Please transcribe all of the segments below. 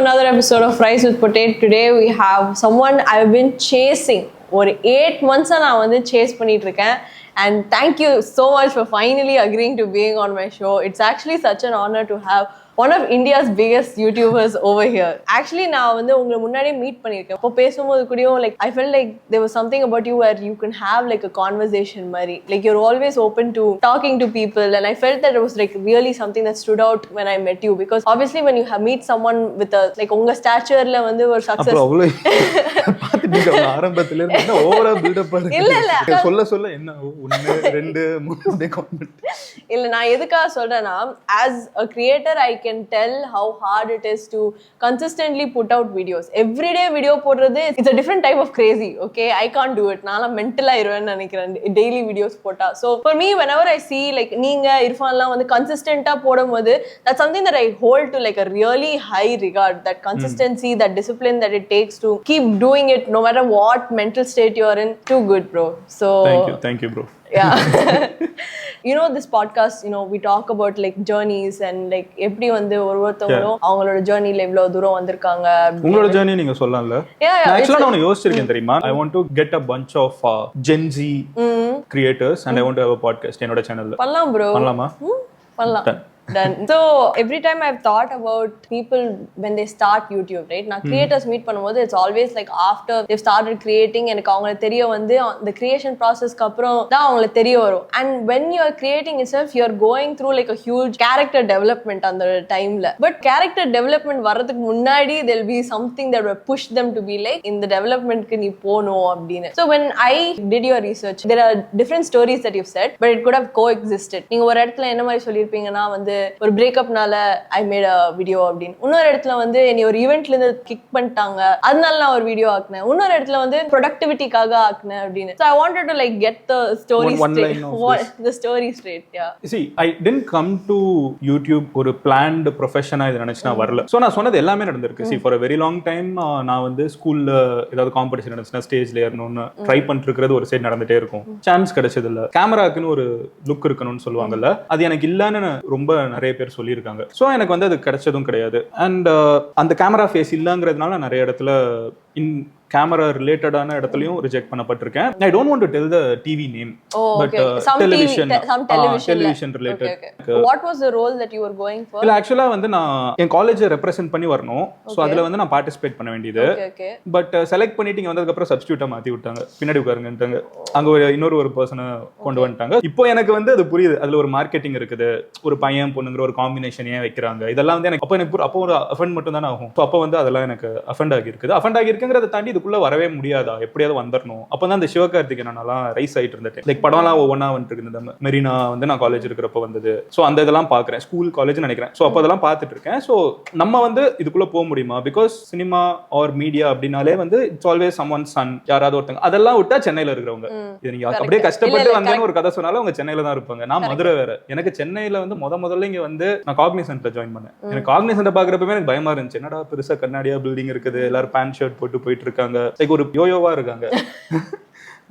another episode of Fries with Potate. Today we have someone I've been chasing. ஒரு 8 months நான் வந்து chase பண்ணிட்டு இருக்கேன். And thank you so much for finally agreeing to being on my show. It's actually such an honor to have one of India's biggest YouTubers over here. Actually, நான் வந்து உங்களை முன்னாடியே meet பண்ணியிருக்கேன். அப்போ பேசும்போது கூடயும் like I felt like there was something about you where you can have like a conversation மாதிரி. Like you're always open to talking to people, and I felt that it was like really something that stood out when I met you, because obviously when you meet someone with a like உங்க ஸ்டாச்சர்ல வந்து ஒரு success பாத்துட்டீங்க ஆரம்பத்துல இருந்து என்ன ஓவரா build up பண்ணுங்க. இல்ல சொல்ல என்ன 1 2 3 அப்படியே கமெண்ட். இல்ல நான் எதுக்காக சொல்றேன்னா, as a creator I can tell how hard it is to consistently put out videos. Everyday video போடுறது it's a different type of crazy. Okay, I can't do it. நான் மென்டல் ஆயிருவேன்னு நினைக்கிறேன் daily videos போட்டா. So for me, whenever I see like நீங்க இர்ஃபான்லாம் வந்து கன்சிஸ்டன்ட்டா போடும்போது, that's something that I hold to like a really high regard. That consistency, that discipline that it takes to keep doing it no matter what mental state you are in. Too good, bro. So thank you bro. Yeah. You know, this podcast, you know, we talk about like journeys and like எப்படி வந்து ஒருத்தவங்களும் அவங்களோட ஜர்னில எவ்வளவு தூரம் வந்திருக்காங்க. உங்களோட journey நீங்க சொல்லலாம்ல? Actually நான் யோசிச்சிருக்கேன் தெரியுமா, I want to get a bunch of Gen Z creators and I want to have a podcast என்னோட சேனல்ல. பண்ணலாம் bro. பண்ணலாமா? பண்ணலாம். Done. So every time I've thought about people when they start YouTube, right? Na creators meet பண்ணும்போது it's always like after they've started creating, எனக்கு அவங்கள தெரிய வந்து the creation process க்கு அப்புறம் தான் அவங்கள தெரிய வரும். And when you are creating itself, you are going through like a huge character development அந்த டைம்ல. But character development வரதுக்கு முன்னாடி there'll be something that will push them to be like இந்த developmentக்கு நீ போணும் அப்படின்னு. So when I did your research, there are different stories that you've said, but it could have coexisted. நீங்க ஒரு இடத்துல என்ன மாதிரி சொல்லிருப்பீங்கன்னா வந்து ஒரு பிரேக்கப்னால ஐ மேட் அ வீடியோ அப்படின்னு, இன்னொரு இடத்துல வந்து என்னை ஒரு ஈவென்ட்ல இருந்து கிக் பண்ணிட்டாங்க அதனால நான் ஒரு வீடியோ ஆக்குனேன், இன்னொரு இடத்துல வந்து ப்ரொடக்டிவிட்டிக்காக ஆக்குனேன் அப்படின்னு. So I wanted to like get the story straight. Yeah. See, I didn't come to YouTube ஒரு planned profession இது நினைச்சு நான் வரல. So நான் சொன்னது எல்லாமே நடந்திருக்கு. See, for a very long time நான் வந்து ஸ்கூல்ல ஏதாவது காம்படிஷன் நடந்துச்சுன்னா ஸ்டேஜ்ல ஏறணும்னு ட்ரை பண்ணிட்டு இருக்கிறது ஒரு சைடு நடந்துட்டே இருக்கும். சான்ஸ் கிடைச்சது இல்ல. கேமராக்குன்னு ஒரு லுக் இருக்கணும்னு சொல்லுவாங்கல்ல, அது எனக்கு இல்லன்னு ரொம்ப நிறைய பேர் சொல்லியிருக்காங்க. ஸோ எனக்கு வந்து அது கிடைச்சதும் கிடையாது. அண்ட் அந்த கேமரா ஃபேஸ் இல்லைங்கிறதுனால நிறைய இடத்துல கேமரா ரிலேட்டடான இடத்துலயும் reject பண்ணப்பட்டிருக்கேன். I don't want to tell the TV name, but television related. What was the role that you were going for? இல்ல ஆக்சுவலா வந்து நான் என் காலேஜை ரெப்ரசென்ட் பண்ணி வரணும். சோ அதுல வந்து நான் பார்ட்டிசிபேட் பண்ண வேண்டியது. பட் செலக்ட் பண்ணிட்டு இங்க வந்ததுக்கு அப்புறம் சப்ஸ்டிட்யூட்டா மாத்தி விட்டாங்க. பின்னாடி உட்காருங்கன்ட்டாங்க. அங்க ஒரு இன்னொரு பர்சனை கொண்டு வந்துட்டாங்க. இப்போ எனக்கு வந்து அது புரியுது, அதுல ஒரு மார்க்கெட்டிங் இருக்குது, ஒரு பையன் பொண்ணுங்கிற ஒரு காம்பினேஷன் ஏன் வைக்கிறாங்க, இதெல்லாம் வந்து எனக்கு அப்போ ஒரு அஃபெண்ட் மட்டும் தானே ஆகும். அப்போ வந்து அதெல்லாம் எனக்கு அஃபெண்ட் ஆகிருக்குங்கிறத தாண்டி இதுக்குள்ள வரவே முடியாதா, எப்படியாவது வந்துடணும். அப்பதான் இந்த சிவகார்த்திகேயனெல்லாம் ரைஸ் ஆயிட்டு இருந்தேன். லைக் படம்லாம் ஒவ்வொன்னா வந்துட்டு இருக்கு. மெரினா வந்து நான் காலேஜ் இருக்கிறப்ப வந்தது. ஸோ அந்த இதெல்லாம் பாக்குறேன், ஸ்கூல் காலேஜ் நினைக்கிறேன். ஸோ அப்போ அதெல்லாம் பார்த்துட்டு இருக்கேன். ஸோ நம்ம வந்து இதுக்குள்ள போக முடியுமா, பிகாஸ் சினிமா ஆர் மீடியா அப்படின்னாலே வந்து it's always someone son, யாராவது ஒருத்தங்க. அதெல்லாம் விட்டா சென்னையில இருக்கிறவங்க, இது நீங்க அப்படியே கஷ்டப்பட்டு வந்தேன்னு ஒரு கதை சொன்னாலும் அவங்க சென்னையில தான் இருப்பாங்க. நான் மதுரை வேற. எனக்கு சென்னையில வந்து முதல்ல இங்க வந்து நான் காக்னிசன்ட்ல ஜாயின் பண்ணேன். எனக்கு காக்னிசன்ட் பாக்குறப்பவே எனக்கு பயமா இருந்துச்சு. என்னடா பெருசா கண்ணாடியா பில்டிங் இருக்குது, எல்லாரும் பேண்ட் ஷர்ட் போட்டு போயிட்டு இருக்காங்க, ஒரு யோயோவா இருக்காங்க.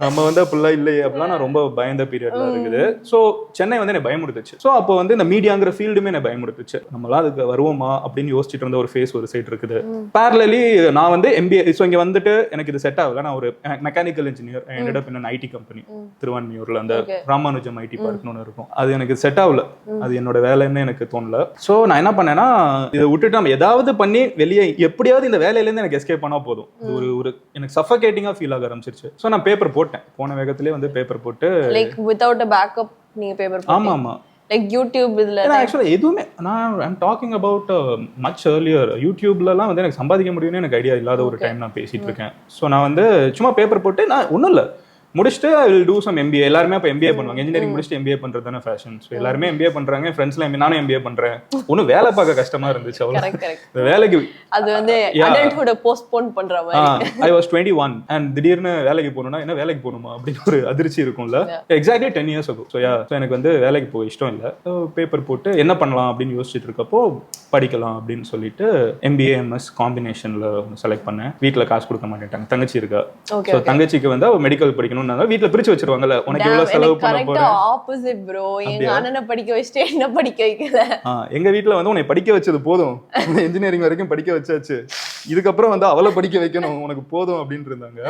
நம்ம வந்து அப்படிலாம் இல்லையே அப்படிலாம் நான் ரொம்ப பயந்த பீரியட்லாம் இருக்குது. ஸோ சென்னை வந்து எனக்கு பயமுடுத்துச்சு. ஸோ அப்போ வந்து இந்த மீடியாங்கிற ஃபீல்டுமே எனக்கு பயமுடுத்துச்சு. நம்மளாம் அதுக்கு வருவோமா அப்படின்னு யோசிச்சுட்டு இருந்த ஒரு ஃபேஸ் ஒரு சைட் இருக்குது. பேரலி நான் வந்து MBA. ஸோ இங்கே வந்துட்டு எனக்கு இது செட் ஆகல. நான் ஒரு மெக்கானிக்கல் இன்ஜினியர். என்னோட பின்ன ஐடி கம்பெனி திருவான்மியூர்ல அந்த ராமானுஜம் ஐடி பார்க்னு ஒன்று இருக்கும். அது எனக்கு செட் ஆகல, அது என்னோட வேலைன்னு எனக்கு தோணல. ஸோ நான் என்ன பண்ணேன்னா, இதை விட்டுட்டு நம்ம ஏதாவது பண்ணி வெளியே எப்படியாவது இந்த வேலையிலேருந்து எனக்கு எஸ்கேப் பண்ணா போதும். ஒரு எனக்கு சஃபகேட்டிங்கா ஃபீல் ஆக ஆரம்பிச்சிருச்சு. ஸோ நான் பேப்பர் போட்டேன். போன வேகத்திலே வந்து பேப்பர் போட்டு லைக் வித்அவுட் a backup நீங்க பேப்பர் போட்டீங்க? ஆமா லைக் யூடியூப் இதுல ஆக்சுவலா எதுவுமே I'm talking about much earlier. யூடியூப்லலாம் வந்து எனக்கு சம்பாதிக்க முடியும்னு எனக்கு ஐடியா இல்லாத ஒரு டைம் நான் பேசிட்டு இருக்கேன். ஸோ நான் வந்து சும்மா பேப்பர் போட்டு நான் ஒன்றும் இல்லை முடிச்சுட்டு I will do some MBA. எல்லாருமே அப்போ MBA பண்ணுவாங்க. இன்ஜினியரிங் முடிச்சுட்டு MBA பண்றது தானே ஃபேஷன். ஸோ எல்லாருமே MBA பண்றாங்க. ஃப்ரெண்ட்ஸ்லாம் நானும் MBA பண்றேன். ஒன்றும் வேலை பார்க்க கஷ்டமா இருந்துச்சு. அவ்வளோ வேலைக்கு அது வந்து அடல்ட்ஹுட் போஸ்ட்போன் பண்ற மாதிரி. I was 21 and திடீர்னு வேலைக்கு போகணும்னா என்ன வேலைக்கு போகணுமா அப்படின்னு ஒரு அதிர்ச்சி இருக்கும்ல. Exactly 10 years ago. ஸோ எனக்கு வந்து வேலைக்கு போக இஷ்டம் இல்லை. ஸோ பேப்பர் போட்டு என்ன பண்ணலாம் அப்படின்னு யோசிச்சுட்டு இருக்கப்போ படிக்கலாம் அப்படின்னு சொல்லிட்டு MBA MS காம்பினேஷன்ல செலக்ட் பண்ணேன். வீட்டில் காசு கொடுக்க மாட்டேன்ட்டாங்க. தங்கச்சி இருக்கா, ஸோ தங்கச்சிக்கு வந்து அவ மெடிக்கல் படிக்கணும்னாங்க. வீட்டில் பிரிச்சு வச்சிருவாங்கல்ல, உனக்கு எவ்வளவு செலவு பண்ண போறேன். ஆப்போசிட் ப்ரோ, எங்க அண்ணனை படிக்க வச்சுட்டு என்ன படிக்க வைக்கல. எங்க வீட்டில் வந்து உன்னை படிக்க வச்சது போதும், இன்ஜினியரிங் வரைக்கும் படிக்க வச்சாச்சு, இதுக்கப்புறம் வந்து அவளை படிக்க வைக்கணும், உனக்கு போதும் அப்படின்னு இருந்தாங்க.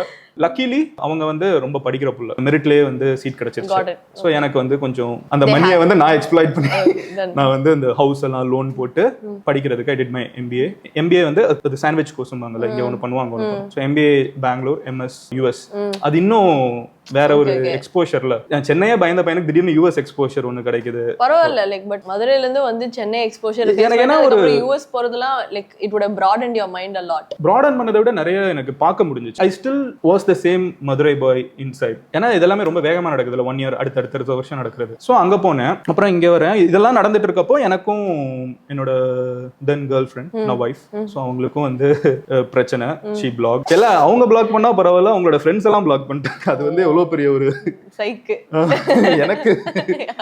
லக்கிலி அவங்க வந்து ரொம்ப படிக்கிற புள்ள, மெரிட்லயே வந்து சீட் கிடைச்சிருச்சு. ஸோ எனக்கு வந்து கொஞ்சம் அந்த மணியை வந்து நான் எக்ஸ்ப்ளாய்ட் பண்ணி நான் வந்து இந்த ஹவுஸ் எல்லாம் லோன் போட்டு படிக்கிறதுக்கு ஐ டிட் மை MBA வந்து அது சாண்ட்விச் கோர்ஸ்ம்பாங்கல்ல, இங்க ஒன்று பண்ணுவாங்க. So MBA Bengaluru, MS US. அது இன்னும் வேற ஒரு எக்ஸ்போஷர்ல. சென்னையே பயந்த பையனுக்கு திடீர்னு US எக்ஸ்போஷர் ஒன்னு கிடைக்குது. பரவாயில்ல, லைக் பட் மதுரையில இருந்து வந்து சென்னை எக்ஸ்போஷர் எனக்கு ஒரு US போறதுலாம் like it would have broadened your mind a lot. broaden பண்ணதை விட நிறைய எனக்கு பார்க்க முடிஞ்சுச்சு. I still was the same Madurai bye inside. ஏன்னா இதெல்லாமே ரொம்ப வேகமா நடக்குதுல, 1 year அடுத்த வருஷம் நடக்கிறது. ஸோ அங்க போனேன், அப்புறம் இங்க வரேன். இதெல்லாம் நடந்துட்டு இருக்கப்போ எனக்கும் என்னோட தென் கேர்ள் ஃப்ரெண்ட், நான் வைஃப், ஸோ அவங்களுக்கும் வந்து பிரச்சனை. ஷீ பிளாக் எல்லாம், அவங்க பிளாக் பண்ணா பரவாயில்ல, அவங்களோட ஃப்ரெண்ட்ஸ் எல்லாம் பிளாக் பண்ணிட்டாங்க. அது வந்து எவ்வளவு பெரிய ஒரு சைக்கு எனக்கு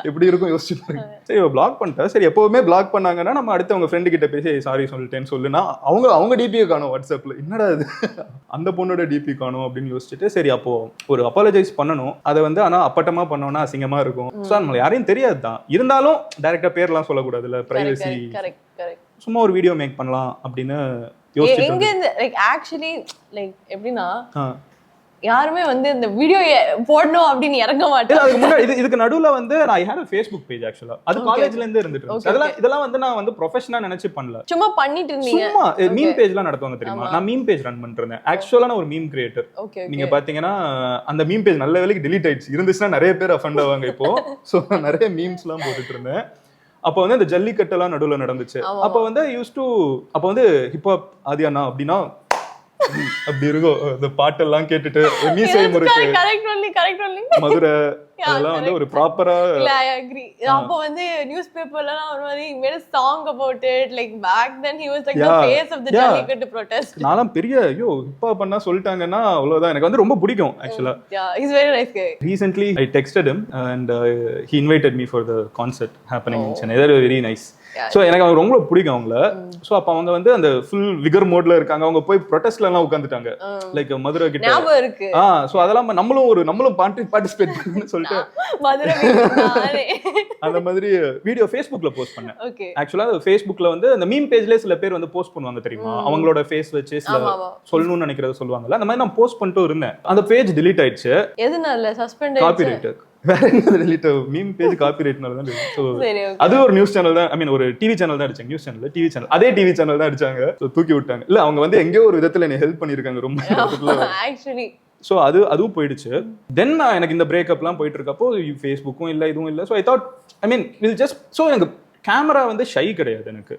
எப்படி இருக்கும் யோசிச்சு பாருங்க. சரி பிளாக் பண்ணிட்டா, சரி எப்பவுமே பிளாக் பண்ணாங்கன்னா நம்ம அடுத்து அவங்க ஃப்ரெண்டு கிட்ட பேசி சாரி சொல்லிட்டேன்னு சொல்லுனா அவங்க டிபியை காணும் வாட்ஸ்அப்ல, என்னடா இது அந்த பொண்ணோட டிபி காணும் அப்படின்னு யோசிச்சுட்டு, சரி அப்போ ஒரு அப்பாலஜைஸ் பண்ணணும். அதை வந்து ஆனா அப்பட்டமா பண்ணோம்னா அசிங்கமா இருக்கும். ஸோ நம்மள யாரையும் தெரியாது தான், இருந்தாலும் டைரக்டா பேர்லாம் சொல்லக்கூடாதுல்ல, பிரைவசி. சும்மா ஒரு வீடியோ மேக் பண்ணலாம் அப்படின்னு யோசிச்சு. எங்க லைக் ஆக்சுவலி லைக் எப்படின்னா யாருமே வந்து இந்த வீடியோ போடணும் அப்படின்னு இறங்க மாட்டேன். அதுக்கு முன்னாடி இதுக்கு நடுவுல வந்து நான் ஐ had a Facebook page actually. அது காலேஜ்ல இருந்து இருந்துட்டு இருந்துச்சு. இதெல்லாம் வந்து நான் வந்து ப்ரொஃபஷனலா நினைச்சு பண்ணல, சும்மா பண்ணிட்டு இருந்தீங்க. சும்மா மீம் பேஜ்லாம் நடத்துவாங்க தெரியுமா, நான் மீம் பேஜ் ரன் பண்ணிட்டு இருந்தேன். ஆக்சுவலா நான் ஒரு மீம் கிரியேட்டர். நீங்க பாத்தீங்கன்னா அந்த மீம் பேஜ் நல்ல வேலைக்கு delete ஆயிடுச்சு. இருந்துச்சுன்னா நிறைய பேர் அஃபண்ட் ஆவாங்க இப்போ. சோ நிறைய மீம்ஸ்லாம் போட்டுட்டு இருந்தேன். அப்போ வந்து இந்த ஜல்லிக்கட்டு எல்லாம் நடுவுல நடந்துச்சு. அப்போ வந்து அப்போ வந்து ஹிப்ஹாப் ஆதியானா அப்படின்னா அப்படி இருக்கும். இந்த பாட்டெல்லாம் கேட்டுட்டு மீசை முறுக்கு, மதுரை, அதெல்லாம் வந்து ஒரு ப்ராப்பரா. அப்போ வந்து நியூஸ் பேப்பர்லாம் ஒரு மாதிரி made a song about it, like back then he was like the face of the Jallikattu protest. நாலாம் பெரிய ஐயோ இப்ப பண்ணா சொல்லிட்டாங்கன்னா அவ்வளவுதான். எனக்கு வந்து ரொம்ப பிடிக்கும் ஆக்சுவலா. He's very nice guy. Recently I texted him and he invited me for the concert happening in Chennai. They're very nice. So எனக்கு அவங்க ரொம்ப பிடிக்கும் அவங்கள. ஸோ அப்போ அவங்க வந்து அந்த ஃபுல் விகர் மோட்ல இருக்காங்க. அவங்க போய் ப்ரொடெஸ்ட்ல எல்லாம் உட்காந்துட்டாங்க, லைக் மதுரை கிட்ட. ஸோ அதெல்லாம் நம்மளும் பார்ட்டிசிபேட் பண்ணணும்னு சொல்லிட்டு அந்த மாதிரி வீடியோ Facebookல போஸ்ட் பண்ணேன். ஆக்சுவலா Facebookல வந்து அந்த மீம் பேஜ்ல சில பேர் வந்து போஸ்ட் பண்ணுவாங்க தெரியுமா, அவங்களோட ஃபேஸ் வச்சு சில சொல்லணும்னு நினைக்கிறத சொல்லுவாங்கல்ல, அந்த மாதிரி நான் போஸ்ட் பண்ணிட்டு இருந்தேன். அந்த பேஜ் delete ஆயிடுச்சு. எதனால? சஸ்பெண்ட் ஆயிடுச்சு. காப்பிரைட். வேற என்ன delete? மீம் பேஜ் காப்பிரைட்னால தான். சோ அது ஒரு நியூஸ் சேனல் தான், ஐ மீன் ஒரு டிவி சேனல் தான் அடிச்சாங்க. நியூஸ் சேனல், டிவி சேனல், அதே டிவி சேனல் தான் அடிச்சாங்க. சோ தூக்கி விட்டாங்க. இல்ல அவங்க வந்து எங்கேயோ ஒரு விதத்துல என்ன ஹெல்ப் பண்ணிருக்காங்க ரொம்ப ஆக்சுவலி. ஸோ அதுவும் போயிடுச்சு. தென் எனக்கு இந்த பிரேக்கப்லாம் போயிட்டு இருக்கப்போ ஃபேஸ்புக்கும் இல்லை, இதுவும் இல்லை. So I thought I mean will just. So எனக்கு கேமரா வந்து ஷை கிடையாது எனக்கு.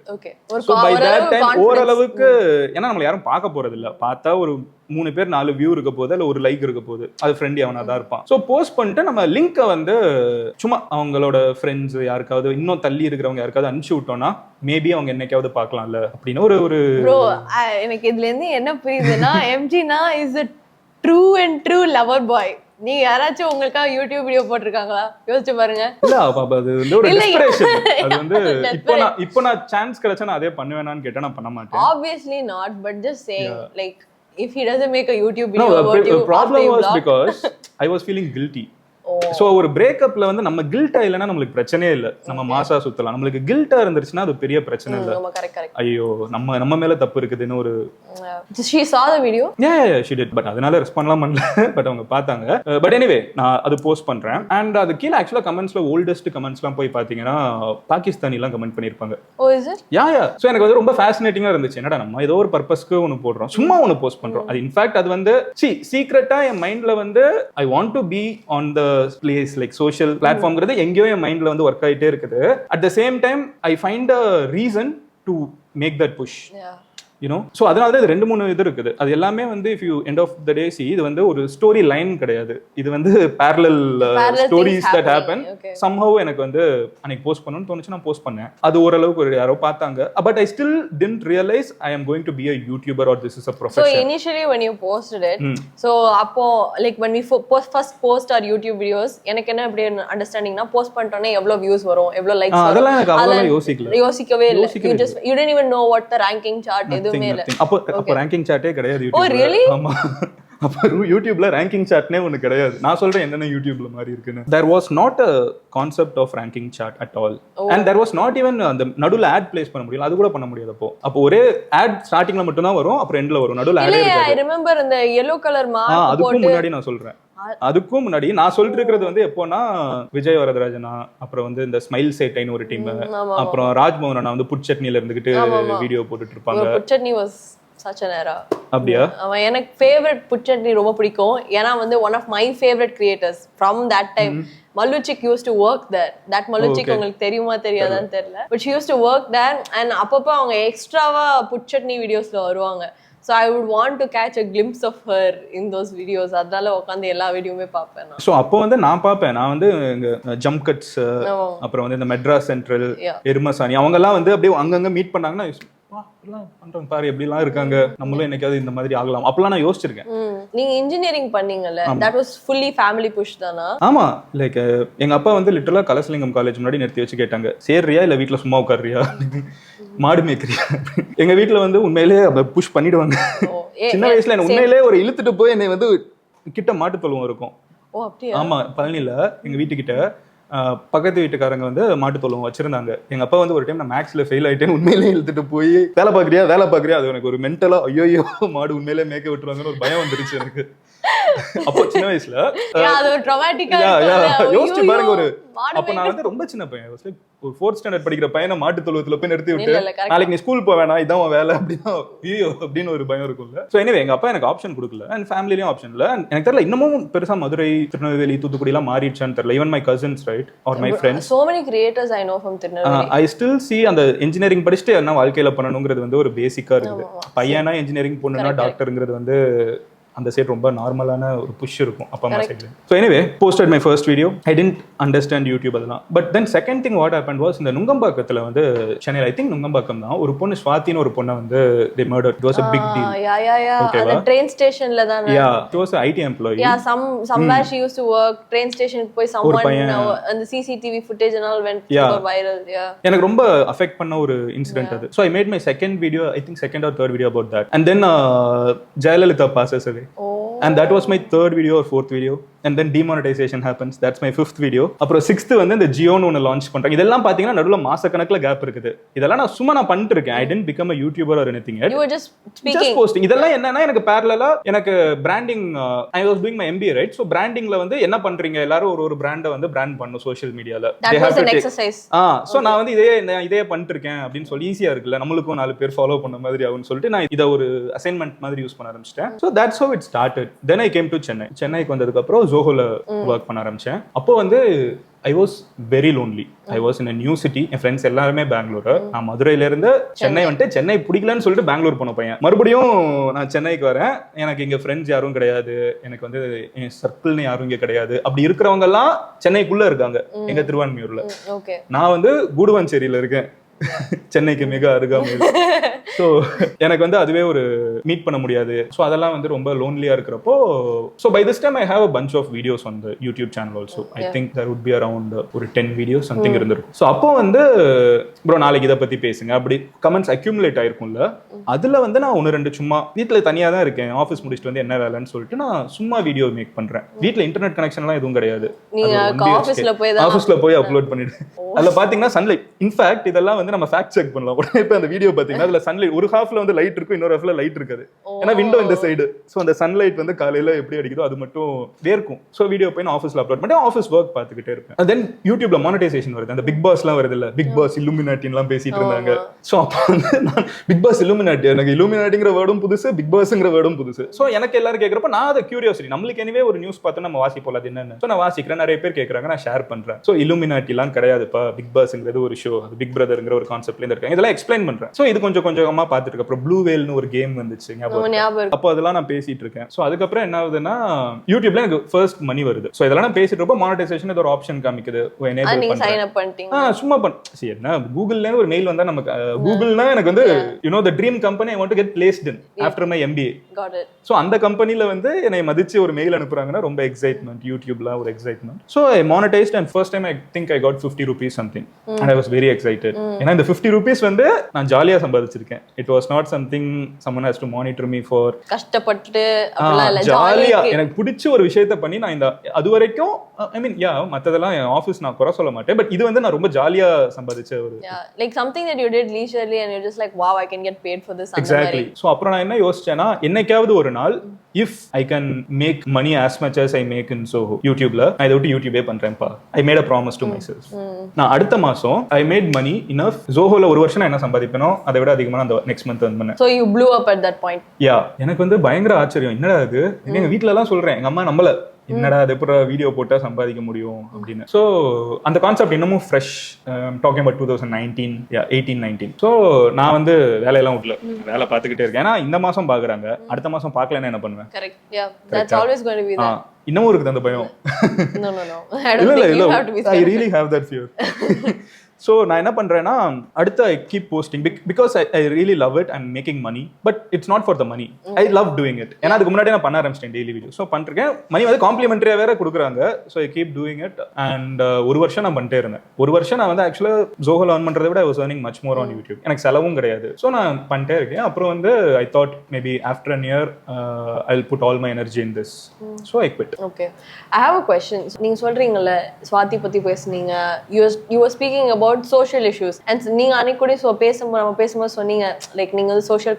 ஸோ பை தட் டைம் ஓரளவுக்கு, ஏன்னா நம்மள யாரும் பார்க்க போறது இல்லை. பார்த்தா ஒரு 3 பேர் 4 வியூ இருக்க போது, இல்லை ஒரு லைக் இருக்க போது, அது ஃப்ரெண்ட் அவனா தான் இருப்பான். ஸோ போஸ்ட் பண்ணிட்டு நம்ம லிங்கை வந்து சும்மா அவங்களோட ஃப்ரெண்ட்ஸ் யாருக்காவது இன்னும் தள்ளி இருக்கிறவங்க யாருக்காவது அனுப்பிச்சு விட்டோம்னா மேபி அவங்க என்னைக்காவது பார்க்கலாம்ல அப்படின்னு ஒரு எனக்கு இதுல இருந்து என்ன புரியுதுன்னா, எம்ஜினா is a true and true lover boy. நீங்க யாராச்சும் உங்களுக்காக யூடியூப் வீடியோ போட்டிருக்காங்களா? யோசிச்சு பாருங்க. இல்ல அது வந்து ஒரு டெஸ்பரேஷன். அது வந்து இப்போ நான் சான்ஸ் கிடைச்சா நான் அதே பண்ணுவேனான்னு கேட்டா நான் பண்ண மாட்டேன். Obviously not, but just saying like if he doesn't make a YouTube video about you, the problem was because I was feeling guilty. So ஒரு பிரேக்கப்ல வந்து நம்ம கில்ட்டா இல்லைன்னா நம்மளுக்கு பிரச்சனையே இல்லை, நம்ம மாசா சுத்தலாம். நம்மளுக்கு கில்ட்டா இருந்துருச்சுன்னா அது பெரிய பிரச்சனை இல்லை. ஐயோ நம்ம மேல தப்பு இருக்குதுன்னு ஒரு. she saw the video? yeah she did, but அதனால ரெஸ்பாண்ட்லாம் பண்ணல. பட் அவங்க பார்த்தாங்க. பட் எனிவே நான் அது போஸ்ட் பண்றேன். அண்ட் அது கீழே ஆக்சுவலா கமெண்ட்ஸ்ல ஓல்டஸ்ட் கமெண்ட்ஸ்லாம் போய் பாத்தீங்கன்னா பாகிஸ்தானிலாம் கமெண்ட் பண்ணிருப்பாங்க. ஓ இஸ் இட்? யா சோ எனக்கு வந்து ரொம்ப ஃபேசினேட்டிங்கா இருந்துச்சு. என்னடா நம்ம ஏதோ ஒரு பர்பஸ்க்கு ஒன்னு போடுறோம், சும்மா ஒன்னு போஸ்ட் பண்றோம். அது இன்ஃபேக்ட் அது வந்து சீக்ரெட்டா என் மைண்ட்ல வந்து I want to be on the place like social platformங்கிறது எங்கேயோ என் மைண்ட்ல வந்து ஒர்க் ஆயிட்டே இருக்குது. At the same time I find a reason to make that push. So அதனால தான் இது 2-3 இது இருக்குது. அது எல்லாமே வந்து if you end of the day see இது வந்து ஒரு ஸ்டோரி லைன் கிடையாது, இது வந்து parallel stories that happen. Somehow எனக்கு வந்து அன்னைக்கு போஸ்ட் பண்ணணும்னு தோணுச்சு, நான் போஸ்ட் பண்ணேன். அது ஓரளவுக்கு ஒரு யாரோ பார்த்தாங்க. But I still didn't realize I am going to be a YouTuber or this is a profession. So initially when you posted it, so அப்போ like when we first post our YouTube videos, எனக்கு என்ன அப்படி அண்டர்ஸ்டாண்டிங்னா post பண்ணிட்டோனே எவ்வளவு views வரும், எவ்வளவு likes வரும், அதெல்லாம் எனக்கு அவ்வளவு யோசிக்கவே இல்ல. You didn't even know what the ranking chart எதுவுமே இல்ல. அப்போ ரேங்கிங் சார்ட்டே கிடையாது YouTube. Oh really? ஆமா, அப்ப யூடியூப்ல ரேங்கிங் சார்ட்னே ஒண்ணு கிடையாது. நான் சொல்றேன் என்னென்ன யூடியூப்ல மாதிரி இருக்குன்னு. There was not a concept of ranking chart at all. And there was not even அந்த நடுவுல ஆட் பிளேஸ் பண்ண முடியல, அது கூட பண்ண முடியாது. அப்போ ஒரே ஆட் ஸ்டார்டிங்ல மட்டும் தான் வரும், அப்புறம் எண்ட்ல வரும், நடுவுல ஆட் இருக்காது. I remember இந்த yellow color mark போட்டு அதுக்கு முன்னாடி நான் சொல்றேன், அதுக்கும் முன்னாடி நான் சொல்லிட்டு இருக்கிறது வந்து எப்போனா விஜய் வரதராஜனா, அப்புறம் வந்து இந்த ஸ்மைல் சேட்டைன்னு ஒரு டீம், அப்புறம் ராஜ்மோகன் அண்ணா வந்து புட்சட்னில இருந்துகிட்டு வீடியோ போட்டுட்டு இருப்பாங்க. புட்சட்னி was such an era. அப்படியா? எனக்கு ஃபேவரட் புட்சட்னி ரொம்ப பிடிக்கும். ஏன்னா வந்து one of my favorite creators from that time, Malluchik used to work there. That Malluchik உங்களுக்கு தெரியுமா தெரியாதான்னு தெரியல, but she used to work there and அப்பப்போ அவங்க எக்ஸ்ட்ராவா புட்சட்னி வீடியோஸ்ல வருவாங்க. So I would want to catch a glimpse of her in those videos. அதனால உட்காந்து எல்லா வீடியோமே பார்ப்பேன் நான். ஸோ அப்போ வந்து நான் பார்ப்பேன், நான் வந்து ஜம்ப் கட்ஸ், அப்புறம் வந்து இந்த மெட்ராஸ் சென்ட்ரல், எருமசாணி, அவங்க எல்லாம் வந்து அப்படியே அங்கங்க மீட் பண்ணாங்கன்னா பண்றாங்க பாரு எப்படிலாம் இருக்காங்க, நம்மளும் என்னைக்காவது இந்த மாதிரி ஆகலாம் அப்பெல்லாம் நான் யோசிச்சிருக்கேன். நீங்க engineering பண்ணீங்கல்ல, that was fully family push தானா? ஆமா, லைக் எங்க அப்பா வந்து லிட்டரலா கலசலிங்கம் காலேஜ் முன்னாடி நிறுத்தி வச்சு கேட்டாங்க, சேர்றியா இல்ல வீட்டுல சும்மா உட்காரியா, மாடு மேய்க்கிறியா. எங்க வீட்டுல வந்து உண்மையிலே புஷ் பண்ணிடுவாங்க. சின்ன வயசுல என்ன உண்மையிலே ஒரு இழுத்துட்டு போய் என்னை வந்து கிட்ட மாட்டு தொழுவம் இருக்கும். ஆமா, பழனியில எங்க வீட்டுக்கிட்ட பக்கத்து வீட்டுக்காரங்க வந்து மாட்டு தொழுவம் வச்சிருந்தாங்க. எங்க அப்பா வந்து ஒரு டைம் நான் மேக்ஸ்ல ஃபெயில் ஆயிட்டேன்னு உண்மையிலே இழுத்துட்டு போய் வேலை பாக்குறியா, அது எனக்கு ஒரு மென்டலா ஐயோ மாடு உண்மையிலே மேய்க்க விட்டுருவாங்கன்னு ஒரு பயம் வந்துருச்சு எனக்கு. அப்போ சின்ன வயசுல யோசிச்சு பாருங்க, ஒரு அப்ப நான் வந்து ரொம்ப சின்ன பையன், ஒரு 4th ஸ்டாண்டர்ட் படிக்கிற பையனை மாட்டு தொழுவத்துல போய் நிறுத்தி விட்டு நாளைக்கு நீ ஸ்கூல் போக வேணாம், இதான் வேலை அப்படின்னா ஐயோ அப்படின்னு ஒரு பயம் இருக்கும்ல. சோ எனிவே எங்க அப்பா எனக்கு ஆப்ஷன் கொடுக்கல, அண்ட் ஃபேமிலிலயும் ஆப்ஷன் இல்ல. எனக்கு தெரியல இன்னமும் பெருசா மதுரை, திருநெல்வேலி, தூத்துக்குடி எல்லாம் மாறிடுச்சான்னு தெரியல. Even my cousins right or my friends, so many creators I know from Tirunelveli. I still see அந்த இன்ஜினியரிங் படிச்சுட்டு என்ன வாழ்க்கையில பண்ணணுங்கிறது வந்து ஒரு பேசிக்கா இருக்குது. பையனா இன்ஜினியரிங் பொண்ணுனா டாக்டர்ங்கிறது வந்து அந்த சைடு ரொம்ப நார்மலான ஒரு புஷ் இருக்கும் அப்பா அம்மா side. So anyway posted my first video. I didn't understand YouTube அதெல்லாம். But then second thing what happen was, இந்த நுங்கம்பாக்கத்தில் வந்து சென்னையில், ஐ திங்க் நுங்கம்பாக்கம் தான், ஒரு பொண்ணு ஸ்வாதின்னு ஒரு பொண்ணை வந்து they murdered. It was a big deal. அந்த ட்ரெயின் ஸ்டேஷன்ல தான். She was an IT employee. Somewhere she used to work. Train ஸ்டேஷனுக்கு போய் someone அந்த CCTV footage and all went super viral. எனக்கு ரொம்ப அஃபெக்ட் பண்ண ஒரு இன்சிடென்ட் அது. So I made my second video, I think second or third video about that. And then Jayalalitha passes away. And that was my third video or fourth video. And then demonetization happens. That's my 5th video. அப்புறம் 6th வந்து இந்த ஜியோன்னு ஒன்று launch பண்றாங்க. இதெல்லாம் பாத்தீங்கன்னா நடுவுல மாசக்கணக்குல gap இருக்குது. இதெல்லாம் நான் சும்மா பண்ணிட்டு இருக்கேன். I didn't become a YouTuber or anything yet. You were just speaking. Just posting. இதெல்லாம் என்னன்னா எனக்கு parallel-ஆ எனக்கு branding, I was doing my MBA right. So brandingல வந்து என்ன பண்றீங்க, எல்லாரும் ஒரு பிராண்டை வந்து பிராண்ட் பண்ணணும் சோஷியல் மீடியால. That was an exercise. So நான் வந்து இதே பண்ணிட்டு இருக்கேன் அப்படின்னு சொல்லி ஈஸியா இருக்குல்ல, நம்மளுக்கும் 4 பேர் ஃபாலோ பண்ண மாதிரி ஆகும்னு சொல்லிட்டு நான் இதை ஒரு அசைன்மெண்ட் மாதிரி யூஸ் பண்ண ஆரம்பிச்சிட்டேன். So that's how it started. Then I came to Chennai. சென்னைக்கு வந்ததுக்கு அப்புறம் ஜோஹோல ஒர்க் பண்ண ஆரம்பிச்சேன். அப்போ வந்து I was very lonely. I was in a new city. N friends எல்லாருமே பெங்களூர். நான் மதுரையில இருந்து சென்னை வந்துட்டு, சென்னை பிடிக்கலன்னு சொல்லிட்டு பெங்களூர் போன பையன். மறுபடியும் நான் சென்னைக்கு வரேன். எனக்கு இங்க ஃப்ரெண்ட்ஸ் யாரும் கிடையாது, எனக்கு வந்து என் சர்க்கிள்னு யாரும் இங்க கிடையாது. அப்படி இருக்கிறவங்க எல்லாம் சென்னைக்குள்ள இருக்காங்க, எங்க திருவான்மியூர்ல. நான் வந்து கூடுவாஞ்சேரியில இருக்கேன், சென்னைக்கு மிக அருகாமையில். ஸோ எனக்கு வந்து அதுவே ஒரு மீட் பண்ண முடியாது. ஸோ அதெல்லாம் வந்து ரொம்ப லோன்லியா இருக்கிறப்போ, so by this time I have a bunch of videos on the YouTube channel also. I think there would be around ஒரு 10 வீடியோஸ் சம்திங் இருந்திருக்கும். ஸோ அப்போ வந்து ப்ரோ நாளைக்கு இதை பத்தி பேசுங்க அப்படி கமெண்ட்ஸ் அக்யூமுலேட் ஆயிருக்கும்ல, அதுல வந்து நான் 1-2 சும்மா வீட்டுல தனியா தான் இருக்கேன், ஆஃபீஸ் முடிச்சுட்டு வந்து என்ன வேலைன்னு சொல்லிட்டு நான் சும்மா வீடியோ மேக் பண்றேன். வீட்டுல இன்டர்நெட் கனெக்ஷன் எல்லாம் எதுவும் கிடையாது, ஆஃபீஸ்ல போய் அப்லோட் பண்ணிடுறேன். அதுல பாத்தீங்கன்னா சன்லைட், இன்ஃபேக்ட் இதெல்லாம் வந்து நம்ம ஃபேக்ட் செக் பண்ணலாம். உடனே இப்ப அந்த வீடியோ பாத்தீங்கன்னா அதுல சன்லைட் ஒரு ஹாஃப்ல வந்து லைட் இருக்கும், இன்னொரு ஹாஃப்ல லைட் இருக்காது. ஏன்னா விண்டோ இந்த சைடு. சோ அந்த சன்லைட் வந்து காலையில எப்படி அடிக்குதோ அது மட்டும் வேர்க்கும். சோ வீடியோ போய் நான் ஆஃபீஸ்ல அப்லோட் பண்ணி ஆஃபீஸ் ஒர்க் பார்த்துக்கிட்டே இருப்பேன். தென் யூடியூப்ல மானிட்டைசேஷன் வருது, அந்த பிக் பாஸ் எல்லாம் வருது இல்ல, பிக் பாஸ் இல்லுமினாட்டி எல்லாம் பேசிட்டு இருந்தாங்க. சோ அப்ப வந்து நான் பிக் பாஸ் இல்லுமினாட்டி, எனக்கு இல்லுமினாட்டிங்கிற வேர்டும் புதுசு, பிக் பாஸ்ங்கிற வேர்டும் புதுசு. சோ எனக்கு எல்லாரும் கேட்கறப்ப நான் அதை கியூரியாசிட்டி, நம்மளுக்கு எனிவே ஒரு நியூஸ் பார்த்து நம்ம வாசிப்போம் அது என்னன்னு. சோ நான் வாசிக்கிறேன், நிறைய பேர் கேட்கறாங்க, நான் ஷேர் பண்றேன். சோ இல்லுமினாட்டி எல்லாம் கிடையாதுப்பா, பிக் பாஸ்ங்கிறது ஒரு ஷோ, அது பிக் பிரதர்ங்கிற ஒரு கான்செப்ட்ல இருந்து இருக்காங்க. இதெல்லாம் எக்ஸ்பிளைன் பண்றேன். சோ இது கொஞ்சம் கொஞ்சமா பார்த்துட்டு அப்புறம் ப்ளூ வேல்னு ஒரு கேம் வந்துச்சு ஞாபகம். அப்போ அதெல்லாம் நான் பேசிட்டு இருக்கேன். சோ அதுக்கப்புறம் என்ன ஆகுதுன்னா யூடியூப்ல எனக்கு ஃபர்ஸ்ட் மணி வருது. சோ இதெல்லாம் நான் பேசிட்டு இருப்போ மானிட்டைசேஷன் ஒரு ஆப்ஷன் காமிக்குது. நீங்க சைன் அப் பண்ணிட்டீங்க. சும்மா சரி என்ன கூகுள்ல ஒரு மெயில் வந்தா நமக்கு கூகுள்னா எனக்கு வந்து you know the dream company I want to get placed in after my MBA. Got it. So அந்த கம்பெனில வந்து என்னை மதிச்சு ஒரு மெயில் அனுப்புறாங்கன்னா ரொம்ப எக்ஸைட்மென்ட். யூடியூப்ல ஒரு excitement. So I monetized and first time I think I got 50 rupees something and I was very excited. ஏன்னா இந்த 50 rupees வந்து நான் ஜாலியா சம்பாதிச்சிருக்கேன். It was not something someone has to monitor me for. கஷ்டப்பட்டு அப்பலாம் இல்ல, ஜாலியா எனக்கு பிடிச்ச ஒரு விஷயத்தை பண்ணி நான் இந்த அது வரைக்கும் I mean மத்ததெல்லாம் ஆபீஸ் நான் குறை சொல்ல மாட்டேன். பட் இது வந்து நான் ரொம்ப ஜாலியா சம்பாதிச்ச ஒரு like something that you did leisurely and you're just like wow I can get paid for this. Exactly. So அப்புறம் நான் என்ன யோசிச்சேன்னா என்னைக்காவது ஒரு நாள் if I can make money as much as I make in Soho YouTubeல நான் இதை விட்டு யூடியூபே பண்றேன்ப்பா. I made a promise to myself. நான் அடுத்த மாசம் I made money enough Zohoல ஒரு வருஷம் நான் என்ன சம்பாதிப்பேனோ அதை விட அதிகமா அந்த நெக்ஸ்ட் மந்த் வந்து பண்ணேன். So you blew up at that point. Yeah. எனக்கு வந்து பயங்கர ஆச்சரியம். என்னடா இது எங்க வீட்ல எல்லாம் சொல்றேன், எங்க அம்மா நம்பல என்னடா அது எப்போ வீடியோ போட்டா சம்பாதிக்க முடியும் அப்படின்னு. ஸோ அந்த கான்செப்ட் இன்னமும் ஃப்ரெஷ். Talking about 2019 18-19. ஸோ நான் வந்து வேலையெல்லாம் விடல, வேலை பார்த்துக்கிட்டே இருக்கேன். ஏன்னா இந்த மாசம் பாக்குறாங்க, அடுத்த மாசம் பார்க்கலன்னா என்ன பண்ணுவேன். Correct. Yeah, that's always going to be there. இன்னமும் இருக்குது அந்த பயம். No I don't think you have to be scared. I really have that fear. So நான் என்ன பண்றேன்னா அடுத்து I keep posting because I really love it and making money. But it's not for the money. I love doing it. ஏன்னா அதுக்கு முன்னாடி நான் பண்ண ஆரம்பிச்சிட்டேன் டெய்லி வீடியோ. ஸோ பண்ணிருக்கேன். மணி வந்து காம்ப்ளிமெண்டரியா வேற கொடுக்குறாங்க. So I keep doing it. And ஒரு வருஷம் நான் பண்ணிட்டே இருந்தேன். ஒரு வருஷம் நான் வந்து ஆக்சுவலா ஜோஹோல earn பண்றதை விட I was earning much more on YouTube. எனக்கு செலவும் கிடையாது. ஸோ நான் பண்ணிட்டே இருக்கேன். அப்புறம் வந்து I thought maybe after an year I will put all my energy in this. So I quit. Okay, I have a question. நீங்க சொல்றீங்கல்ல ஸ்வாதி பத்தி பேசுனீங்க, you were speaking about social issues. And நீங்க அன்னைக்கு கூட நம்ம பேசும்போது சொன்னீங்க லைக் நீங்க வந்து சோஷியல்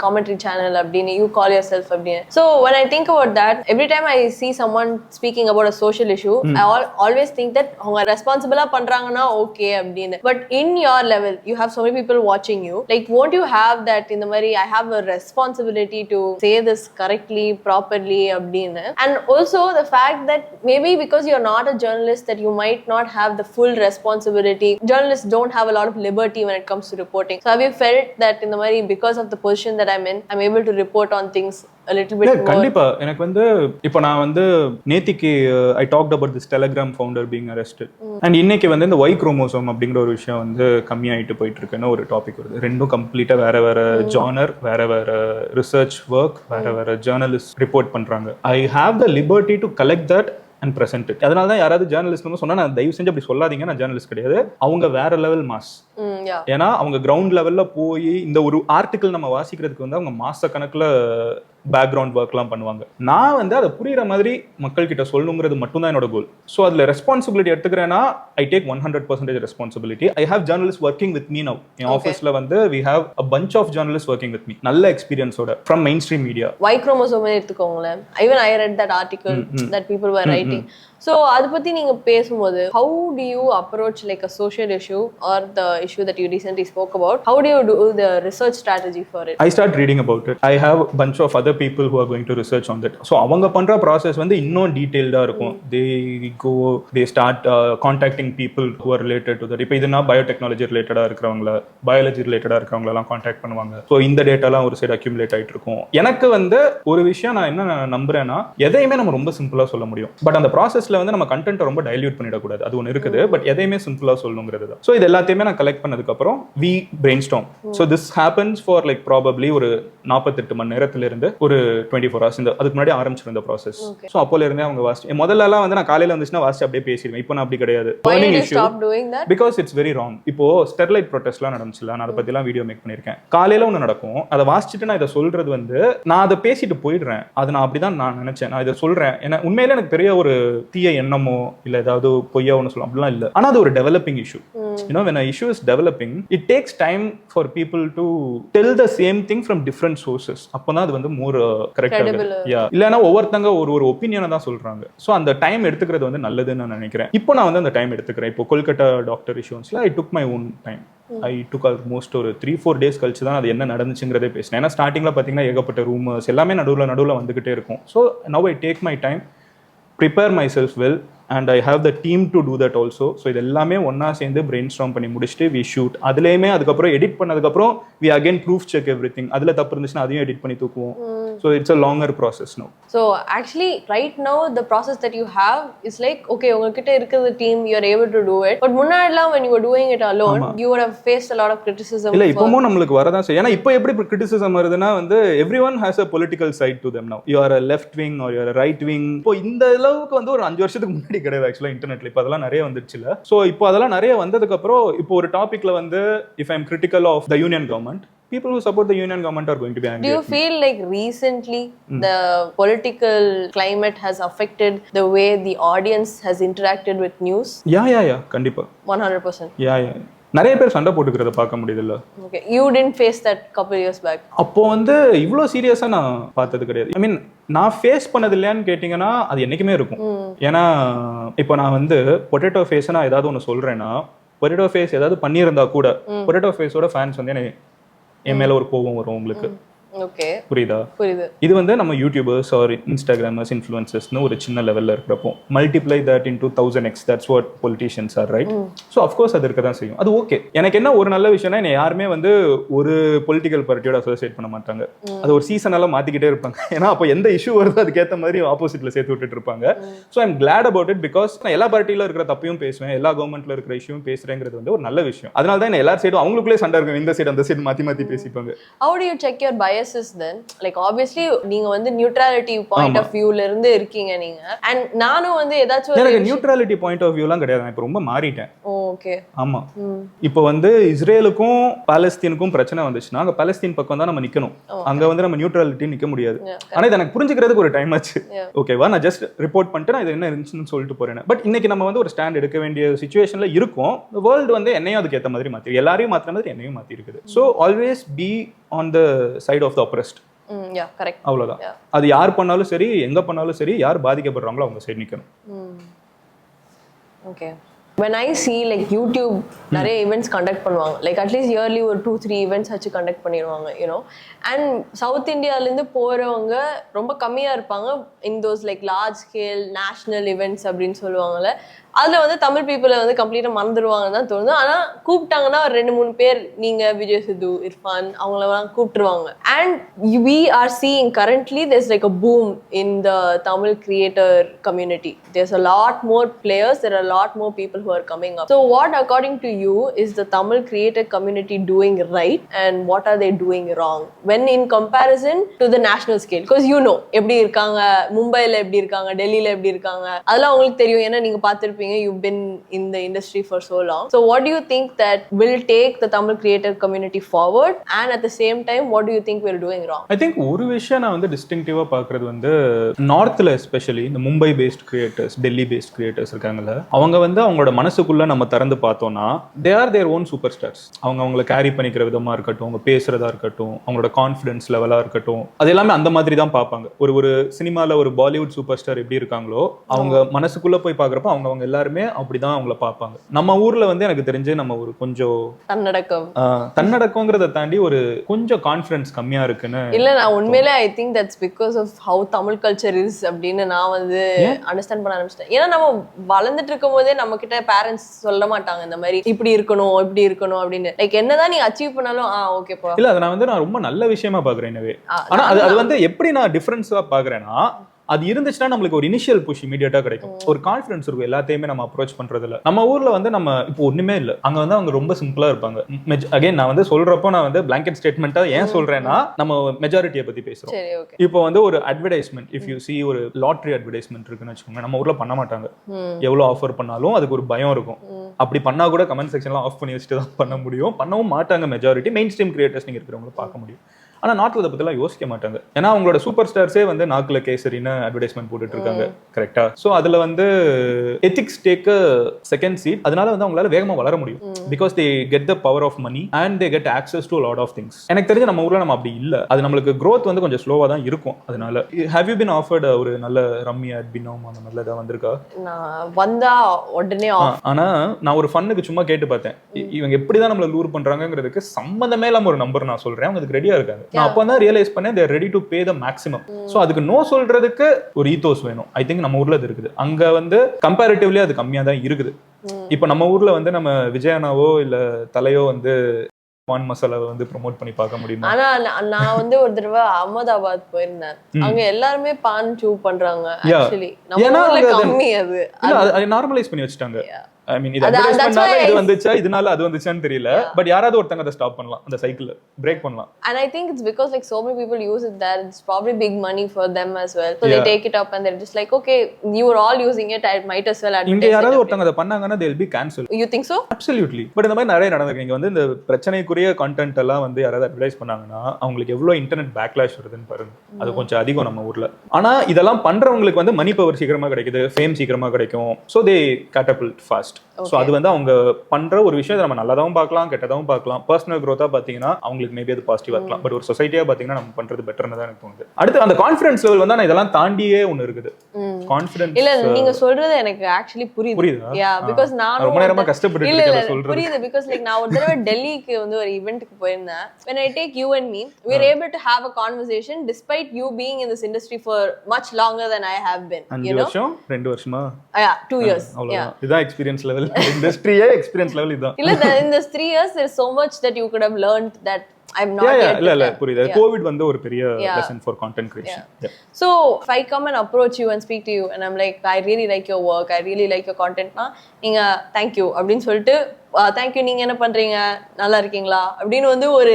காமெண்ட்ரி சேனல் அப்படின்னு you call yourself அப்படின்னு. So when I think about that, every time I see someone speaking about a social issue, I always think that அவங்க ரெஸ்பான்சிபிளா பண்றாங்கன்னா ஓகே அப்படின்னு. But in your level, you have so many people watching you. Like won't you have that in the மாதிரி I have a responsibility to say this correctly, properly அப்படின்னு. And also the fact that maybe because you're not a journalist that you might not have the full responsibility. Journalists don't have a lot of liberty when it comes to reporting. So have you felt that in the mari because of the position that I'm in, I'm able to report on things a little bit more? கண்டிப்பா. எனக்கு வந்து இப்போ நான் வந்து நேத்திக்கு I talked about this Telegram founder being arrested. And இன்னைக்கு வந்து இந்த Y chromosome அப்படிங்கிற ஒரு விஷயம் வந்து கம்மியாயிட்டு போயிட்டு இருக்குன்னு ஒரு டாபிக் வருது. ரெண்டும் கம்ப்ளீட்டா வேற ஜானர், வேற ரிசர்ச் ஒர்க், வேற ஜர்னலிஸ்ட் ரிப்போர்ட் பண்றாங்க. I have the liberty to collect that and present it. அதனால தான் யாராவது ஜேர்னலிஸ்ட் சொன்னா நான் தயவு செஞ்சு அப்படி சொல்லாதீங்க, நான் ஜேர்னலிஸ்ட் கிடையாது. அவங்க வேற லெவல் மாஸ். ஏன்னா அவங்க கிரவுண்ட் லெவல்ல போய் இந்த ஒரு ஆர்டிகிள் நம்ம வாசிக்கிறதுக்கு வந்து அவங்க மாச கணக்குல பேக்ரவுண்ட் ஒர்க்லாம் பண்ணுவாங்க. நான் வந்து அதை புரியுற மாதிரி மக்கள் கிட்ட சொல்லணுங்கிறது மட்டும் தான் என்னோட கோல். ஸோ அதில் ரெஸ்பான்சிபிலிட்டி எடுத்துக்கிறேன்னா I take 100% responsibility. I have journalist working with me now. என் ஆஃபீஸில் வந்து we have a bunch of journalist working with me, நல்ல எக்ஸ்பீரியன்ஸோட from mainstream media. Y chromosome எடுத்துக்கோங்களேன். Even I read that article that people were writing. So அதை பத்தி நீங்க பேசும்போது how do you approach like a social issue or the issue that you recently spoke about? How do you do the research strategy for it? I start reading about it. I have a bunch of other people who are going to research on that. So அவங்க பண்ற process வந்து இன்னும் டீடைல்டா இருக்கும். They start contacting people who are related to that. இப்போ இதுனா biotechnology ரிலேட்டடா இருக்கிறவங்கள, biology ரிலேட்டடா இருக்கிறவங்கள எல்லாம் கான்டாக்ட் பண்ணுவாங்க. ஸோ இந்த டேட்டாலாம் ஒரு சைடு அக்யூமுலேட் ஆயிட்டு இருக்கும். எனக்கு வந்து ஒரு விஷயம் நான் என்ன நம்புறேன்னா எதையுமே நம்ம ரொம்ப சிம்பிளா சொல்ல முடியும். பட் அந்த ப்ராசஸ் வந்து நம்ம கண்டென்ட் ரொம்ப டைல்யூட் பண்ணிடக்கூடாது. அது ஒன்று இருக்குது. பட் எதையுமே சிம்பிளா சொல்லணுங்கிறது தான். ஸோ இது எல்லாத்தையுமே நான் கலெக்ட் பண்ணதுக்கு அப்புறம் we brainstorm. So this happens for like probably ஒரு 48 மணி நேரத்துல இருந்து ஒரு 24 hours. அதுக்கு முன்னாடி ஆரம்பிச்சிருந்த ப்ராசஸ். ஸோ அப்போல இருந்தே அவங்க வாசிச்சு முதல்ல எல்லாம் வந்து நான் காலையில வந்துச்சுன்னா வாசிச்சு அப்படியே பேசிடுவேன். இப்போ நான் அப்படி கிடையாது. Because it's very wrong. இப்போ ஸ்டெர்லைட் ப்ரொடெஸ்ட்லாம் நடந்துச்சுல, நான் அதை பத்தி எல்லாம் வீடியோ மேக் பண்ணிருக்கேன். காலையில ஒன்று நடக்கும், அதை வாசிச்சுட்டு நான் இதை சொல்றது வந்து நான் அதை பேசிட்டு போயிடுறேன். அது நான் அப்படிதான் நான் நினைச்சேன். நான் இதை சொல்றேன். ஏன்னா உண்மையில எனக்கு பெரிய ஒரு தீய எண்ணமோ இல்ல ஏதாவது பொய்யா ஒன்று சொல்லலாம் அப்படிலாம் இல்ல. ஆனா அது ஒரு developing issue. You know, when an issue is developing, it takes time for people to tell the same thing from different sources. அப்பதான் அது வந்து more correct ஆகும். இல்லனா ஒவ்வொருத்தங்க ஒரு ஒபினியனை தான் சொல்றாங்க. சோ அந்த டைம் எடுத்துக்கிறது வந்து நல்லதுன்னு நான் நினைக்கிறேன். இப்போ நான் வந்து அந்த டைம் எடுத்துக்கிறேன். இப்போ கொல்கட்டா டாக்டர் இஷ்யூஸ்ல I took my own time. I took almost ஒரு 3-4 days கழிச்சு தான் அது என்ன நடந்துச்சுங்கிறதே பேசினேன். ஏன்னா ஸ்டார்டிங்ல பாத்தீங்கன்னா ஏகப்பட்ட ரூமர்ஸ் எல்லாமே நடுவுல வந்துகிட்டே இருக்கும். So now I take my time. Prepare my self well and I have the team to do that also. So இது எல்லாமே ஒன்றா சேர்ந்து பிரெயின் ஸ்டார்ம் பண்ணி முடிச்சுட்டு வி ஷூட். அதுலேயுமே அதுக்கப்புறம் எடிட் பண்ணதுக்கப்புறம் we again proof check everything. அதில் தப்பு இருந்துச்சுன்னா அதையும் எடிட் பண்ணி தூக்குவோம். So it's a longer process no. So actually right now the process that you have is like okay உங்ககிட்ட இருக்கிற team you are able to do it. But முன்னாடிலாம் when you were doing it alone you would have faced a lot of criticism. இல்லை இப்போவும் நம்மளுக்கு வரதான் செய்யும். ஏன்னா இப்போ எப்படி கிரிட்டிசிசம் வருதுன்னா வந்து every one has a political side to them now. You are a left wing or you are right wing. இப்போ இந்த அளவுக்கு வந்து ஒரு 5 வருஷத்துக்கு முன்னாடி கிடையாது ஆக்சுவலாக இன்டர்நெட்ல. இப்போ அதெல்லாம் நிறைய வந்துருச்சுல. ஸோ இப்போ அதெல்லாம் நிறைய வந்ததுக்கு அப்புறம் இப்போ ஒரு டாபிக்ல வந்து if I am critical of the union government, people who support the union government are going to be angry. Do you feel like recently the political climate has affected the way the audience has interacted with news? Yeah கண்டிப்பா 100%. yeah நிறைய பேர் சண்டை போட்டுக்கிறத பார்க்க முடியுதுல்ல. Okay, you didn't face that couple years back. அப்போ வந்து இவ்வளோ சீரியஸா நான் பார்த்தது கிடையாது. ஐ மீன் நான் ஃபேஸ் பண்ணது இல்லையான்னு கேட்டிங்கன்னா அது என்னைக்குமே இருக்கும். ஏன்னா இப்போ நான் வந்து பொட்டேட்டோ ஃபேஸ் நான் ஏதாவது ஒன்று சொல்றேன்னா, பொட்டேட்டோ ஃபேஸ் ஏதாவது பண்ணியிருந்தா கூட பொட்டேட்டோ ஃபேஸோட ஃபேன்ஸ் வந்து என் மேல ஒரு கோபம் வரும் உங்களுக்கு. ஓகே புரியுதா? புரியுது. இது வந்து நம்ம யூடியூபர்ஸ் ஆர் இன்ஸ்டாகிராமர்ஸ் இன்ஃப்ளூயன்சர்ஸ்னு ஒரு சின்ன லெவலில் இருக்கிறப்போ multiply that into 1000x that's what politicians are right. So of course அது இருக்க தான் செய்யும். அது ஓகே. எனக்கு என்ன ஒரு நல்ல விஷயம்னா என்னை யாருமே வந்து ஒரு பொலிட்டிக்கல் பார்ட்டியோட அசோசியேட் பண்ண மாட்டாங்க. அது ஒரு சீசனெல்லாம் மாற்றிக்கிட்டே இருப்பாங்க. ஏன்னா அப்போ எந்த இஷ்யூ வருதோ அதுக்கேற்ற மாதிரி ஆப்போசிட்ல சேர்த்து விட்டுட்டு இருப்பாங்க. So I'm glad about it because நான் எல்லா பார்ட்டியில் இருக்கிற தப்பையும் பேசுவேன், எல்லா கவர்மெண்ட்ல இருக்கிற இஷ்யூவும் பேசுறேங்கிறது வந்து ஒரு நல்ல விஷயம். அதனால தான் என்ன எல்லா சைடும் அவங்களுக்குள்ளே சண்டை இருக்கும். இந்த சைடு அந்த சைடு மாற்றி பேசிப்பாங்க. How do you check your biases then? Like obviously நீங்க வந்து நியூட்ரலிட்டி பாயிண்ட் ஆஃப் வியூல இருந்து இருக்கீங்க நீங்க. அண்ட் நானும் வந்து ஏதாச்சும் எனக்கு நியூட்ரலிட்டி பாயிண்ட் ஆஃப் வியூலாம் கிடையாது. நான் இப்போ ரொம்ப மாறிட்டேன். ஓகே. ஆமா. இப்போ வந்து இஸ்ரேலுக்கும் பாலஸ்தீனுக்கும் பிரச்சனை வந்துச்சுன்னா அங்க பாலஸ்தீன் பக்கம் தான் நம்ம நிக்கணும். அங்க வந்து நம்ம நியூட்ரலிட்டி நிக்க முடியாது. ஆனா இது எனக்கு புரிஞ்சுக்கிறதுக்கு ஒரு டைம் ஆச்சு. ஓகேவா? நான் ஜஸ்ட் ரிப்போர்ட் பண்ணிட்டு நான் இது என்ன இருந்துச்சுன்னு சொல்லிட்டு போறேன். பட் இன்னைக்கு நம்ம வந்து ஒரு ஸ்டாண்ட் எடுக்க வேண்டிய சிச்சுவேஷன்ல இருக்கும். வேர்ல்டு வந்து என்னையும் அதுக்கு ஏற்ற மாதிரி மாத்தி, எல்லாரையும் மாத்திர மாதிரி என்னையும் மாத்தி இருக்குது. So always be on the side of the oppressed. Correct. அவ்வளவுதான். அது யார் பண்ணாலும் சரி, எங்க பண்ணாலும் சரி, யார் பாதிக்கப்படுறாங்களோ அவங்க சைடு நிக்கணும். Okay. when I see like YouTube நிறைய ஈவெண்ட்ஸ் கண்டக்ட் பண்ணுவாங்க, லைக் அட்லீஸ்ட் இயர்லி ஒரு 2-3 ஈவெண்ட்ஸ் வச்சு கண்டக்ட் பண்ணிடுவாங்க யூனோ. அண்ட் சவுத் இந்தியாவிலேருந்து போகிறவங்க ரொம்ப கம்மியாக இருப்பாங்க in those like large scale national events அப்படின்னு சொல்லுவாங்கல்ல. அதில் வந்து தமிழ் பீப்புளை வந்து கம்ப்ளீட்டாக மறந்துடுவாங்கன்னு தான் தோணுது. ஆனால் கூப்பிட்டாங்கன்னா ஒரு 2-3 பேர் நீங்கள் விஜய் சித்து, இர்ஃபான் அவங்களெல்லாம் கூப்பிட்டுருவாங்க. And we are seeing currently there's like a boom in the Tamil creator community. There's a lot more players, there are a lot more people who are coming up. So what according to you is the Tamil creator community doing right and what are they doing wrong when in comparison to the national scale? Because you know எப்படி இருக்காங்க, மும்பைல எப்படி இருக்காங்க, டெல்லியில எப்படி இருக்காங்க, அதெல்லாம் உங்களுக்கு தெரியும். ஏன்னா நீங்க பார்த்துருப்பீங்க, you've been in the industry for so long. So what do you think that will take the Tamil creator community forward and at the same time what do you think we're doing wrong? I think ஒரு விஷயம் நான் வந்து டிஸ்டிங்டிவா பார்க்கறது வந்து நார்த்ல especially இந்த Mumbai based creators, Delhi based creators இருக்காங்கல்ல, அவங்க வந்து அவங்களோட மனசுக்குள்ள நம்ம திறந்து பார்த்தோம்னா they are their own superstars. அவங்கள கேரி பண்ணிக்கிற விதமா இருக்கட்டும், அவங்க பேசுறதா இருக்கட்டும், அவங்களோட கான்ஃபிடன்ஸ் லெவலா இருக்கட்டும், அது எல்லாமே அந்த மாதிரி தான் பார்ப்பாங்க. ஒரு சினிமால ஒரு பாலிவுட் சூப்பர் ஸ்டார் எப்படி இருக்காங்களோ அவங்க மனசுக்குள்ள போய் பார்க்குறப்ப அவங்க எல்லாருமே அப்படிதான் அவங்கள பார்ப்பாங்க. நம்ம ஊர்ல வந்து எனக்கு தெரிஞ்சு நம்ம ஒரு கொஞ்சம் தன்னடக்கங்கிறத தாண்டி ஒரு கொஞ்சம் கான்ஃபிடன்ஸ் கம்மியா இருக்குன்னு. இல்ல நான் உண்மையிலே I think that's because of how Tamil culture is அப்படின்னு நான் வந்து அண்டர்ஸ்டாண்ட் பண்ண ஆரம்பிச்சிட்டேன். ஏன்னா நம்ம வளர்ந்துட்டு இருக்கும் போதே நம்ம கிட்ட பேரண்ட்ஸ் சொல்ல மாட்டாங்க இந்த மாதிரி இப்படி இருக்கணும் இப்படி இருக்கணும் அப்படின்னு. லைக் என்னதான் நீ அச்சீவ் பண்ணாலும் ஓகேப்பா. இல்ல அதை நான் ரொம்ப நல்ல விஷயமா பாக்குறேன். ஆனா அது வந்து எப்படி நான் டிஃபரன்ஸா பாக்குறேன்னா, அது இருந்துச்சுன்னா நம்மளுக்கு ஒரு இனிஷியல் புஷ் இமீடியட்டா கிடைக்கும், ஒரு கான்ஃபிடன்ஸ் இருக்கும் எல்லாத்தையுமே நம்ம அப்ரோச் பண்றதுல. நம்ம ஊர்ல வந்து நம்ம இப்போ ஒண்ணுமே இல்ல, அங்க வந்து அவங்க ரொம்ப சிம்பிளா இருப்பாங்க. அகைன் நான் வந்து சொல்றப்போ நான் வந்து பிளாங்கெட் ஸ்டேட்மெண்டா ஏன் சொல்றேன்னா நம்ம மெஜாரிட்டியை பத்தி பேசுறோம். இப்போ வந்து ஒரு அட்வர்டைஸ்மெண்ட், இஃப் யூ சி ஒரு லாட்டரி அட்வர்டைஸ்மெண்ட் இருக்குன்னு வச்சுக்கோங்க, நம்ம ஊர்ல பண்ண மாட்டாங்க. எவ்வளவு ஆஃபர் பண்ணாலும் அதுக்கு ஒரு பயம் இருக்கும். அப்படி பண்ணா கூட கமெண்ட் செக்ஷன்லாம் ஆஃப் பண்ணி வச்சுட்டு தான் பண்ண முடியும். பண்ணவும் மாட்டாங்க மெஜாரிட்டி. மெயின் ஸ்ட்ரீம் கிரியேட்டர்ஸ் நீங்க இருக்கிறவங்களை பார்க்க முடியும். ஆனா நாட்டில் அதை பத்திலாம் யோசிக்க மாட்டாங்க. ஏன்னா அவங்களோட சூப்பர் ஸ்டார்ஸே வந்து நாக்குல கேசரின்னு அட்வர்டைஸ்மெண்ட் போட்டுட்டு இருக்காங்க. கரெக்டா? ஸோ அதுல வந்து எத்திக்ஸ் டேக் செகண்ட் சீட். அதனால வந்து அவங்களால வேகமா வளர முடியும். Because they get the power of money and they get access to lot of things. எனக்கு தெரிஞ்ச நம்ம ஊர்ல நம்ம அப்படி இல்ல. அது நம்மளுக்கு growth வந்து கொஞ்சம் ஸ்லோவா தான் இருக்கும். அதனால ஹேவ் யூ பீன் ஆஃபர்ட் ஒரு நல்ல ரம்மி அட் பினோம் அந்த மாதிரி ஏதாவது வந்திருக்கா? நான் வந்தா உடனே. ஆனா நான் ஒரு ஃபன்னுக்கு சும்மா கேட்டு பார்த்தேன், இவங்க எப்படிதான் நம்மள லூர் பண்றாங்கிறதுக்கு சம்பந்தமே இல்லாம ஒரு நம்பர் நான் சொல்றேன், அவங்க அதுக்கு ரெடியா இருக்காங்க. நான் அப்பதான் ரியலைஸ் பண்ணேன் they are ready to pay the maximum. So அதுக்கு நோ சொல்றதுக்கு ஒரு ஈத்தோஸ் வேணும். ஐ திங்க் நம்ம ஊர்ல அது இருக்குது. அங்க வந்து கம்பேரிட்டிவ்லி அது கம்மியா தான் இருக்குது. இப்ப நம்ம ஊர்ல வந்து நம்ம விஜயானாவோ இல்ல தலையோ வந்து பான் மசாலாவை வந்து ப்ரோமோட் பண்ணி பார்க்க முடியுமா? ஆனா நான் வந்து ஒரு தடவை அகமதாபாத் போயிருந்தேன். அங்க எல்லாருமே பான் சூ பண்றாங்க. ஆக்சுவலி நம்ம ஊர்ல கம்மி அது. அது நார்மலைஸ் பண்ணி வச்சிட்டாங்க. I mean இது அட்வர்டைஸ்மென்ட்னால இது வந்துச்சா இதனால அது வந்துச்சான்னு தெரியல. பட் யாராவது ஒருத்தங்க அதை ஸ்டாப் பண்ணலாம். அந்த சைக்கிள் பிரேக் பண்ணலாம். And I think it's because like so many people use it that it's probably big money for them as well. So they take it up and they're just like, okay, you are all using it, I might as well advertise. இங்க யாராவது ஒருத்தங்க அதை பண்ணாங்கன்னா they'll be cancelled. You think so? Absolutely. But இந்த மாதிரி நிறைய நடந்திருக்கு. இங்க வந்து இந்த பிரச்சனைக்குரிய கண்டென்ட் எல்லாம் வந்து யாராவது அட்வர்டைஸ் பண்ணாங்கன்னா அவங்களுக்கு எவ்வளவு இன்டர்நெட் பேக்லாஷ் வருதுன்னு பாருங்க. அது கொஞ்சம் அதிகம் நம்ம ஊர்ல. ஆனா இதெல்லாம் பண்றவங்களுக்கு வந்து மணி பவர் சீக்கிரமா கிடைக்குது, ஃபேம் சீக்கிரமா கிடைக்கும். So they catapult fast. So அது வந்து அவங்க பண்ற ஒரு விஷயம் நம்ம நல்லதாவும் பார்க்கலாம் கெட்டதாவும் பார்க்கலாம். பர்சனல் growth-ஆ பாத்தீங்கன்னா அவங்களுக்கு மேபி அது பாசிட்டிவா இருக்கலாம். பட் ஒரு சொசைட்டியா பாத்தீங்கன்னா நம்ம பண்றது பெட்டர்னு தான் எனக்கு தோணுது. அடுத்து அந்த கான்ஃபிடன்ஸ் லெவல் வந்து இதெல்லாம் தாண்டியே ஒன்னு இருக்குது. கான்ஃபிடன்ஸ் இல்ல நீங்க சொல்றது எனக்கு ஆக்சுவலி புரியுது. Yeah, because நான் ரொம்ப நேரமா கஷ்டப்பட்டு இருக்கேன் சொல்றது. புரியுது because like நான் ஒரு தடவை டெல்லிக்கு வந்து ஒரு ஈவென்ட்க்கு போயிருந்தேன். When I take you and me, we are able to have a conversation despite you being in this industry for much longer than I have been. 5 வருஷம் 2 வருஷமா? Yeah, 2 years. Yeah. இதான் எக்ஸ்பீரியன்ஸ் லெவல். இண்டஸ்ட்ரியே எக்ஸ்பீரியன்ஸ் லெவல் இதான். இல்ல in this 3 years there is so much that you could have learned that I'm not yet. இல்ல புரியுது. Covid வந்து ஒரு பெரிய lesson for content creation. So if I come and approach you and speak to you and I'm like I really like your work, I really like your content na நீங்க thank you அப்படினு சொல்லிட்டு thank you நீங்க என்ன பண்றீங்க நல்லா இருக்கீங்களா அப்படினு வந்து ஒரு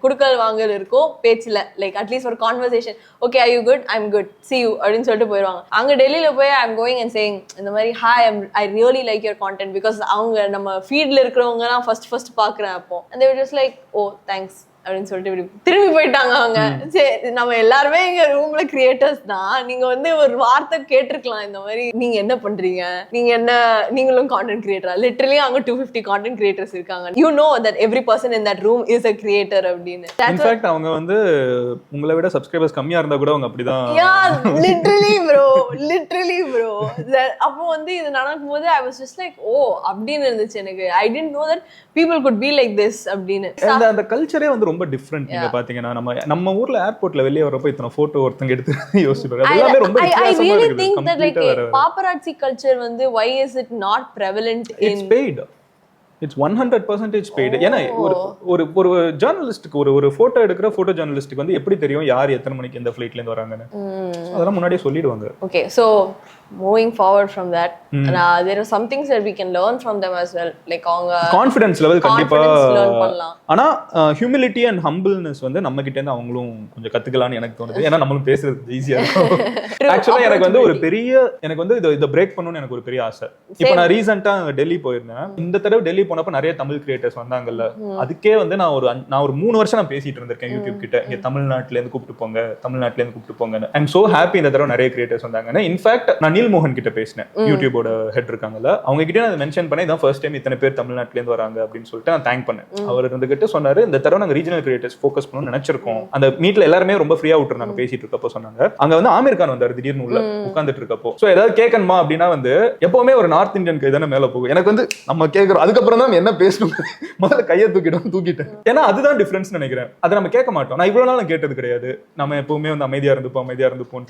குடுக்கல் வாங்கல் இருக்கும் பேச்சில like at least ஒரு conversation. Okay, are you good? I'm good. See you அப்படினு சொல்லிட்டு போயிடுவாங்க. அங்க டெல்லில போய் I'm going and saying இந்த மாதிரி hi I really like your content because அவங்க நம்ம ஃபீட்ல இருக்கிறவங்க நான் first பாக்குறேன் அப்போ and they were just like oh thanks அப்படின்னு சொல்லிட்டு திரும்பி போயிட்டாங்க அவங்க. சரி நம்ம எல்லாருமே இங்க ரூம்ல கிரியேட்டர்ஸ் தான். நீங்க வந்து ஒரு வார்த்தை கேட்டிருக்கலாம் இந்த மாதிரி நீங்க என்ன பண்றீங்க நீங்களும் கான்டென்ட் கிரியேட்டரா. லிட்டரலி அங்க 250 கான்டென்ட் கிரியேட்டர்ஸ் இருக்காங்க. You know that every person in that room is a creator அப்படின்னு. இன்ஃபேக்ட் அவங்க வந்து உங்களை விட சப்ஸ்கிரைபர்ஸ் கம்மியா இருந்தா கூட அவங்க அப்படிதான். லிட்டரலி ப்ரோ அப்போ வந்து இது நடக்கும்போது I was just like oh அப்படின்னு இருந்துச்சு எனக்கு. I didn't know that people could be like this அப்படின்னு. அந்த கல்ச்சரே வந்து ரொம்ப டிஃபரெண்ட். நீங்க பாத்தீங்கன்னா நம்ம ஊர்ல ஏர்போர்ட்ல வெளிய வரப்ப இத்தனை போட்டோ ஒருத்தங்க எடுத்து யோசிப்பாங்க. அதெல்லாம் ரொம்ப வித்தியாசமா இருக்கு. I really think that like paparazzi culture வந்து why is it not prevalent in it's paid. It's 100% paid. ஏன்னா ஒரு ஜர்னலிஸ்டுக்கு ஒரு போட்டோ எடுக்கிற போட்டோ ஜர்னலிஸ்டுக்கு வந்து எப்படி தெரியும் யார் எத்தனை மணிக்கு எந்த ஃளைட்ல இருந்து வராங்கன்னு? அதெல்லாம் முன்னாடியே சொல்லிடுவாங்க. Okay, so moving forward from that, there are some things that we can learn from them as well. Like அவங்க கான்ஃபிடன்ஸ் லெவல் கண்டிப்பா learn பண்ணலாம். ஆனா ஹியூமிலிட்டி அண்ட் ஹம்பிள்னஸ் வந்து நம்ம கிட்ட இருந்து அவங்களும் கொஞ்சம் கத்துக்கலாம்னு எனக்கு தோணுது. ஏன்னா நம்மளும் பேசுறது ஈஸியா இருக்கும். ஆக்சுவலா எனக்கு வந்து எனக்கு வந்து இதை பிரேக் பண்ணணும்னு எனக்கு ஒரு பெரிய ஆசை. இப்போ நான் ரீசெண்டா டெல்லி போயிருந்தேன். இந்த தடவை டெல்லி போனப்ப நிறைய தமிழ் கிரியேட்டர்ஸ் வந்தாங்கல்ல. அதுக்கே வந்து நான் ஒரு 3 வருஷம் நான் பேசிட்டு இருந்திருக்கேன் யூடியூப் கிட்ட. இங்க தமிழ்நாட்டுல இருந்து கூப்பிட்டு போங்க. ஐ எம் சோ ஹாப்பி இந்த தடவை நிறைய கிரியேட்டர்ஸ் வந்தாங்க. இன்ஃபேக்ட் நான் நீல் மோகன் கிட்ட பேசினேன். யூடியூபோட ஹெட் இருக்காங்கல்ல, அவங்க கிட்ட நான் மென்ஷன் பண்ணேன் இதான் ஃபர்ஸ்ட் டைம் இத்தனை பேர் தமிழ்நாட்டுல இருந்து வராங்க அப்படின்னு சொல்லிட்டு நான் தேங்க் பண்ணேன். அவர் இருந்துகிட்டு சொன்னாரு இந்த தடவை நாங்க ரீஜனல் கிரியேட்டர்ஸ் ஃபோக்கஸ் பண்ணணும்னு நினைச்சிருக்கோம். அந்த மீட்ல எல்லாருமே ரொம்ப ஃப்ரீயா விட்டுருந்தாங்க பேசிட்டு இருக்கப்போ சொன்னாங்க. அங்க வந்து ஆமீர் கான் வந்தாரு திடீர்னு உள்ள உட்கார்ந்துட்டு இருக்கப்போ. சோ ஏதாவது கேட்கணுமா அப்படின்னா வந்து எப்பவுமே ஒரு நார்த் இந்தியன் கை தானே மேல போகும். எனக்கு வந்து நம்ம கேட்கறோம் அதுக்கப்புறம் தான் என்ன பேசணும் முதல்ல கையை தூக்கிட்டேன். ஏன்னா அதுதான் டிஃபரன்ஸ் நினைக்கிறேன். அதை நம்ம கேட்க மாட்டோம். நான் இவ்வளவு நாள் கேட்டது கிடையாது. நம்ம எப்பவுமே வந்து அமைதியா இருந்துப்போம்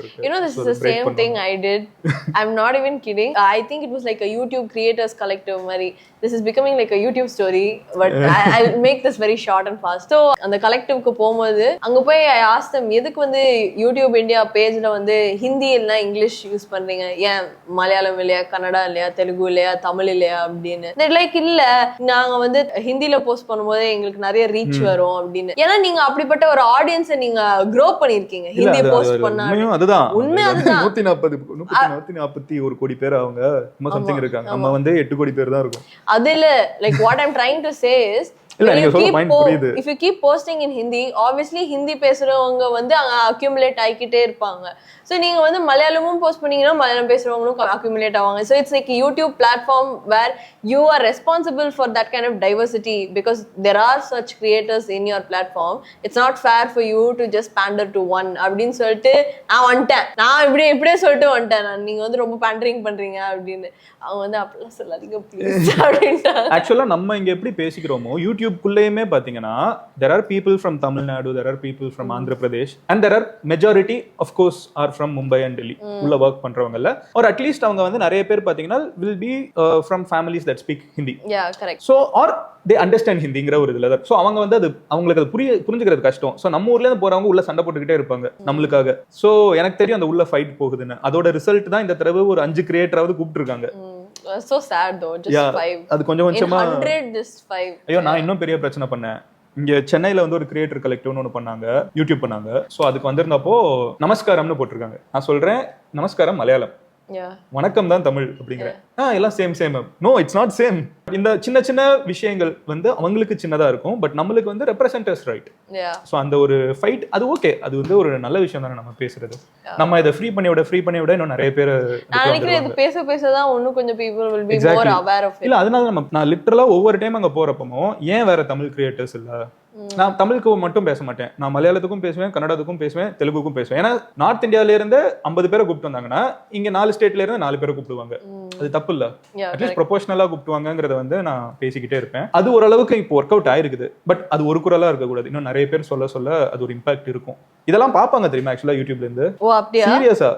இருக்கு. You know, this is the same thing I did. I'm not even kidding. I think it was like a YouTube creators collective mari. This is becoming like a YouTube story, but I'll make this very short and fast. So அந்த கலெக்டிவ்க்கு போகும்போது அங்க போய் I asked them எதுக்கு வந்து YouTube India பேஜ்ல வந்து ஹிந்தி இல்லைன்னா English use பண்றீங்க, ஏன் மலையாளம் இல்லையா, கன்னடா இல்லையா, தெலுங்கு இல்லையா, தமிழ் இல்லையா அப்படின்னு. லைக் இல்ல நாங்க வந்து ஹிந்தில போஸ்ட் பண்ணும்போது எங்களுக்கு நிறைய ரீச் வரும் அப்படின்னு. ஏன்னா நீங்க அப்படிப்பட்ட ஒரு ஆடியன்ஸை நீங்க க்ரோ பண்ணிருக்கீங்க ஹிந்தி போஸ்ட் பண்ணா. அதுதான் உண்மை. அதுதான் 141 கோடி பேர் அவங்க சம்திங் இருக்காங்க. நம்ம வந்து 8 கோடி பேர் தான் இருக்கும். அது இல்ல like what I'm trying to say is if you keep posting in Hindi, obviously Hindi பேசுறவங்க வந்து அங்க accumulate ஆகிக்கிட்டே இருப்பாங்க. So நீங்க வந்து மலையாளமும் போஸ்ட் பண்ணீங்கன்னா மலையாளம் பேசுறவங்களும் accumulate ஆவாங்க. So it's like a YouTube platform where you are responsible thankful for that kind of diversity because there are such creators in your platform. It's not fair for you to just pander to one அப்படின்னு சொல்லிட்டு நான் வந்துட்டேன், நான் இப்படியே சொல்லிட்டு வந்துட்டேன், நீங்க வந்து ரொம்ப பேண்டரிங் பண்றீங்க அப்படின்னு. அவங்க வந்து அப்படிலாம் சொல்லாதீங்க ப்ளீஸ் அப்படின்ட்டு. ஆக்சுவலா நம்ம இங்க எப்படி பேசிக்கிறோமோ யூடியூப்குள்ளேயுமே பாத்தீங்கன்னா there are people from Tamil Nadu, there are people from Andhra Pradesh and there are majority of course are from Mumbai and Delhi உள்ள ஒர்க் பண்றவங்கல்ல, or at least அவங்க வந்து நிறைய பேர் பாத்தீங்கன்னா will be from families that speak Hindi. Yeah, correct. So or they understand ஹிந்திங்கிற ஒரு இதுல. So அவங்க வந்து அது அவங்களுக்கு அது புரிஞ்சுக்கிறது கஷ்டம். ஸோ நம்ம ஊர்ல இருந்து போறவங்க உள்ள சண்டை போட்டுக்கிட்டே இருப்பாங்க நம்மளுக்காக. ஸோ எனக்கு தெரியும் அந்த உள்ள ஃபைட் போகுதுன்னு. அதோட ரிசல்ட் தான் இந்த தடவை ஒரு 5 கிரியேட்டராவது கூப்பிட்டு இருக்காங்க. So sad though, just 5. அது கொஞ்சம் கொஞ்சமா 100 just 5. ஐயோ நான் இன்னும் பெரிய பிரச்சனை பண்ணேன். இங்க சென்னையில வந்து ஒரு கிரியேட்டர் கலெக்டிவ்னு ஒன்று பண்ணாங்க, யூடியூப் பண்ணாங்க. ஸோ அதுக்கு வந்திருந்தப்போ நமஸ்காரம்னு போட்டிருக்காங்க. நான் சொல்றேன் நமஸ்காரம் மலையாளம், வணக்கம் தான் தமிழ் அப்படிங்கிறேன். எல்லாம் same. No, it's not same. இந்த சின்ன சின்ன விஷயங்கள் வந்து அவங்களுக்கு சின்னதா இருக்கும், பட் நம்மளுக்கு வந்து ரெப்ரசன்டர்ஸ் ரைட். ஸோ அந்த ஒரு ஃபைட் அது ஓகே, அது வந்து ஒரு நல்ல விஷயம் தானே நம்ம பேசுறது. நம்ம இதை ஃப்ரீ பண்ணி விட இன்னும் நிறைய பேர் பேசதான் இன்னும் கொஞ்சம் people will be more aware of it. இல்ல அதனால நான் லிட்டரலா ஒவ்வொரு டைம் அங்க போறப்போ ஏன் வேற தமிழ் கிரியேட்டர்ஸ் இல்ல, நான் தமிழுக்கு மட்டும் பேச மாட்டேன், நான் மலையாளத்துக்கும் பேசுவேன், கன்னடத்துக்கும் பேசுவேன், தெலுங்குக்கும் பேசுவேன். ஏன்னா நார்த் இந்தியால இருந்து 50 பேரை கூப்பிட்டு வந்தாங்கன்னா இங்க 4 ஸ்டேட்ல இருந்து 4 பேரை கூப்பிடுவாங்க. அது தப்பு இல்ல, அட்லீஸ்ட் ப்ரொபோஷனலா கூப்பிடுவாங்கிறத வந்து நான் பேசிக்கிட்டே இருப்பேன். அது ஓரளவுக்கு இப்போ ஒர்க் அவுட் ஆயிருக்குது. பட் அது ஒரு குரலா இருக்கக்கூடாது, இன்னும் நிறைய பேர் சொல்ல அது ஒரு இம்பாக்ட் இருக்கும். இதெல்லாம் பாப்பாங்க தெரியுமா ஆக்சுவலா யூடியூப்ல இருந்து. சீரியஸா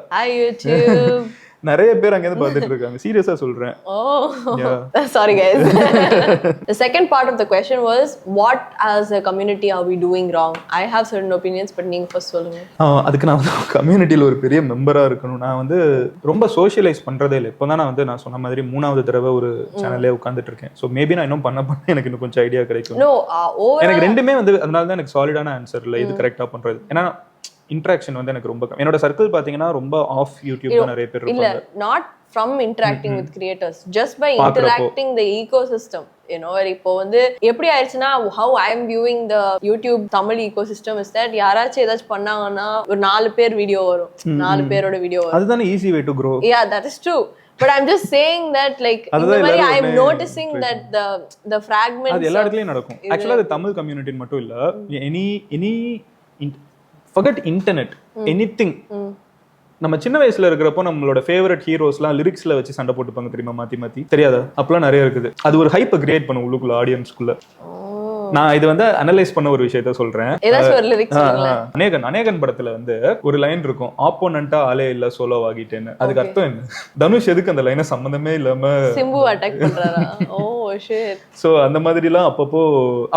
நிறைய பேர் அங்க இருந்து பார்த்துட்டு இருக்காங்க. சீரியஸா சொல்றேன். Sorry guys. The second part of the question was what as a community are we doing wrong? I have certain opinions, but நீங்க first சொல்லுங்க. அதுக்கு நான் கம்யூனிட்டில ஒரு பெரிய மெம்பரா இருக்கணும். நான் வந்து ரொம்ப சோஷியலைஸ் பண்றதே இல்லை. இப்போதான் நான் வந்து நான் சொன்ன மாதிரி 3வது தடவை ஒரு சேனல்லே உட்கார்ந்துட்டு இருக்கேன். ஸோ மேபி நான் இன்னும் பண்ண எனக்கு இன்னும் கொஞ்சம் ஐடியா கிடைக்கும். எனக்கு ரெண்டுமே வந்து அதனால தான் எனக்கு சாலிடான ஆன்சர் இல்லை இது கரெக்டா பண்றது. ஏன்னா இன்டராக்ஷன் வந்து எனக்கு ரொம்ப என்னோட சர்க்கிள் பாத்தீங்கன்னா ரொம்ப ஆஃப் யூடியூப் தான் நிறைய பேர் இருப்பாங்க. இல்ல not from interacting with creators, just by interacting the ecosystem, you know. இப்போ வந்து எப்படி ஆயிடுச்சுன்னா how I am viewing the YouTube Tamil ecosystem is that யாராச்சும் ஏதாச்சும் பண்ணாங்கன்னா ஒரு 4 பேர் வீடியோ வரும், 4 பேரோட வீடியோ வரும். அதுதான் easy way to grow. Yeah, that is true. But I'm just saying that like இந்த மாதிரி I am noticing that the fragments அது எல்லா இடத்துலயும் நடக்கும். ஆக்சுவலா அது தமிழ் கம்யூனிட்டி மட்டும் இல்ல, any forget internet, anything. நம்ம சின்ன வயசுல இருக்கிறப்போ நம்மளோட ஃபேவரட் ஹீரோஸ்லாம் லிரிக்ஸ்ல வச்சு சண்டை போட்டுப்பாங்க தெரியுமா, மாத்தி தெரியாதா? அப்பெல்லாம் நிறைய இருக்குது. அது ஒரு ஹைப்பை கிரியேட் பண்ணும் உள்ளுக்குள்ள ஆடியன்ஸ்குள்ள. நான் இது வந்து அனலைஸ் பண்ண ஒரு விஷயத்த சொல்றேன். அநேகன் படத்துல வந்து ஒரு லைன் இருக்கும், ஆப்போனண்டா ஆளே இல்ல சோலோ ஆகிட்டேன்னு. அதுக்கு அர்த்தம் என்ன? தனுஷ் எதுக்கு அந்த லைனை சம்பந்தமே இல்லாம சிம்பு அட்டாக் பண்றாரா? Oh shit. சோ அந்த மாதிரிலாம் அப்பப்போ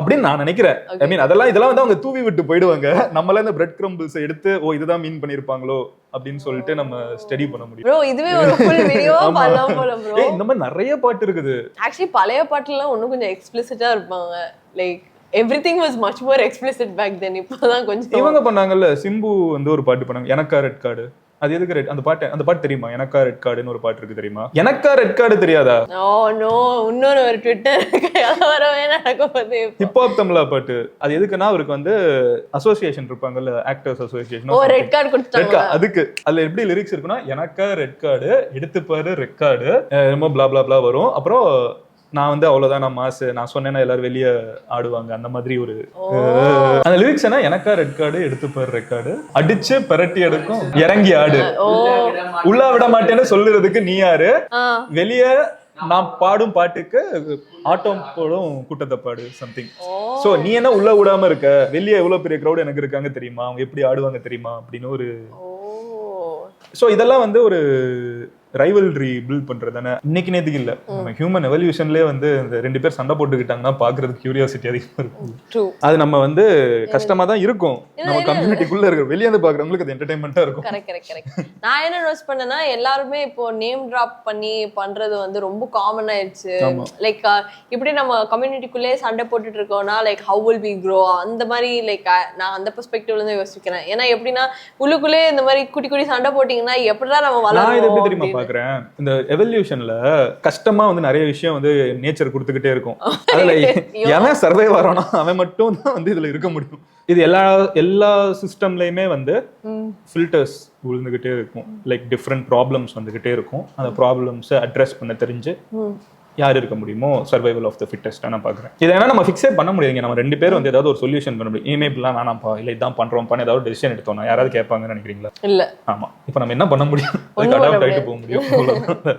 அப்படின்னு நான் நினைக்கிறேன். ஐ மீன் இதெல்லாம் வந்து அவங்க தூவி விட்டு போயிடுவாங்க. நம்மள இந்த பிரெட் கிரம்பிள்ஸ் எடுத்து ஓ இதுதான் மீன் பண்ணிருப்பாங்களோ அப்படின்னு சொல்லிட்டு நம்ம ஸ்டடி பண்ண முடியும். bro இதுவே ஒரு ஃபுல் வீடியோவா பண்ணலாம் போல bro. இந்த மாதிரி நிறைய பாட்டு இருக்குது. ஆக்சுவலி பழைய பாட்டுலாம் இன்னும் கொஞ்சம் எக்ஸ்பிளிசிட்டா இருப்பாங்க. Like everything was much more explicit back then. இப்போதான் கொஞ்சம் இவங்க பண்ணாங்கல்ல, சிம்பு வந்து ஒரு பாட்டு பண்ணாங்க, எனக்கா ரெட் கார்டு. அது எதுக்கு ரெட்? அந்த பாட்டு தெரியுமா? எனக்கா ரெட் கார்டுன்னு ஒரு பாட்டு இருக்கு தெரியுமா? எனக்கா ரெட் கார்டு தெரியாதா? நோ இன்னொரு ஒரு ட்விட்டர் வரவே நடக்க போகுது. ஹிப் ஹாப் தமிழா பாட்டு. அது எதுக்குன்னா அவருக்கு வந்து அசோசியேஷன் இருப்பாங்கல்ல, ஆக்டர்ஸ் அசோசியேஷன். ஓ ரெட் கார்டு கொடுத்தாங்க. அதுக்கு அதுல எப்படி லிரிக்ஸ் இருக்குன்னா, எனக்கா ரெட் கார்டு எடுத்து பாரு ரெட் கார்டு ரொம்ப blah blah blah வரும். அப்புறம் நான் வந்து அவ்வளவுதான், நான் மாசு, நான் சொன்னேன்னா எல்லாரும் வெளியே ஆடுவாங்க, அந்த மாதிரி ஒரு அந்த லிரிக்ஸ். எனக்கா ரெட் கார்டு எடுத்து பாரு ரெட் கார்டு அடிச்சு பரட்டி எடுக்கும் இறங்கி ஆடு, உள்ள விட மாட்டேன்னு சொல்லுறதுக்கு நீ யாரு, வெளியே நான் பாடும் பாட்டுக்கு ஆட்டம் போடும் கூட்டத்தை பாடு சம்திங். சோ நீ என்ன உள்ள விடாம இருக்க, வெளியே எவ்வளவு பெரிய கிரௌட் எனக்கு இருக்காங்க தெரியுமா, அவங்க எப்படி ஆடுவாங்க தெரியுமா அப்படின்னு ஒரு. சோ இதெல்லாம் வந்து ஒரு ரைவல்ரி பில்ட் பண்றது தானே. இன்னைக்கு நேத்துக்கு இல்ல, நம்ம ஹியூமன் எவல்யூஷன்லயே வந்து இந்த 2 பேர் சண்டை போட்டுக்கிட்டாங்கன்னா பாக்குறதுக்கு கியூரியாசிட்டி அதிகமா இருக்கும். அது நம்ம வந்து கஷ்டமா தான் இருக்கும், நம்ம கம்யூனிட்டிக்குள்ள இருக்கிற வெளியே வந்து பாக்குறவங்களுக்கு அது என்டர்டைன்மெண்டா இருக்கும். கரெக்ட். நான் என்ன நோட் பண்ணேன்னா எல்லாருமே இப்போ நேம் டிராப் பண்ணி பண்றது வந்து ரொம்ப காமன் ஆயிடுச்சு. லைக் இப்படி நம்ம கம்யூனிட்டிக்குள்ளே சண்டை போட்டுட்டு இருக்கோம்னா like how will we grow அந்த மாதிரி. லைக் நான் அந்த பெர்ஸ்பெக்டிவ்ல இருந்து யோசிக்கிறேன். ஏன்னா எப்படின்னா உள்ளுக்குள்ளே இந்த மாதிரி குட்டி சண்டை போட்டீங்கன்னா எப்படிதான் நம்ம வளரும். இந்த எவல்யூஷன்ல கஷ்டமா வந்து நிறைய விஷயம் வந்து நேச்சர் கொடுத்துக்கிட்டே இருக்கும். அதுல எவன் சர்வை வரானோ அவன் மட்டும் தான் வந்து இதுல இருக்க முடியும். இது எல்லா சிஸ்டம்லயுமே வந்து ஃபில்டர்ஸ் விழுந்துகிட்டே இருக்கும். லைக் டிஃப்ரெண்ட் ப்ராப்ளம்ஸ் வந்துகிட்டே இருக்கும். அந்த ப்ராப்ளம்ஸை அட்ரஸ் பண்ண தெரிஞ்சு யார் இருக்க முடியுமோ சர்வைவல் ஆஃப் த ஃபிட்டஸ்ட் நான் பார்க்குறேன். இதை ஏன்னா நம்ம ஃபிக்ஸே பண்ண முடியாதுங்க. நம்ம 2 பேரும் வந்து ஏதாவது ஒரு சொல்யூஷன் பண்ண முடியும். இனிமே இப்படிலாம் வேணாம்ப்பா இல்லை இதான் பண்ணுறோம்ப்பான்னு ஏதாவது டெசிஷன் எடுத்தோம்னா யாராவது கேட்பாங்கன்னு நினைக்கிறீங்களா? இல்லை. ஆமாம், இப்போ நம்ம என்ன பண்ண முடியும்? அடாப்ட் ஆகிட்டு போக முடியும்.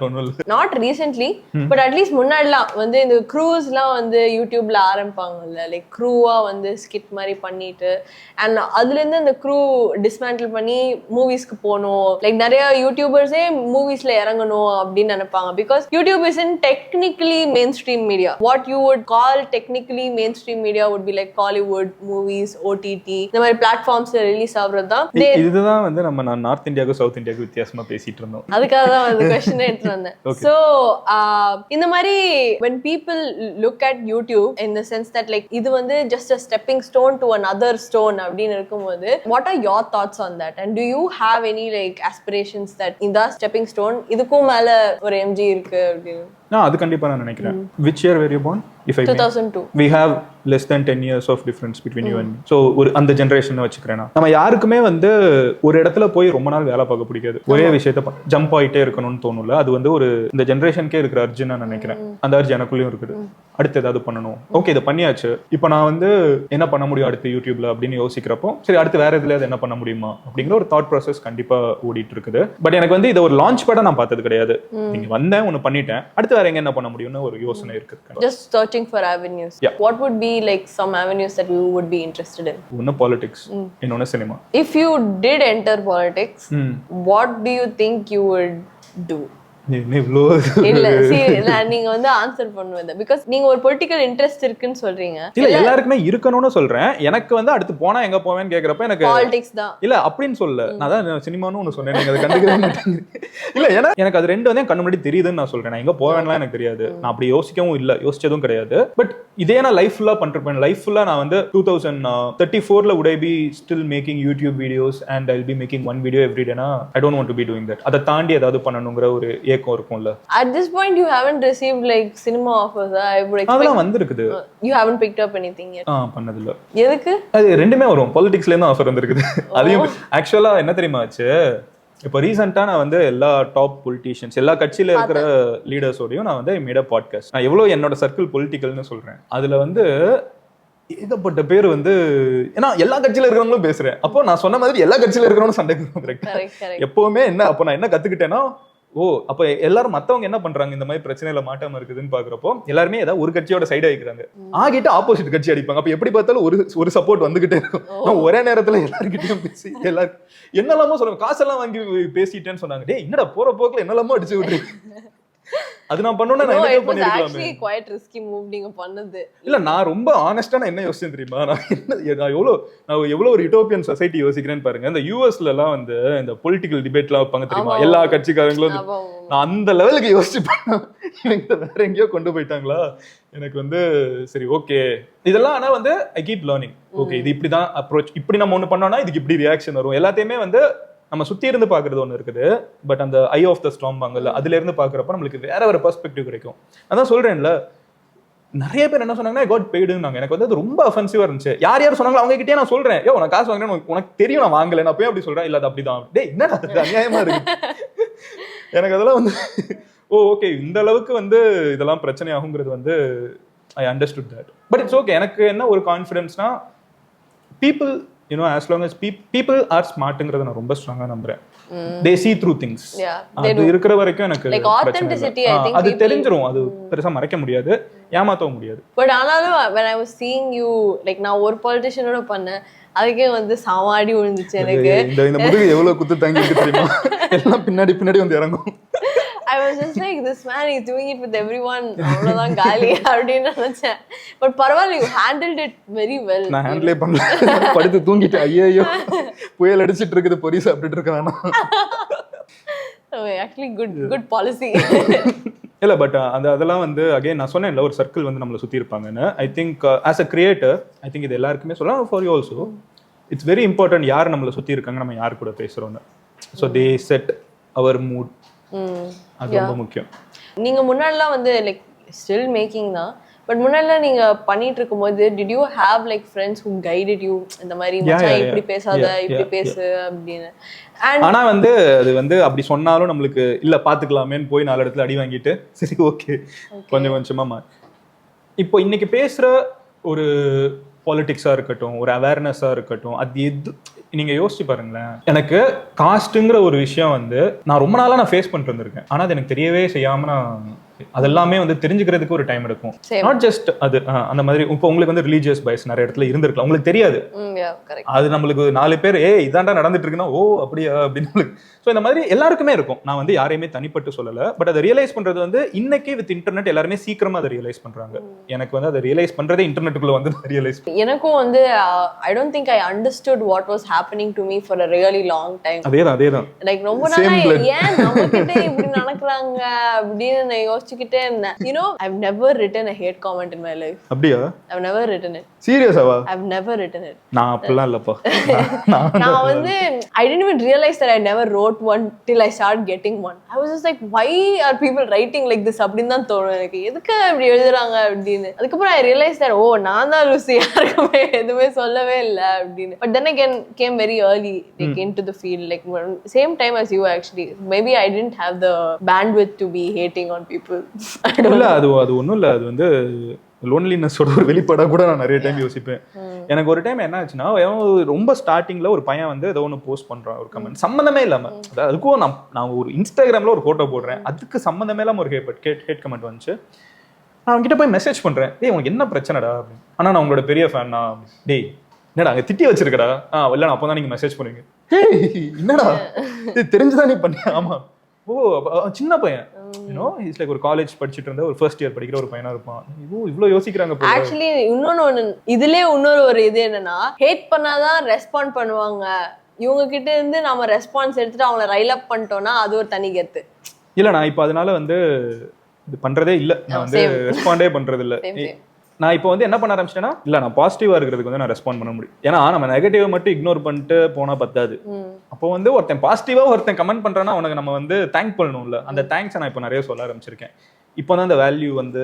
ஒன்றும் இல்லை. நாட் ரீசென்ட்லி பட் அட்லீஸ்ட் முன்னாடிலாம் வந்து இந்த க்ரூஸ்லாம் வந்து யூடியூப்ல ஆரம்பிப்பாங்கல்ல, லைக் க்ரூவா வந்து ஸ்கிட் மாதிரி பண்ணிட்டு அண்ட் அதுலேருந்து அந்த க்ரூ டிஸ்மேண்டில் பண்ணி மூவிஸ்க்கு போகணும். லைக் நிறைய யூடியூபர்ஸே மூவிஸ்ல இறங்கணும் அப்படின்னு நினைப்பாங்க. Because YouTube is in technically mainstream media. What you would call technically mainstream media would be like Hollywood, movies, OTT. இந்த மாதிரி பிளாட்ஃபார்ம்ஸ்ல ரிலீஸ் ஆகுறது தான். இதுதான் வந்து நம்ம நார்த் இந்தியாவுக்கு சவுத் இந்தியாவுக்கு வித்தியாசமா பேசிட்டு இருந்தோம். அதுக்காக தான் வந்து क्वेश्चन எடுத்து வந்தேன். So இந்த மாதிரி when people look at YouTube in the sense that like இது வந்து just a stepping stone to another stone அப்படின்னு இருக்கும்போது what are your thoughts on that and do you have any like aspirations that இந்த stepping stone இதுக்கும் மேல ஒரு MG இருக்கு அப்படின்னு? அது கண்டிப்பா நான் நினைக்கிறேன். Which year were you born? If I 2002. We have less than 10 years of difference between you and me. So ஒரு அந்த ஜெனரேஷனை வச்சுக்கிறேன். நம்ம யாருக்குமே வந்து ஒரு இடத்துல போய் ரொம்ப நாள் வேலை பார்க்க பிடிக்காது. ஒரே விஷயத்த ஜம்ப் ஆகிட்டே இருக்கணும்னு தோணும்ல. அது வந்து ஒரு இந்த ஜெனரேஷனுக்கே இருக்கிற அர்ஜுன் நான் நினைக்கிறேன். அந்த அர்ஜுன் எனக்குள்ளேயும் இருக்குது. அடுத்து ஏதாவது பண்ணணும். ஓகே இதை பண்ணியாச்சு, இப்போ நான் வந்து என்ன பண்ண முடியும் அடுத்து யூடியூப்ல அப்படின்னு யோசிக்கிறப்போ சரி அடுத்து வேற எதுலையாவது என்ன பண்ண முடியுமா அப்படிங்கிற ஒரு தாட் ப்ராசஸ் கண்டிப்பா ஓடிட்டு இருக்குது. பட் எனக்கு வந்து இதை ஒரு லான்ச் படம் நான் பார்த்தது கிடையாது. நீங்க வந்தேன் ஒன்று பண்ணிட்டேன், அடுத்து வேற எங்க என்ன பண்ண முடியும்னு ஒரு யோசனை இருக்குது. Just searching for avenues. Yeah. What would be like some avenues that you would be interested in? One politics, இன்னொன்னு cinema. If you did enter politics, what do you think you would do? இல்ல நீங்க வந்து answer பண்ணுவீங்க because நீங்க ஒரு political interest இருக்குன்னு சொல்றீங்க. இல்ல எல்லாருக்குமே இருக்கணும்னு சொல்றேன். எனக்கு வந்து அடுத்து போனா எங்க போவேன்னு கேக்குறப்ப எனக்கு பாலிடிக்ஸ் தான் இல்ல அப்படின்னு சொல்ல. நான் தான் சினிமான்னு ஒன்னு சொன்னேன், நீங்க அதை கண்டுக்கவே மாட்டீங்க. இல்ல ஏன்னா எனக்கு அது ரெண்டு வந்து கண்ணு முன்னாடி தெரியுதுன்னு நான் சொல்றேன். நான் எங்க போவேன்லாம் எனக்கு தெரியாது, நான் அப்படி யோசிக்கவும் இல்ல, யோசிச்சதும் கிடையாது. பட் இதே நான் லைஃப் ஃபுல்லா பண்ணிருப்பேன். லைஃப் ஃபுல்லா நான் வந்து 2034 would I be still making YouTube videos and I'll be making one video every day. I don't want to be doing that. அதை தாண்டி ஏதாவது பண்ணணுங்கிற ஒரு ஏக்கம் இருக்கும்ல. At this point you haven't received like cinema offers. I would expect அதெல்லாம் வந்திருக்குது. You haven't picked up anything yet. பண்ணது இல்ல. எதுக்கு? அது ரெண்டுமே வரும். பொலிட்டிக்ஸ்ல இருந்து ஆஃபர் வந்திருக்குது. அதையும் ஆக்சுவலா என்ன தெரியுமா ஆச்சு, இப்போ ரீசெண்டா நான் வந்து எல்லா டாப் பொலிட்டீஷியன்ஸ் எல்லா கட்சியில இருக்கிற லீடர்ஸோடையும் நான் வந்து மேட் அ பாட்காஸ்ட். நான் எவ்வளவு என்னோட சர்க்கிள் பொலிட்டிக்கல்னு சொல்றேன். அதுல வந்து ஏகப்பட்ட பேர் வந்து ஏன்னா எல்லா கட்சியில இருக்கிறவங்களும் பேசுறேன். அப்போ நான் சொன்ன மாதிரி எல்லா கட்சியில இருக்கிறவங்களும் சண்டை. எப்பவுமே என்ன அப்போ நான் என்ன கத்துக்கிட்டேன்னா, அப்ப எல்லாரும் மத்தவங்க என்ன பண்றாங்க இந்த மாதிரி பிரச்சனையில மாட்டாம இருக்குதுன்னு பாக்குறப்போ எல்லாருமே ஏதாவது ஒரு கட்சியோட சைடு ஆகிக்கிறாங்க, ஆகிட்டு ஆப்போசிட் கட்சி அடிப்பாங்க. அப்ப எப்படி பார்த்தாலும் ஒரு சப்போர்ட் வந்துகிட்டே இருக்கும். ஒரே நேரத்துல எல்லாருக்கிட்டையும் பேசி எல்லாரும் என்னெல்லாமோ சொல்லுவாங்க, காசெல்லாம் வாங்கி பேசிட்டேன்னு சொன்னாங்க. டேய் என்னடா போற போக்குல என்னெல்லாமோ அடிச்சு விட்டுருக்கு. அது நான் பண்ணனும்னா நான் என்ன பண்ணிருக்கலாமே. actually quite risky move நீங்க பண்ணது. இல்ல நான் ரொம்ப ஆனஸ்டா நான் என்ன யோசிச்சேன் தெரியுமா, நான் எவ்வளவு ஒரு யூட்டோப்பியன் சொசைட்டி யோசிக்கிறேன்னு பாருங்க. இந்த யூஎஸ்ல எல்லாம் வந்து இந்த பொலிட்டிக்கல் டிபேட்லாம் வைப்பாங்க தெரியுமா, எல்லா கட்சிக்காரங்களும். நான் அந்த லெவலுக்கு யோசிச்சு இவங்க வேற எங்கேயோ கொண்டு போயிட்டாங்களா. எனக்கு வந்து சரி ஓகே இதெல்லாம் ஆனா வந்து ஐ கீப் லேர்னிங். ஓகே இது இப்படிதான் அப்ரோச், இப்படி நம்ம ஒண்ணு பண்ணோம்னா இதுக்கு இப்படி ரியாக்ஷன் வரும். எல்லாத்தையுமே வந்து நம்ம சுத்தி இருந்து பாக்குறது ஒண்ணு இருக்குது. பட் அந்த ஐ ஆஃப் த ஸ்டார்ம் வாங்கல அதுல இருந்து பாக்குறப்ப நம்மளுக்கு வேற ஒரு பெர்ஸ்பெக்டிவ் கிடைக்கும். அதான் சொல்றேன்ல, நிறைய பேர் என்ன சொன்னாங்கன்னா காட் பெய்டுன்னாங்க. எனக்கு வந்து அது ரொம்ப அஃபென்சிவா இருந்துச்சு. யார் சொன்னாங்களோ அவங்க கிட்டே நான் சொல்றேன், நான் காசு வாங்கினேன் உனக்கு தெரியும் நான் வாங்கல, நான் போய் அப்படி சொல்றேன். இல்ல அது அப்படிதான். டேய் என்னடா அநியாயமா இருக்கு. எனக்கு அதெல்லாம் வந்து ஓகே இந்த அளவுக்கு வந்து இதெல்லாம் பிரச்சனை ஆகுங்கிறது வந்து I understood that. But it's okay. எனக்கு என்ன ஒரு கான்ஃபிடன்ஸ்னா people as long as people are smartங்கறத நான் ரொம்ப ஸ்ட்ராங்கா நம்புறேன். They see through things. அது இருக்கிற வரைக்கும் எனக்கு like authenticity I think அது தெரிஞ்சிரும். அது பெருசா மறைக்க முடியாது, ஏமாத்தவும் முடியாது. பட் ஆனாலும் when I was seeing you like நான் ஒரு பொலிட்டிஷியனோட பண்ண அதுக்கே வந்து சாவாடி விழுந்துச்சு எனக்கு. இந்த முதுகு எவ்வளவு குத்து தாங்கிட்டு தெரியுமா, எல்லாம் பின்னாடி வந்து இறங்கும். I was just like this man is doing it with everyone. அவ்வளவுதான் காலி அப்படின்னு நினைச்சேன். பட் பரவாயில்ல, you handled it very well. நான் ஹேண்டிலே பண்ணல, படுத்து தூங்கிட்டு ஐயோ புயல் அடிச்சிட்டு இருக்குது பொரி சாப்பிட்டுட்டு இருக்க வேணாம். Actually good policy. இல்ல பட் அதெல்லாம் வந்து அகைன் நான் சொன்னேன்ல ஒரு சர்க்கிள் வந்து நம்மளை சுத்தி இருப்பாங்கன்னு. I think as a creator I think இது எல்லாருக்குமே சொல்லலாம், for you also it's very important யார் நம்மளை சுத்தி இருக்காங்க, நம்ம யார் கூட பேசுறோம்னு. So they set our mood. அது ரொம்ப முக்கியம். நீங்க முன்னாடிலாம் வந்து லைக் ஸ்டில் மேக்கிங் தான், பட் முன்னாடி நீங்க பண்ணிட்டு இருக்கும்போது did you have like friends who guided you இந்த மாதிரி மச்சான் இப்படி பேசாத இப்படி பேசு அப்படின்னு? ஆனா வந்து அது வந்து அப்படி சொன்னாலும் நம்மளுக்கு இல்ல பாத்துக்கலாமேன்னு போய் 4 இடத்துல அடி வாங்கிட்டு சரி ஓகே கொஞ்சம் கொஞ்சமா இப்போ இன்னைக்கு பேசுற ஒரு பாலிடிக்ஸா இருக்கட்டும், ஒரு அவேர்னஸா இருக்கட்டும், அது எது நீங்க யோசிச்சு பாருங்களேன். எனக்கு காஸ்ட்ங்கிற ஒரு விஷயம் வந்து நான் ரொம்ப நாளா நான் ஃபேஸ் பண்ணிட்டு வந்திருக்கேன். ஆனா அது எனக்கு தெரியவே செய்யாம நான் அதெல்லாமே வந்து தெரிஞ்சுக்கிறதுக்கு ஒரு டைம் எடுக்கும். நாட் ஜஸ்ட் அது அந்த மாதிரி இப்போ உங்களுக்கு வந்து ரிலீஜியஸ் பயஸ் நிறைய இடத்துல இருந்திருக்கலாம், உங்களுக்கு தெரியாது. அது நம்மளுக்கு 4 பேர் இதாண்டா நடந்துட்டு இருக்குன்னா ஓ அப்படியா அப்படின்னு. ஸோ இந்த மாதிரி எல்லாருக்குமே இருக்கும். நான் வந்து யாரையுமே தனிப்பட்டு சொல்லலை. பட் அதை ரியலைஸ் பண்றது வந்து இன்னைக்கு வித் இன்டர்நெட் எல்லாருமே சீக்கிரமா அதை ரியலைஸ் பண்றாங்க. எனக்கு வந்து அதை ரியலைஸ் பண்றதே இன்டர்நெட்டுக்குள்ள வந்து ரியலைஸ். எனக்கும் வந்து I don't think I understood what was happening to me for a really long time. அதேதான் லைக் ரொம்ப நாளா ஏன் நமக்கிட்ட இப்படி நடக்குறாங்க அப்படின்னு நான் யோசிச்சுக்கிட்டே இருந்தேன். You know, I've never written a hate comment in my life. அப்படியா? I've never written it. சீரியஸாவா? I've never written it. நான் அப்பலாம் இல்லப்பா. நான் வந்து I didn't even realize that I never wrote one till I started getting one. I was just like, why are people writing like this அப்படின்னு தான் தோணும் எனக்கு. எதுக்கு இப்படி எழுதுறாங்க அப்படின்னு. அதுக்கப்புறம் I realized that நான் தான் லூசி, யாருக்குமே எதுவுமே சொல்லவே இல்லை அப்படின்னு. But then again came very early like into the field, like same time as you actually. Maybe I didn't have the bandwidth to be hating on people. இல்ல அது ஒண்ணும் இல்ல, அது வந்து லோன்லினஸோட ஒரு வெளிப்பாடா கூட நான் நிறைய டைம் யோசிப்பேன். எனக்கு ஒரு டைம் என்ன ஆச்சுன்னா, ரொம்ப ஸ்டார்டிங்ல ஒரு பையன் வந்து ஏதோ ஒன்று போஸ்ட் பண்றான், ஒரு கமெண்ட் சம்மந்தமே இல்லாம. அதுக்கும் நான் ஒரு இன்ஸ்டாகிராம்ல ஒரு போட்டோ போடுறேன், அதுக்கு சம்மந்தமே இல்லாம ஒரு ஹேட் கமெண்ட் வந்துச்சு. நான் அவன்கிட்ட போய் மெசேஜ் பண்றேன், உனக்கு என்ன பிரச்சனைடா அப்படின்னு. ஆனா நான் உங்களோட பெரிய ஃபேன் தான். டேய் என்னடா அங்கே திட்டி வச்சிருக்கடா? இல்ல நான் அப்பதான் நீங்க மெசேஜ் பண்ணுவீங்க. என்னடா இது தெரிஞ்சுதான் நீ பண்ணி? ஆமா. ஓ சின்ன பையன், இட்ஸ் லைக் ஒரு காலேஜ் படிச்சுட்டு இருந்த ஒரு ஃபர்ஸ்ட் இயர் படிக்கிற ஒரு பையனா இருப்பான். இவ்வளவு யோசிக்கிறாங்க. ஆக்சுவலி இன்னொன்னு இதுலயே இன்னொரு இது என்னன்னா, ஹேட் பண்ணாதான் ரெஸ்பாண்ட் பண்ணுவாங்க. இவங்க கிட்ட இருந்து நம்ம ரெஸ்பான்ஸ் எடுத்துட்டு அவங்கள ரைல் அப் பண்ணிட்டோம்னா அது ஒரு தனி கெத்து. இல்ல நான் இப்ப அதனால வந்து இது பண்றதே இல்ல. நான் வந்து ரெஸ்பாண்டே பண்றது இல்ல. நான் இப்போ வந்து என்ன பண்ண ஆரம்பிச்சிட்டேன்னா, இல்ல நான் பாசிட்டிவா இருக்கிறதுக்கு வந்து நான் ரெஸ்பாண்ட் பண்ண முடியும். ஏன்னா நம்ம நெகட்டிவ் மட்டும் இக்னோர் பண்ணிட்டு போனா பத்தாது. அப்போ வந்து ஒருத்தன் பாசிட்டிவா ஒருத்தன் கமெண்ட் பண்றான்னா அவனுக்கு நம்ம வந்து தேங்க் பண்ணணும்ல. அந்த தேங்க்ஸை நான் இப்போ நிறைய சொல்ல ஆரம்பிச்சிருக்கேன். இப்போதான் அந்த வேல்யூ வந்து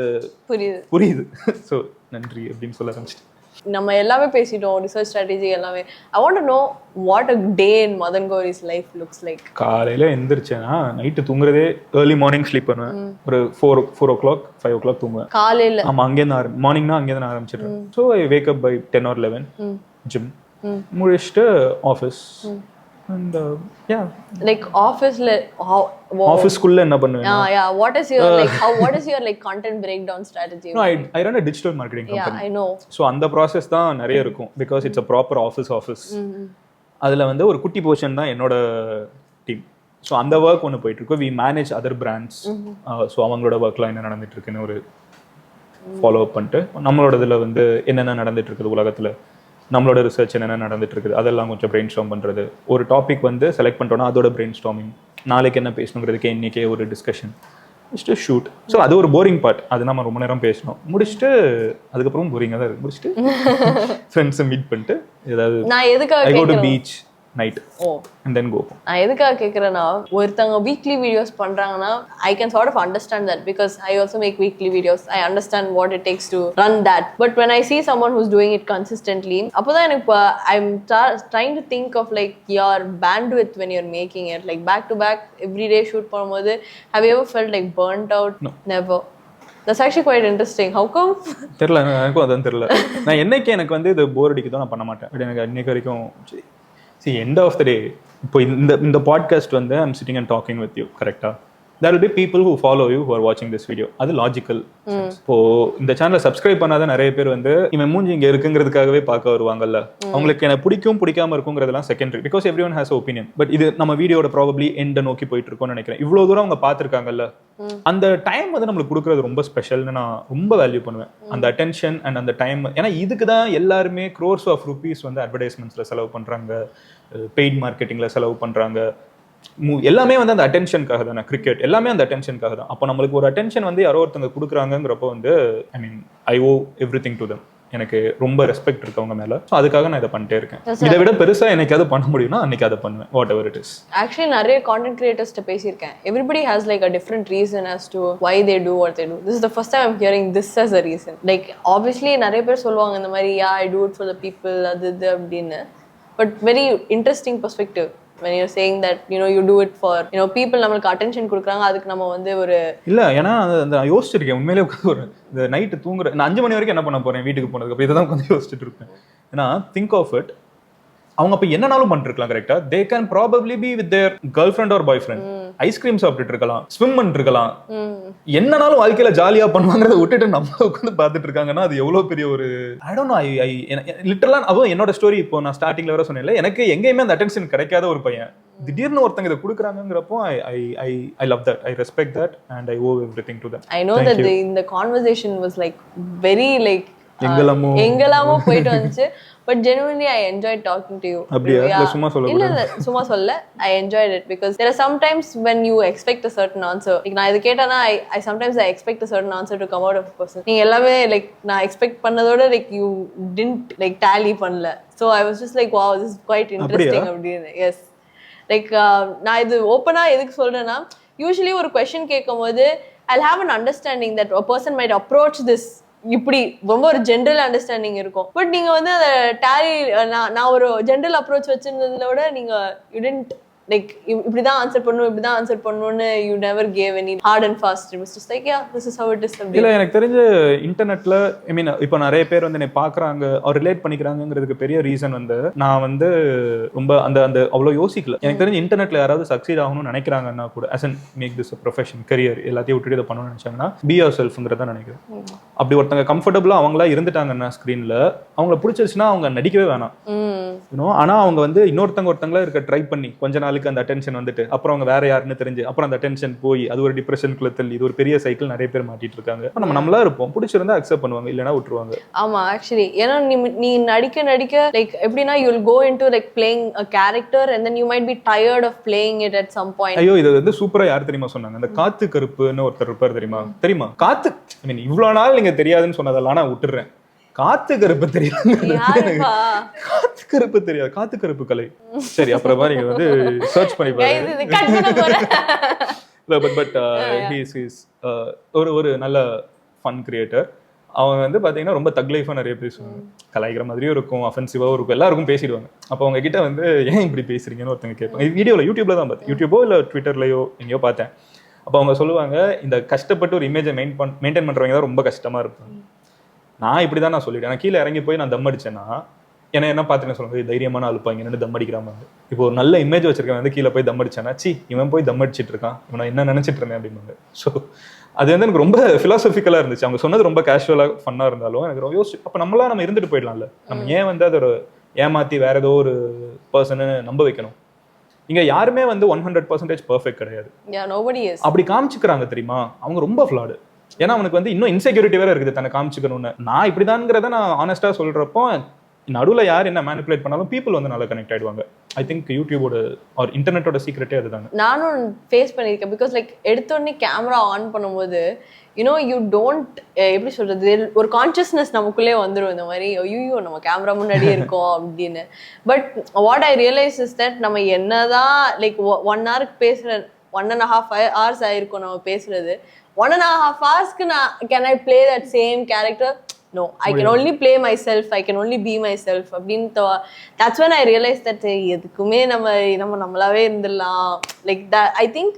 புரியுது. ஸோ நன்றி அப்படின்னு சொல்ல ஆரம்பிச்சிட்டேன். நம்ம எல்லாமே பேசிட்டோம், ரிசர்ச் ஸ்ட்ராட்டஜி எல்லாமே. I want to know what a day in Madan Gowri's life looks like. காலையில எந்திரிச்சேன்னா நைட்டு தூங்குறதே ஏர்லி மார்னிங் ஸ்லீப் பண்ணுவேன். ஒரு 4 o'clock 5 o'clock தூங்குவேன் காலையில. ஆமா, அங்கேருந்து மார்னிங்னா அங்கேருந்து ஆரம்பிச்சிடுறேன். So I wake up by 10 or 11, gym முடிச்சுட்டு office. And yeah, like office குள்ள என்ன பண்ணுவீங்க? what is your like content breakdown strategy? No, I run a digital marketing company. Yeah, I know. So அந்த process தான் நிறைய இருக்கும் because it's a proper office. அதுல வந்து ஒரு குட்டி போர்ஷன் தான் என்னோட டீம். ஸோ அந்த ஒர்க் ஒன்று போயிட்டு இருக்கு. we manage other brands. So அவங்களோட ஒர்க்லாம் என்ன நடந்துட்டு இருக்குன்னு ஒரு ஃபாலோ அப் பண்ணிட்டு, நம்மளோட இதில் வந்து என்னென்ன நடந்துட்டு இருக்குது உலகத்துல, நம்மளோட ரிசர்ச் என்னென்ன நடந்துட்டு இருக்குது அதெல்லாம் கொஞ்சம் பிரெயின் ஸ்டார்ம் பண்ணுறது. ஒரு டாபிக் வந்து செலக்ட் பண்ணிட்டோன்னா அதோட பிரெயின் ஸ்டார்மிங், நாளைக்கு என்ன பேசணுங்கிறதுக்கு இன்னைக்கே ஒரு டிஸ்கஷன், முடிச்சுட்டு ஷூட். ஸோ அது ஒரு போரிங் பார்ட். அது நம்ம ரொம்ப நேரம் பேசணும். முடிச்சுட்டு அதுக்கப்புறம் போரிங்காக தான் இருக்கு. முடிச்சுட்டு ஃப்ரெண்ட்ஸை மீட் பண்ணிட்டு ஏதாவது I go to beach night and then go. நான் எதுக்காக கேட்குறேன்னா, ஒருத்தவங்க வீக்லி வீடியோஸ் பண்ணுறாங்கன்னா I can sort of understand that because I also make weekly videos. I understand what it takes to run that. But when ஐ see someone who's doing it consistently, அப்போ தான் எனக்கு I'm trying to think of like your bandwidth when you're making it, like back to back every day shoot பண்ணும்போது have you ever felt like burnt out? No. Never. That's actually quite interesting. How come? தெரியல, எனக்கும் அதான் தெரியல. நான் என்னைக்கு எனக்கு வந்து இது போர் அடிக்குதோ நான் பண்ண மாட்டேன். பட் எனக்கு இன்னைக்கு வரைக்கும் see end of the day, இப்போ இந்த பாட்காஸ்ட் வந்து I'm sitting and talking with you, கரெக்டா? there will be people who follow you who are watching this video. அது லாஜிக்கல். இப்போ இந்த சேனலை சப்ஸ்கிரைப் பண்ணாத நிறைய பேர் வந்து இவன் மூஞ்சி இங்க இருக்குங்கிறதுக்காகவே பார்க்க வருவாங்கல்ல. அவங்களுக்கு எனக்கு பிடிக்காம இருக்குங்கிறதெல்லாம் secondary because every one has opinion. But இது நம்ம வீடியோட ப்ராபப்ளி எண்டை நோக்கி போயிட்டு இருக்கோம்னு நினைக்கிறேன். இவ்வளவு தூரம் அவங்க பார்த்துருக்காங்கல்ல, அந்த டைம் வந்து நம்மளுக்கு கொடுக்குறது ரொம்ப ஸ்பெஷல்னு நான் ரொம்ப வேல்யூ பண்ணுவேன். அந்த அட்டென்ஷன் அண்ட் அந்த டைம். ஏன்னா இதுக்கு தான் எல்லாருமே crores of rupees வந்து அட்வர்டைஸ்மெண்ட்ஸ்ல செலவு பண்றாங்க, பெய்ட் மார்க்கெட்டிங்ல செலவு பண்றாங்க. எல்லாமே வந்து அந்த அட்டென்ஷனுக்காக தானே. கிரிக்கெட் எல்லாமே அந்த அட்டென்ஷனுக்காக தான். அப்போ நம்மளுக்கு ஒரு அட்டென்ஷன் வந்து யாரோ ஒருத்தவங்க கொடுக்குறாங்கிறப்போ வந்து ஐ மீன் ஐ ஓ எவ்ரி திங் டு தம். எனக்கு ரொம்ப ரெஸ்பெக்ட் இருக்கு அவங்க மேல. ஸோ அதுக்காக நான் இதை பண்ணிட்டே இருக்கேன். இதை விட பெருசா என்னைக்காவது பண்ண முடியும்னா அன்னைக்கு அதை பண்ணுவேன், what ever it is. Actually நிறைய கான்டென்ட் கிரியேட்டர்ஸ்ட்ட பேசியிருக்கேன். Everybody has like a different reason as to why they do what they do. This is the first time I'm hearing this as a reason. Like obviously நிறைய பேர் சொல்லுவாங்க இந்த மாதிரி I do it for the people அது இது அப்படின்னு. But very interesting perspective when you're saying that you do it for people நமக்கு attention கொடுக்குறாங்க, அதுக்கு நம்ம வந்து ஒரு இல்ல. ஏன்னா அந்த யோசிச்சிருக்கேன் உண்மையிலே உட்காந்து ஒரு இந்த நைட்டு தூங்குற நான் 5 மணி வரைக்கும் என்ன பண்ண போறேன் வீட்டுக்கு போனதுக்கு அப்புறம் இதை தான் கொஞ்சம் யோசிச்சுட்டு இருப்பேன். ஏன்னா திங்க் ஆஃப் இட், அவங்க அப்ப என்னனாலும் பண்ணிருக்கலாம் கரெக்டா. They can probably be with their girl friend or boy friend, ice cream சாப்பிட்டுட்டு இருக்கலாம், ஸ்விம் பண்ணிட்டு இருக்கலாம், என்னனாலும் வாழ்க்கையில ஜாலியா பண்ணுவாங்கிறத விட்டுட்டு நம்ம உட்காந்து பார்த்துட்டு இருக்காங்கன்னா அது எவ்வளவு பெரிய ஒரு ஐ டோன்ட் நோ. ஐ லிட்டரலா அதுவும் என்னோட ஸ்டோரி இப்போ நான் ஸ்டார்டிங்ல வர சொன்னேன்ல, எனக்கு எங்கேயுமே அந்த அட்டென்ஷன் கிடைக்காத ஒரு பையன் திடீர்னு ஒருத்தங்க இதை கொடுக்குறாங்கிறப்போ I love that, I respect that and I owe everything to that. I know that இந்த conversation was like very like எங்கெல்லாமோ போயிட்டு வந்துச்சு. But genuinely I enjoyed talking to you. அப்படியே சும்மா இல்ல சும்மா சொல்ல I enjoyed it because there are sometimes when you expect a certain answer. like நான் இது கேட்டானா I sometimes I expect a certain answer to come out of a person. நீங்க எல்லாமே like நான் expect பண்ணதோட like you didn't like tally பண்ணல. So I was just like wow, this is quite interesting அப்படின்னு. Yes, like நான் இது ஓப்பனா எதுக்கு சொல்றேன்னா, usually ஒரு question கேட்கும்போது I'll have an understanding that a person might approach this இப்படி ரொம்ப ஒரு ஜென்ரல் அண்டர்ஸ்டாண்டிங் இருக்கும். பட் நீங்க வந்து அதை டேலி நான் ஒரு ஜென்ரல் அப்ரோச் வச்சிருந்ததுல விட நீங்க யூ டிடன்ட் லைக் இப்படிதான் ஆன்சர் பண்ணணும் இப்படிதான் ஆன்சர் பண்ணணும்னு you never gave any hard and fast. It was just like yeah this is how it is. இல்ல எனக்கு தெரிஞ்ச இன்டர்நெட்ல ஐ மீன் இப்போ நிறைய பேர் வந்து என்னை பாக்குறாங்க அவர் ரிலேட் பண்ணிக்கிறாங்கிறதுக்கு பெரிய ரீசன் வந்து நான் வந்து ரொம்ப அந்த அந்த அவ்வளோ யோசிக்கல. எனக்கு தெரிஞ்ச இன்டர்நெட்ல யாராவது சக்சீட் ஆகணும்னு நினைக்கிறாங்கன்னா கூட as an make this profession career எல்லாத்தையும் விட்டுட்டு இதை பண்ணணும்னு நினைச்சாங்கன்னா பி யோர் செல்ஃப்ங்கிறத நினைக்கிறேன். அப்படி ஒருத்தங்க கம்ஃபர்டபுளா அவங்களா இருந்துட்டாங்கன்னா ஸ்கிரீன்ல அவங்கள பிடிச்சிருச்சுன்னா அவங்க நடிக்கவே வேணாம். ஆனா அவங்க வந்து ஒருத்தங்களா இருக்க ட்ரை பண்ணி கொஞ்ச நாளுக்கு அந்த அட்டென்ஷன் வந்துட்டு அப்புறம் அவங்க வேற யாருன்னு தெரிஞ்சு அப்புறம் அந்த அட்டென்ஷன் போய் அது ஒரு டிப்ரெஷனுக்குள்ள தள்ளி இது ஒரு பெரிய சைக்கிள் நிறைய பேர் மாட்டிட்டு இருக்காங்க. நம்ம நம்மளா இருப்போம், பிடிச்சிருந்தா அக்செப்ட் பண்ணுவாங்க, இல்லைன்னா விட்டுருவாங்க. ஆமா ஆக்சுவலி ஏன்னா நீ நடிக்க லைக் எப்படின்னா you will go into like playing a character and then you might be tired of playing it at some point. ஐயோ இது வந்து சூப்பரா யார் தெரியுமா சொன்னாங்க, அந்த காத்து கருப்புன்னு ஒருத்தர் இருப்பார் தெரியுமா காத்து ஐ மீன் இவ்வளவு நாள் நீங்க தெரியாதுன்னு சொன்னதெல்லாம் நான் விட்டுறேன். காத்து கருப்பு தெரியாது, காத்து கருப்பு தெரியாது, காத்து கருப்பு கலை. சரி அப்புறமா நீங்க வந்து சர்ச் பண்ணி பாருங்க. பட் ஒரு நல்ல ஃபன் கிரியேட்டர். அவங்க வந்து பாத்தீங்கன்னா ரொம்ப தக் லைஃபா நிறைய பேசுவாங்க, கலாய்க்கிற மாதிரியும் இருக்கும், அஃபென்சிவாவும் இருக்கும், எல்லாருக்கும் பேசிடுவாங்க. அப்போ அவங்க கிட்ட வந்து ஏன் இப்படி பேசுறீங்கன்னு ஒருத்தங்க கேட்பாங்க. வீடியோல யூடியூப்ல தான் பார்த்தேன், யூடியூபோ இல்லை ட்விட்டர்லயோ எங்கேயோ பார்த்தேன். அப்போ அவங்க சொல்லுவாங்க இந்த கஷ்டப்பட்டு ஒரு இமேஜை மெயின்டைன் பண்றவங்க தான் ரொம்ப கஷ்டமா இருப்பாங்க. நான் இப்படிதான் நான் சொல்லிட்டேன். நான் கீழே இறங்கி போய் நான் தம் அடிச்சேன்னா என்ன பார்த்துன்னு சொல்லுவாங்க தைரியமான அழுப்பாங்க என்னன்னு தம் அடிக்கிறாம. இப்போ ஒரு நல்ல இமேஜ் வச்சிருக்கேன் வந்து கீழே போய் தம் அடிச்சேன்னா சி இவன் போய் தம் அடிச்சிட்டு இருக்கான், இவன் என்ன நினைச்சிட்டு இருந்தேன் அப்படிம்பாங்க. ஸோ அது வந்து எனக்கு ரொம்ப பிலாசபிக்கலா இருந்துச்சு. அவங்க சொன்னது ரொம்ப கேஷுவலா ஃபன்னா இருந்தாலும் எனக்கு ரொம்ப யோசிச்சு அப்ப நம்ம இருந்துட்டு போயிடலாம்ல. நம்ம ஏன் வந்து அதை ஒரு ஏமாத்தி வேற ஏதோ ஒரு பர்சனை நம்ப வைக்கணும். இங்க யாருமே வந்து 100% பெர்ஃபெக்ட் கிடையாது. அப்படி காமிச்சுக்கிறாங்க தெரியுமா, அவங்க ரொம்ப ஃப்ளாடு. ஏன்னா அவனுக்கு வந்து இன்னும் இன்செக்யூரிட்டி வேற இருக்குது தன்னை காமிச்சுக்கணும்னு. நான் இப்படிதான்ங்கிறத நான் ஆனஸ்டா சொல்றப்போ நடுவில் யார் என்ன மேனிபுலேட் பண்ணாலும் பீப்புள் வந்து நல்லா கனெக்ட் ஆயிடுவாங்க. ஐ திங்க் யூடியூபோட ஆர் இன்டர்நெட்டோட சீக்ரெட்டே அதுதாங்க. நானும் ஃபேஸ் பண்ணியிருக்கேன். பிகாஸ் லைக் எடுத்தோடனே கேமரா ஆன் பண்ணும்போது யூ டோன்ட் எப்படி சொல்றது ஒரு கான்சியஸ்னஸ் நமக்குள்ளே வந்துடும் இந்த மாதிரி ஐயோ நம்ம கேமரா முன்னாடியே இருக்கோம் அப்படின்னு. But what I realise is that நம்ம என்னதான் லைக் 1 hour பேசுற 1.5 hours ஆயிருக்கும் நம்ம பேசுறது. 1.5 hours can I play that same character? No, I can only play myself, I can only be myself. That's when I realized that எதுக்குமே நம்மளாவே இருந்துடலாம். Like that, I think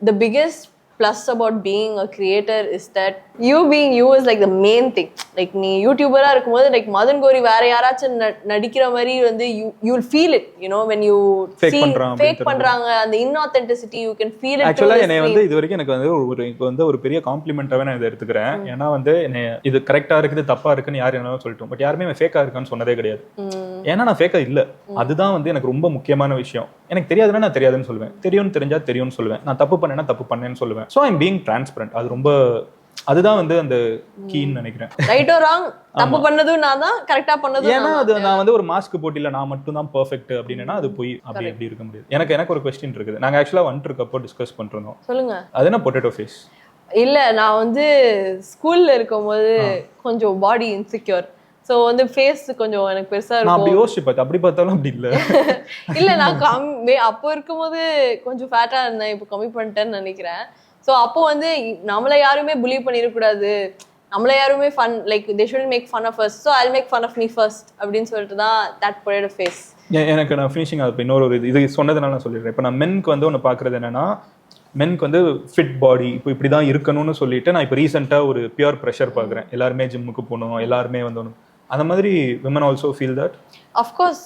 the biggest plus about being a creator is that you being you is like the main thing. Like நீ யூடியூபரா இருக்கும்போது like Madan Gowri வேற யாராச்சும் நடிக்கிற மாதிரி வந்து you will feel it, when you see fake பண்றாங்க அந்த inauthenticity you can feel it. Actually என்னை வந்து இது வரைக்கும் எனக்கு வந்து ஒரு பெரிய காம்ப்ளிமெண்டாவே நான் இதை எடுத்துக்கிறேன். ஏன்னா வந்து இது கரெக்டா இருக்குது தப்பா இருக்குன்னு யார் என்ன சொல்லிட்டோம். பட் யாருமே ஃபேக்கா இருக்கான்னு சொன்னதே கிடையாது. ஏன்னா நான் ஃபேக்கா இல்ல. அதுதான் வந்து எனக்கு ரொம்ப முக்கியமான விஷயம். எனக்கு தெரியாதுன்னா நான் தெரியாதுன்னு சொல்லுவேன், தெரியும்னு தெரிஞ்சா தெரியும்னு சொல்லுவேன், நான் தப்பு பண்ணேன்னா தப்பு பண்ணேன்னு சொல்லுவேன். So I'm being transparent. அது ரொம்ப அதுதான் வந்து அந்த கீன்னு நினைக்கிறேன். ரைட் ஆர் ராங் தப்பு பண்ணதும் நான் தான், கரெக்டா பண்ணதும் ஏன்னா அது நான் வந்து ஒரு மாஸ்க் போட்டில நான் மட்டும் தான் பெர்ஃபெக்ட் அப்படின்னா அது போய் அப்படி இருக்க முடியாது. எனக்கு ஒரு क्वेश्चन இருக்குது. நாங்க ஆக்சுவலா வந்துட்டு இருக்கப்போ டிஸ்கஸ் பண்றோம். சொல்லுங்க. அது என்ன பொட்டேட்டோ ஃபேஸ்? இல்ல நான் வந்து ஸ்கூல்ல இருக்கும்போது கொஞ்சம் பாடி இன்செக்யூர். ஸோ வந்து ஃபேஸ் கொஞ்சம் எனக்கு பெருசா நான் இருக்கும். அப்படி யோசிச்சு பார்த்தேன், அப்படி பார்த்தாலும் அப்படி இல்லை. இல்ல நான் அப்போ இருக்கும்போது கொஞ்சம் ஃபேட்டா இருந்தேன், இப்போ கம்மி பண்ணிட்டேன்னு நினைக்கிறேன். ஸோ அப்போ வந்து நம்மளை யாருமே புலி பண்ணிடக்கூடாது, நம்மள யாருமே fun like they should make fun of us, so I make fun of me first அப்படின்னு சொல்லிட்டு தான் தட் பொட்டேட்டோ ஃபேஸ். எனக்கு நான் ஃபினிஷிங் அது இன்னொரு இது சொன்னதுனால நான் சொல்லிடுறேன். இப்போ நான் மென்க்கு வந்து ஒன்று பார்க்குறது என்னன்னா, மென்க்கு வந்து ஃபிட் பாடி இப்போ இப்படி தான் இருக்கணும்னு சொல்லிட்டு நான் இப்போ ரீசெண்டாக ஒரு பியூர் ப்ரெஷர் பார்க்குறேன். எல்லாருமே ஜிம்முக்கு போகணும், எல்லாருமே வந்து ஒன்று அந்த மாதிரி women also feel that? Of course,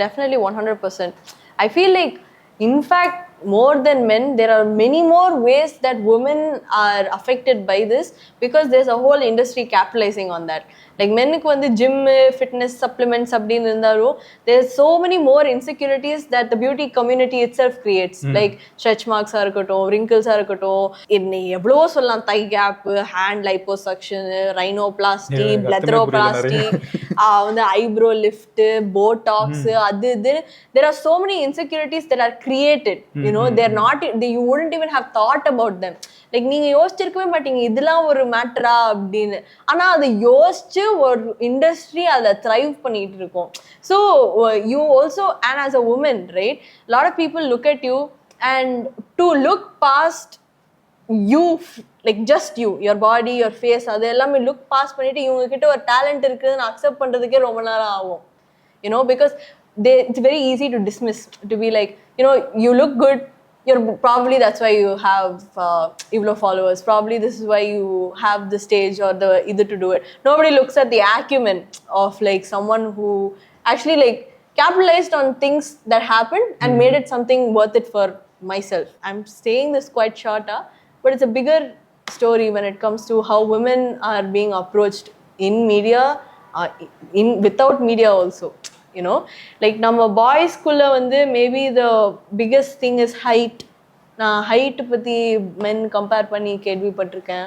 definitely 100%. I feel like, in fact, more than men, there are many more ways that women are affected by this because there's a whole industry capitalizing on that. Like menக்கு வந்து gym, fitness supplements அப்படின்னு இருந்தாலும் there's so many more insecurities that the beauty community itself creates. Like stretch marks ஆ இருக்கட்டும், wrinkles ஆ இருக்கட்டும், இன்னை எவ்வளவோ சொல்லலாம், thigh gap, hand liposuction, rhinoplasty, blepharoplasty, வந்து eyebrow lift, botox, அது இது. There are so many insecurities that are created. You know, they're not, you wouldn't even have thought about them. Like நீங்க யோசிச்சிருக்கவே மாட்டீங்க இதெல்லாம் ஒரு மேட்டரா அப்படின்னு. ஆனா அதை யோசிச்சு ஒரு இண்டஸ்ட்ரி அதை த்ரைவ் பண்ணிட்டு இருக்கோம். So you also, and as a woman, right, lot of people look at you and to look past you, like just you, your body, your face, அது எல்லாமே லுக் பாஸ் பண்ணிட்டு இவங்க கிட்ட ஒரு டேலண்ட் இருக்குதுன்னு அக்செப்ட் பண்றதுக்கே ரொம்ப நேரம் ஆகும். You know, because it's very easy to dismiss, to be like, you know, you look good, you're probably, that's why you have ivlo followers, probably this is why you have the stage or the either to do it. Nobody looks at the acumen of like someone who actually like capitalized on things that happened and made it something worth it for myself. I'm saying this quite short, but it's a bigger story when it comes to how women are being approached in media, in without media also. You know, like நம்ம பாய்ஸ்குள்ள வந்து maybe the biggest thing is height. நான் height பற்றி men compare பண்ணி கேள்விப்பட்டிருக்கேன்.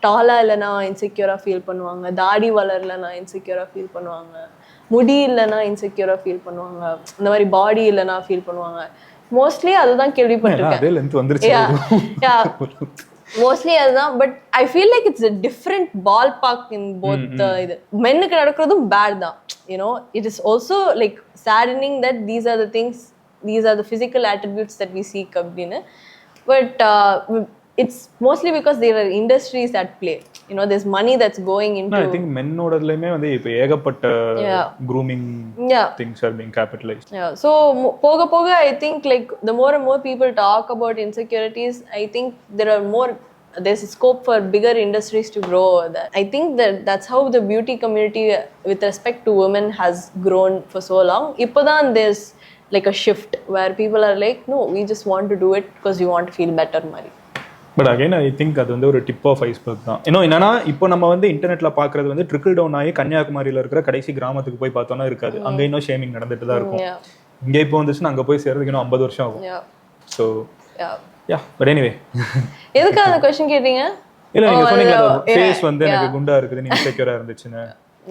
டாலாக இல்லைனா இன்செக்யூராக feel பண்ணுவாங்க, தாடி வளரலைன்னா இன்செக்யூராக ஃபீல் பண்ணுவாங்க, முடி இல்லைன்னா இன்செக்யூராக ஃபீல் பண்ணுவாங்க, இந்த மாதிரி பாடி இல்லைன்னா ஃபீல் பண்ணுவாங்க. மோஸ்ட்லி அதுதான் கேள்விப்பட்டிருக்கேன். மோஸ்ட்லி அதுதான். But I feel like it's a different ballpark in both இது மென்னுக்கு நடக்கிறதும் பேட் தான். You know, it is also like saddening that these are the things, these are the physical attributes that we seek abdinu, but it's mostly because there are industries at play. You know, there's money that's going into, I think men odallayume vande ipo egapatta grooming things are being capitalized. So poga I think like the more and more people talk about insecurities, I think there's a scope for bigger industries to grow that. I think that's how the beauty community with respect to women has grown for so long. Ipodan there's like a shift where people are like, no, we just want to do it because we want to feel better mari. But again I think அது வந்து ஒரு tip of iceberg தான். இன்னும் என்னன்னா, இப்போ நம்ம வந்து இன்டர்நெட்ல பாக்குறது வந்து ட்ரிக்கிள் டவுன் ஆகி கன்னியாகுமரியில இருக்கிற கடைசி கிராமத்துக்கு போய் பார்த்தோம்னா இருக்காது. அங்க இன்னும் ஷேமிங் நடந்துட்டு தான் இருக்கும். இங்க இப்போ வந்துச்சுன்னா அங்க போய் சேர்றதுக்கு இன்னும் 50 வருஷம் ஆகும். So yeah, but anyway, எதுக்கு அந்த क्वेश्चन கேட்டீங்க? இல்ல நீங்க சொன்னீங்க ஃபேஸ் வந்து எனக்கு குண்டா இருக்குது, நீ இன்செக்யூரா இருந்துச்சுன்னு.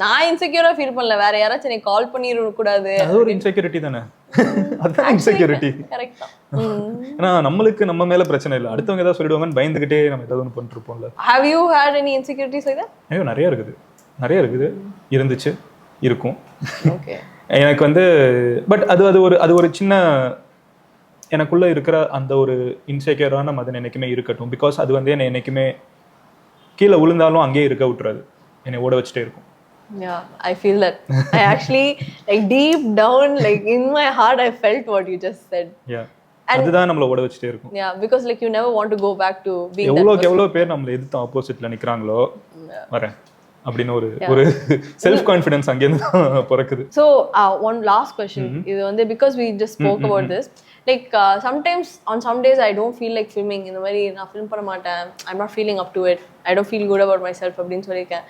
நான் இன்செக்யூரா ஃபீல் பண்ணல, வேற யாராச்சும் நீ கால் பண்ணிர கூடாது. அது ஒரு இன்செக்யூரிட்டி தானே. அதான் இன்செக்யூரிட்டி. கரெக்ட் தான். ஏன்னா நம்மளுக்கு நம்ம மேல பிரச்சனை இல்ல, அடுத்தவங்க ஏதாவது சொல்லிடுவாங்கன்னு பயந்துகிட்டே நம்ம ஏதாவது ஒன்று பண்ணிட்டு இருப்போம்ல. Have you had any insecurities like that? ஐயோ நிறைய இருக்குது, இருந்துச்சு, இருக்கும். ஓகே. எனக்கு வந்து பட் அது ஒரு சின்ன எனக்குள்ள இருக்கிற அந்த ஒரு இன்செக்யூரான மதன் என்னைக்குமே இருக்கட்டும். பிகாஸ் அது வந்து என்னை என்னைக்குமே கீழே விழுந்தாலும் அங்கேயே இருக்க விட்டுறாது, என்னை ஓட வச்சுட்டே இருக்கும். Yeah, I feel that. I actually like deep down, like in my heart, I felt what you just said. Yeah. அதுதான் நம்மள ஓட வச்சுட்டே இருக்கும். Yeah, because like you never want to go back to being எவ்வளோ பேர் நம்மள எதிர்த்து ஆப்போசிட்ல நிக்கறாங்களோ வரேன் அப்படின்னு ஒரு செல்ஃப் கான்ஃபிடன்ஸ் அங்கே இருந்து பிறக்குது. So one last question, இது வந்து because we just spoke about this, like sometimes on some days I don't feel like filming, இந்த மாதிரி நான் ஃபிலிம் பண்ண மாட்டேன், I'm not feeling up to it, I don't feel good about myself அப்படின்னு சொல்லிருக்கேன்.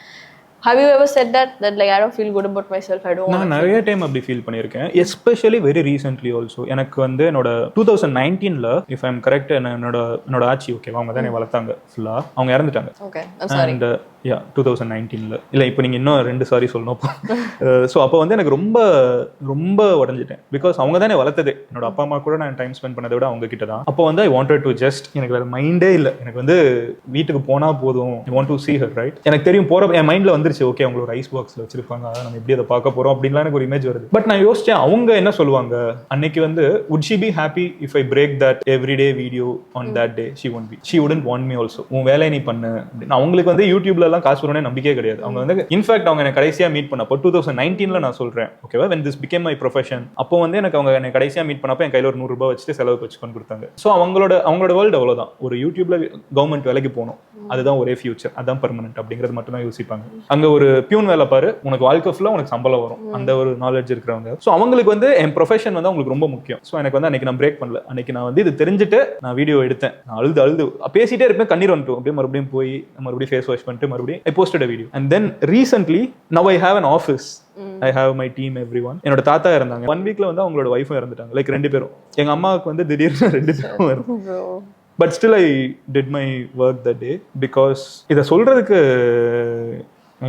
Have you ever said that like I don't feel good about myself, I don't want to? நான் நிறைய time அப்படி ஃபீல் பண்ணியிருக்கேன், especially very recently also. எனக்கு வந்து என்னோட 2019ல if I am correct, என்னோட ஆச்சி ஓகேவா, அவங்க தான் என்னை வளர்த்தாங்க ஃபுல்லா, அவங்க இறந்துட்டாங்க. Okay, I'm sorry. And யா 2019ல இல்லை இப்போ நீங்கள் இன்னும் 2 சாரி சொல்லணும். ஸோ அப்போ வந்து எனக்கு ரொம்ப ரொம்ப உடஞ்சிட்டேன். பிகாஸ் அவங்க தானே வளர்த்தது. என்னோட அப்பா அம்மா கூட நான் டைம் ஸ்பெண்ட் பண்ணதை விட அவங்க கிட்ட தான். அப்போ வந்து ஐ வாண்டட் டு ஜஸ்ட், எனக்கு வேறு மைண்டே இல்லை. எனக்கு வந்து வீட்டுக்கு போனால் போதும், I want to see her, right. எனக்கு தெரியும் போகிற என் மைண்டில் வந்துருச்சு, ஓகே அவங்கள ஒரு ஐஸ் பாக்ஸில் வச்சிருப்பாங்க, நம்ம எப்படி அதை பார்க்க போகிறோம் அப்படின்லாம் எனக்கு ஒரு இமேஜ் வருது. பட் நான் யோசிச்சேன், அவங்க என்ன சொல்லுவாங்க அன்னைக்கு வந்து, would she be happy if I break that everyday video on that day? She won't be. She wouldn't want me also. உன் வேலையை நீ பண்ணு. அவங்களுக்கு வந்து யூடியூப்ல எல்லாம் காசு வரும்னே நம்பிக்கையே கிடையாது. அவங்க வந்து இன்ஃபேக்ட் அவங்க எனக்கு கடைசியா மீட் பண்ணப்போ 2019ல நான் சொல்றேன், ஓகேவா, when this became my profession, அப்போ வந்து எனக்கு அவங்க என்னை கடைசியா மீட் பண்ணப்போ என் கையில ஒரு 100 ரூபாய் வச்சுட்டு செலவுக்கு வச்சுக்கொண்டு கொடுத்தாங்க. ஸோ அவங்களோட வேர்ல்டு அவ்வளவுதான். ஒரு யூடியூப்ல கவர்மெண்ட் வேலைக்கு போகணும், அதுதான் ஒரே ஃபியூச்சர், அதான் பெர்மனன்ட் அப்படிங்கிறது மட்டும் தான் யோசிப்பாங்க. அங்க ஒரு பியூன் வேலை பாரு, உனக்கு வாழ்க்கை ஃபுல்லா உனக்கு சம்பளம் வரும், அந்த ஒரு நாலேஜ் இருக்கிறவங்க. ஸோ அவங்களுக்கு வந்து என் ப்ரொஃபஷன் வந்து அவங்களுக்கு ரொம்ப முக்கியம். ஸோ எனக்கு வந்து அன்னைக்கு நான் பிரேக் பண்ணல. அன்னைக்கு நான் வந்து இது தெரிஞ்சுட்டு நான் வீடியோ எடுத்தேன். நான் அழுது பேசிட்டே இருப்பேன், கண்ணீர் வந்துட்டு அப்படியே மறுபடியும் போய் மறுபடியும் ஃபேஸ் வாஷ் பண்ணிட்டு மறுபடியும் I posted a video. And then recently, now I have an office. I have my team, everyone. என்னோட தாத்தா இருந்தாங்க. 1 வீக்ல வந்து அவங்களோட வைஃபும் இறந்துட்டாங்க. லைக் 2 பேரும். எங்க அம்மாவுக்கு வந்து திடீர்னு 2 பேரும் இறந்து. But still I did my work that day because இதை சொல்றதுக்கு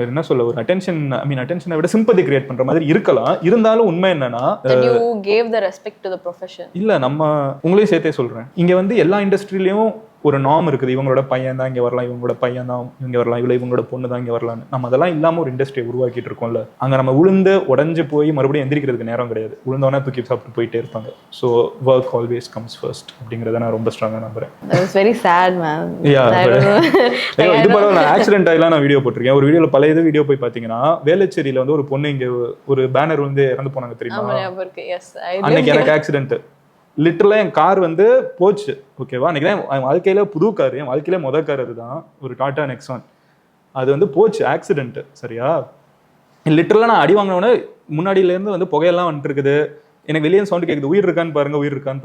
என்ன சொல்ல, ஒரு அட்டென்ஷனை விட சிம்பதி கிரியேட் பண்ற மாதிரி இருக்கலாம். இருந்தாலும் உண்மை என்னன்னா, you gave the respect to the profession. இல்ல, நம்ம உங்களையும் சேர்த்தே சொல்றேன், இங்க வந்து எல்லா இண்டஸ்ட்ரியிலயும் ஒரு நார்ம் இருக்குது. இவங்களோட பையன் தான் இங்கே வரலாம், இவங்களோட பையன் தான் இங்கே வரலாம், இவங்களோட பொண்ணு தான் இங்கே வரலாம்னு. நம்ம அதெல்லாம் இல்லாமல் ஒரு இண்டஸ்ட்ரியை உருவாக்கிட்டு இருக்கோம்ல. அங்கே நம்ம உளுந்து உடஞ்சு போய் மறுபடியும் எந்திரிக்கிறதுக்கு நேரம் கிடையாது. உளுந்தோடனே தூக்கி சாப்பிட்டு போயிட்டே இருப்பாங்க. So work always comes first அப்படிங்கிறத நான் ரொம்ப ஸ்ட்ராங்காக நம்புறேன். Very sad man. இது பரவாயில்ல, நான் ஆக்சிடென்ட் ஆகிலாம் நான் வீடியோ போட்டிருக்கேன். ஒரு வீடியோவில் பழைய வீடியோ போய் பார்த்தீங்கன்னா, வேளச்சேரியில் வந்து ஒரு பொண்ணு இங்கே ஒரு பேனர் வந்து இறந்து போனாங்க தெரியுமா? அன்னைக்கு எனக்கு ஆக்சிடென்ட். லிட்டரலா என் கார் வந்து போச்சு, ஓகேவா. அன்னைக்கு தான் என் வாழ்க்கையில புது கார், என் வாழ்க்கையில முதல் கார் அதுதான், ஒரு டாடா நெக்ஸான். அது வந்து போச்சு, ஆக்சிடென்ட். சரியா, லிட்டரலா நான் அடி வாங்கினோடனே முன்னாடியிலேருந்து வந்து புகையெல்லாம் வந்துட்டு இருக்குது. எனக்கு வெளியே சவுண்ட் கேட்குது, உயிர் இருக்கான்னு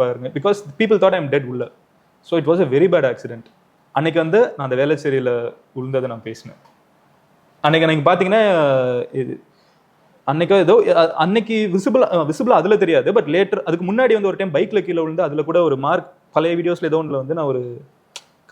பாருங்க. Because people thought I am dead உள்ள. So it was a very bad accident. அன்னைக்கு வந்து நான் அந்த வேளச்சேரியில் விழுந்ததை நான் பேசினேன். அன்னைக்கு பார்த்தீங்கன்னா, அன்னைக்கு விசிபிள் அதுல தெரியாது. பட் லேட்டர், அதுக்கு முன்னாடி வந்து ஒரு டைம் பைக்ல கீழே விழுந்து அதுல கூட ஒரு மார்க், பழைய வீடியோஸ்ல ஏதோ ஒன்றுல வந்து நான் ஒரு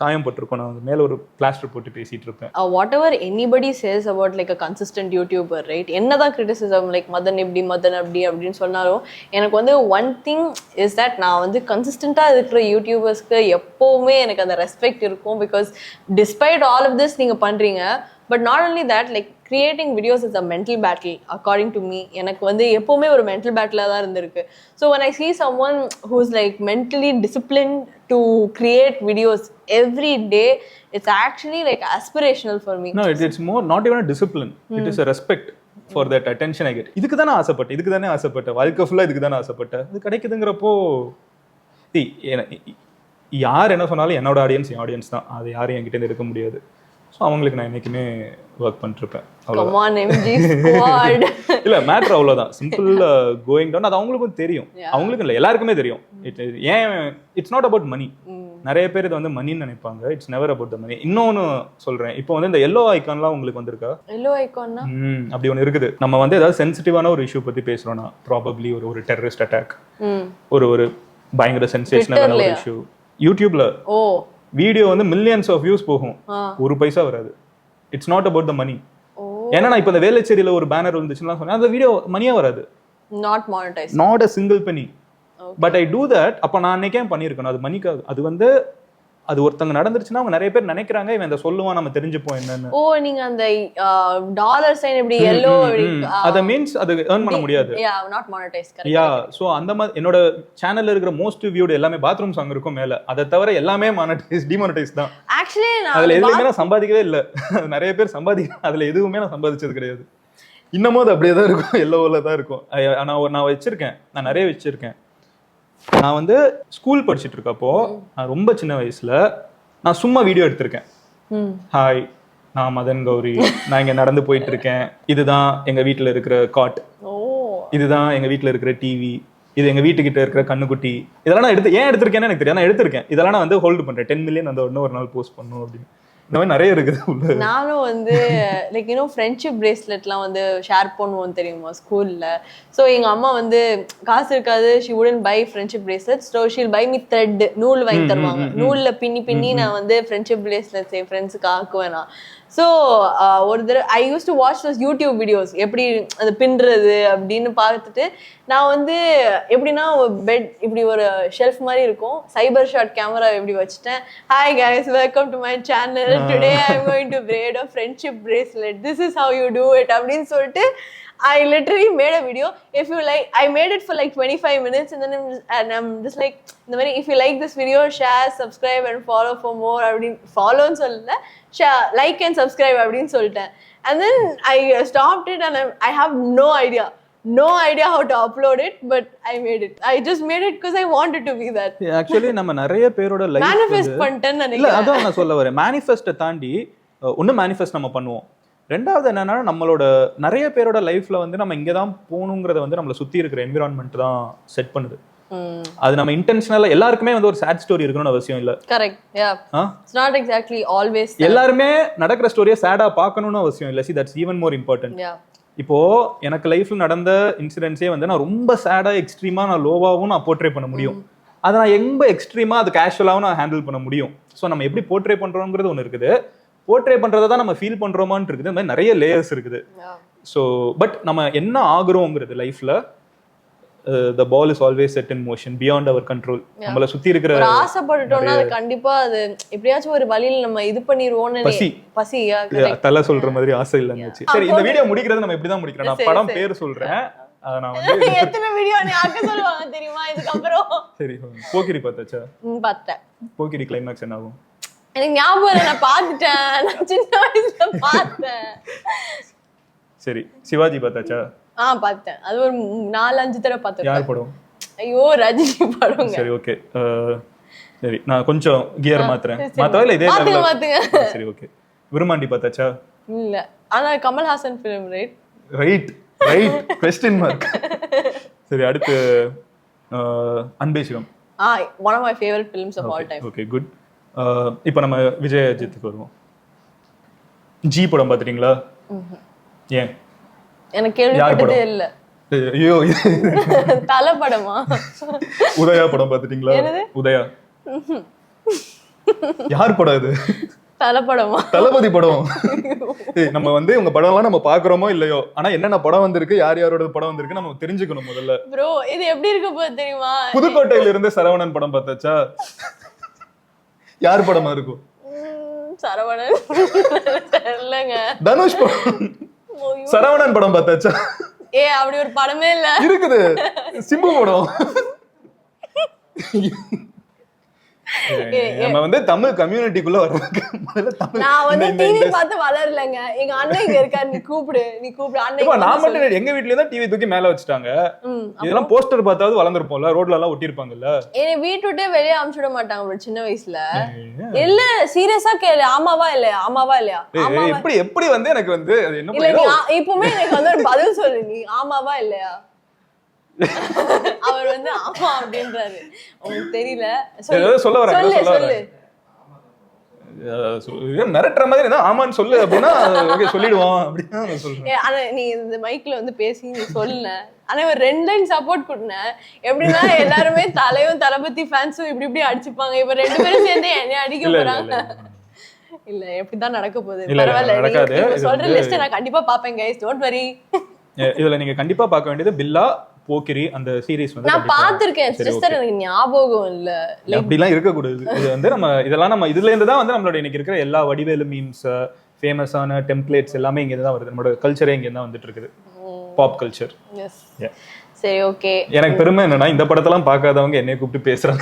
காயம் பட்டிருக்கோம். நான் மேல ஒரு பிளாஸ்டர் போட்டு பேசிட்டு இருப்பேன். What ever anybody chase about like a consistent YouTuber, right, என்னதான் கிரிட்டிசிசம் லைக் மதன் இப்படி மதன் அப்படி அப்படின்னு சொன்னாலும், எனக்கு வந்து ஒன் திங் இஸ் தட் நான் வந்து கன்சிஸ்டண்டாக இருக்கிற யூடியூபர்ஸ்க்கு எப்போவுமே எனக்கு அந்த ரெஸ்பெக்ட் இருக்கும். Because despite all of this நீங்கள் பண்ணுறீங்க. But not only that, like creating videos is a mental battle according to me. எனக்கு வந்து எப்பவுமே ஒரு mental battle தான் இருந்திருக்கு. So when I see someone who's like mentally disciplined to create videos every day, it's actually like aspirational for me. No, it's more not even a discipline. It is a respect for that attention I get. இதுக்கு தானே ஆசைப்பட்டேன் வாழ்க்கை ஃபுல்லா, இதுக்கு தானே ஆசைப்பட்டேன். இது கிடைக்குதுங்கிறப்போ யார் என்ன சொன்னாலும் என்னோட ஆடியன்ஸ் என் ஆடியன்ஸ் தான். அது யாரும் என்கிட்ட எடுக்க முடியாது. ஸோ அவங்களுக்கு நான் என்னைக்குமே ஒர்க் பண்ணிருப்பேன். இல்லை, மேட்ரு அவ்வளோதான், சிம்பிள் கோயிங் டவுன். அது அவங்களுக்கும் தெரியும், அவங்களுக்கும் இல்லை எல்லாருக்குமே தெரியும். It's not about money. நிறைய பேர் இது வந்து மணின்னு நினைப்பாங்க. It's never about the money. இன்னொன்று சொல்றேன், இப்போ வந்து இந்த எல்லோ ஐக்கான்லாம் உங்களுக்கு வந்திருக்கா? எல்லோ ஐக்கான்னா அப்படி ஒன்று இருக்குது. நம்ம வந்து ஏதாவது சென்சிட்டிவான ஒரு இஷ்யூ பத்தி பேசுறோம்னா, ப்ராபப்ளி ஒரு டெரரிஸ்ட் அட்டாக், ஒரு பயங்கர சென்சேஷனலான ஒரு இஷ்யூ, யூடியூப்ல வீடியோ வந்து மில்லியன்ஸ் ஆஃப் வியூஸ் போகும், ஒரு பைசா வராது. இட்ஸ் நாட் அபவுட் த மணி. ஏன்னா நான் இப்போ இந்த வேளச்சேரியில ஒரு பேனர் வந்துச்சுன்னா சொன்னேன், அந்த வீடியோ மணியா வராது, not a single penny. But I do that. அப்போ நான் அன்னைக்கே பண்ணியிருக்கணும். அது மணிக்காக. அது வந்து அது ஒருத்தங்க நடந்துருச்சுன்னா அவங்க நிறைய பேர் நினைக்கிறாங்க, இவன் அந்த சொல்லுவான், நம்ம தெரிஞ்சுப்போம் என்னன்னு. ஓ, நீங்க அந்த டாலர் சைன் இப்படி yellow அத மீன்ஸ் அது earn பண்ண முடியாது. not monetized. சோ அந்த மாதிரி என்னோட சேனல்ல இருக்கிற மோஸ்ட் வியூட் எல்லாமே பாத்ரூம் சாங் இருக்கும் மேல. அத தவிர எல்லாமே டிமானிடைஸ் தான். ஆக்சுவலி அதுல எதுவுமே நான் சம்பாதிக்கவே இல்ல. நிறைய பேர் அதுல எதுவுமே நான் சம்பாதிச்சது கிடையாது. இன்னமும் அது அப்படியே தான் இருக்கும், எல்லோவில் தான் இருக்கும். நான் வச்சிருக்கேன், நான் நிறைய வச்சிருக்கேன். நான் வந்து ஸ்கூல் படிச்சுட்டு இருக்கப்போ, நான் ரொம்ப சின்ன வயசுல நான் சும்மா வீடியோ எடுத்திருக்கேன். ஹாய், நான் மதன் கௌரி, நான் இங்க நடந்து போயிட்டு இருக்கேன், இதுதான் எங்க வீட்டுல இருக்கிற காட், இதுதான் எங்க வீட்டுல இருக்கிற டிவி, இது எங்க வீட்டுக்கிட்ட இருக்கிற கண்ணுக்குட்டி. இதெல்லாம் நான் ஏன் எடுத்திருக்கேன்னு எனக்கு தெரியாது. நான் எடுத்திருக்கேன். இதெல்லாம் நான் வந்து ஹோல்டு பண்றேன். 10 மில்லியன் அந்த ஒரு நாள் போஸ்ட் பண்ணும் அப்படின்னு. இந்த மாதிரி நிறைய இருக்குது. நானும் வந்து லைக் ஃப்ரெண்ட்ஷிப் பிரேஸ்லெட்லாம் வந்து ஷேர் பண்ணுவோம் தெரியுமா ஸ்கூல்ல. ஸோ எங்க அம்மா வந்து காசு இருக்காது, she wouldn't buy friendship bracelet. So she'll buy me thread, நூல் வாங்கி தருவாங்க. நூல்ல பின்னி நான் வந்து ஃப்ரெண்ட்ஷிப் பிரேஸ்லெட்ஸ் என் ஃப்ரெண்ட்ஸுக்கு ஆக்குவேன். நான் ஸோ ஒரு தடவை I use to watch those YouTube videos எப்படி அது பின்னுறது அப்படின்னு பார்த்துட்டு நான் வந்து எப்படின்னா பெட் இப்படி ஒரு ஷெல்ஃப் மாதிரி இருக்கும், சைபர் ஷாட் கேமரா எப்படி வச்சுட்டேன். Hi guys, welcome to my channel, today I am going to braid a friendship bracelet, this is how you do it அப்படின்னு சொல்லிட்டு I literally made a video. If you like, I made it for like 25 minutes and then I'm just like, if you like this video, share, subscribe and follow for more. Follow and solla, share, like and subscribe அப்படின்னு சொல்லிட்டேன். And then I stopped it and I have no idea how to upload it, but I made it. I just made it because I wanted to be that. Actually நம்ம நிறைய பேரோட life manifest பண்ணிட்டேன்னு நினைக்கிறேன். இல்ல அதான் நான் சொல்ல வரேன், manifest தாண்டி ஒன்னு manifest நம்ம பண்ணுவோம். ரெண்டாவது என்னன்னா நம்மளோட நிறைய பேரோட லைஃப்ல வந்து நம்ம இங்க தான் போகணுங்கிறத வந்து நம்மளை சுத்தி இருக்கிற என்விரான்மெண்ட் தான் செட் பண்ணுது. அது நம்ம இன்டென்ஷனலா எல்லாருக்குமே வந்து ஒரு சேட் ஸ்டோரி இருக்கணும்னு அவசியம் இல்ல. Correct. Yeah, it's not exactly always எல்லாருமே நடக்கிற ஸ்டோரியை சேடா பார்க்கணும்னு அவசியம் இல்ல. See, that's even more important. இப்போ எனக்கு லைஃப்ல நடந்த இன்சிடென்ட்ஸே வந்து நான் ரொம்ப சேடா எக்ஸ்ட்ரீமா நான் லோவாவும் நான் போர்ட்ரே பண்ண முடியும். அதை நான் ரொம்ப எக்ஸ்ட்ரீமா அது கேஷுவலாவும் நான் ஹேண்டில் பண்ண முடியும். ஸோ நம்ம எப்படி போர்ட்ரே பண்றோங்கிறது ஒன்று இருக்குது, போர்ட்ரே பண்றதை தான் நம்ம ஃபீல் பண்றோமான்னு இருக்குது. இந்த மாதிரி நிறைய லேயர்ஸ் இருக்குது. ஸோ பட் நம்ம என்ன ஆகுறோங்கிறது லைஃப்ல, the ball is always set in motion beyond our control. நம்மள சுத்தி இருக்கிற ஒரு ஆசைப்பட்டுட்டோம்னா அது கண்டிப்பா அது எப்படியாச்சும் ஒரு வழியில நம்ம இது பண்ணிடுவோம்னு பசியா தலை சொல்ற மாதிரி ஆசை இல்லைன்னு. சரி, இந்த வீடியோ முடிக்கிறது நம்ம இப்படி தான் முடிக்கிறோம். நான் படம் பேர் சொல்றேன், அத நான் வந்து எத்தனை வீடியோ நீ ஆக்க சொல்லுவாங்க தெரியுமா இதுக்கு அப்புறம். சரி, போக்கிரி பார்த்தாச்சா? பார்த்தேன். போக்கிரி கிளைமாக்ஸ் என்ன ஆகும் எனக்கு ஞாபகம் இல்லை, நான் பார்த்துட்டேன், நான் சின்ன வயசுல பார்த்தேன். சரி, சிவாஜி பார்த்தாச்சா? பார்த்தேன். அது ஒரு 4-5 தடவை பார்த்தேன். யார் படம்? ஐயோ, ரஜினி படம். சரி, ஓகே. சரி, நான் கொஞ்சம் கியர் மாத்துறேன். மாத்தவே இல்ல, இதே மாத்துங்க. சரி, ஓகே. விருமாண்டி பார்த்தாச்சா? இல்ல, ஆனா Kamal Haasan film. Right question mark. சரி, அடுத்து அன்பேசிவம். one of my favorite films of all time. Okay, good. இப்போ நம்ம விஜய் அஜித்துக்கு வருவோம். ஜி படம் பார்த்துட்டீங்களா? ஏன்? எனக்கு கேள்விப்பட்டதே இல்ல. ஐயோ, தல படமா? உதயா படம் பார்த்துட்டீங்களா? உதயா யார் படம் இது? தல படமா? தளபதி படம். நம்ம வந்து உங்க படம் எல்லாம் நம்ம பாக்குறோமோ இல்லையோ, ஆனா என்னென்ன படம் வந்திருக்கு, யார் யாரோட படம் வந்திருக்கு நம்ம தெரிஞ்சுக்கணும் முதல்ல. ப்ரோ, இது எப்படி இருக்க போகுது தெரியுமா? புதுக்கோட்டையில இருந்து சரவணன் படம் பார்த்தாச்சா? யார் படமா இருக்கும்? சரவணன் இல்லங்க, தனுஷ் படம். சரவணன் படம் பார்த்தாச்சா? அப்படி ஒரு படமே இல்ல. இருக்குது, சிம்பு படம். நம்ம வந்து தமிழ் கம்யூனிட்டிக்குள்ள வர்றதுக்கு நான் வந்து டிவி பார்த்து வளரலங்க. எங்க அண்ணன் இங்க இருக்காரு, நீ கூப்பிடு அண்ணன். நான் மட்டும் எங்க வீட்லயே தான் டிவி தூக்கி மேல வச்சுட்டாங்க. இதெல்லாம் போஸ்டர் பார்த்தாவது வளர்ந்துருப்போம்ல, ரோட்ல எல்லாம் ஒட்டிருப்பாங்கல்ல. என்ன வீட்டு விட்டே வெளியே அனுப்பிச்சு விட மாட்டாங்க சின்ன வயசுல. இல்ல, சீரியஸா கேளு, ஆமாவா இல்லையா? எப்படி வந்து எனக்கு வந்து இப்பவுமே எனக்கு வந்து ஒரு பதில் சொல்லு, நீ ஆமாவா இல்லையா? அவர் வந்து ஆமா அப்படின்றாரு. உங்களுக்கு தெரியல, சொல்ல மிரட்டுற மாதிரி ஆமான்னு சொல்லு அப்படின்னா சொல்லிடுவோம் அப்படின்னு சொல்றேன். ஆனா நீ இந்த மைக்ல வந்து பேசி நீ சொல்ல, ஆனா ஒரு 2 லைன் சப்போர்ட் கொடுன. எப்படின்னா எல்லாருமே தலையும் தளபதி ஃபேன்ஸும் இப்படி அடிச்சுப்பாங்க. இப்ப 2 பேரும் சேர்ந்து என்ன அடிக்க போறாங்க. இல்ல, எப்படிதான் நடக்க போகுது? பரவாயில்ல, சொல்ற லிஸ்ட் நான் கண்டிப்பா பாப்பேன் கைஸ், டோன்ட் வரி. இதுல நீங்க கண்டிப்பா பார்க்க வேண்டியது பில்லா, போக்கிரி, அந்த சீரிஸ் வந்து நான் பாத்துர்க்கேன். சிஸ்டர், எனக்கு ஞாபகம் இல்ல. அப்படிலாம் இருக்க கூடாது. இது வந்து நம்ம இதெல்லாம் நம்ம இதுல இருந்து தான் வந்து நம்மளோட இன்னைக்கு இருக்கிற எல்லா வடிவேலு மீம்ஸ், ஃபேமஸான டெம்ப்ளேட்ஸ் எல்லாமே இங்க தான் வருது. நம்மளோட கல்ச்சரே இங்க தான் வந்துட்டு இருக்குது, பாப் கல்ச்சர். எஸ், சரி, ஓகே. எனக்கு பெருமை என்னன்னா இந்த படத்தெல்லாம் பார்க்காதவங்க என்னைய கூப்பிட்டு பேசுறாங்க.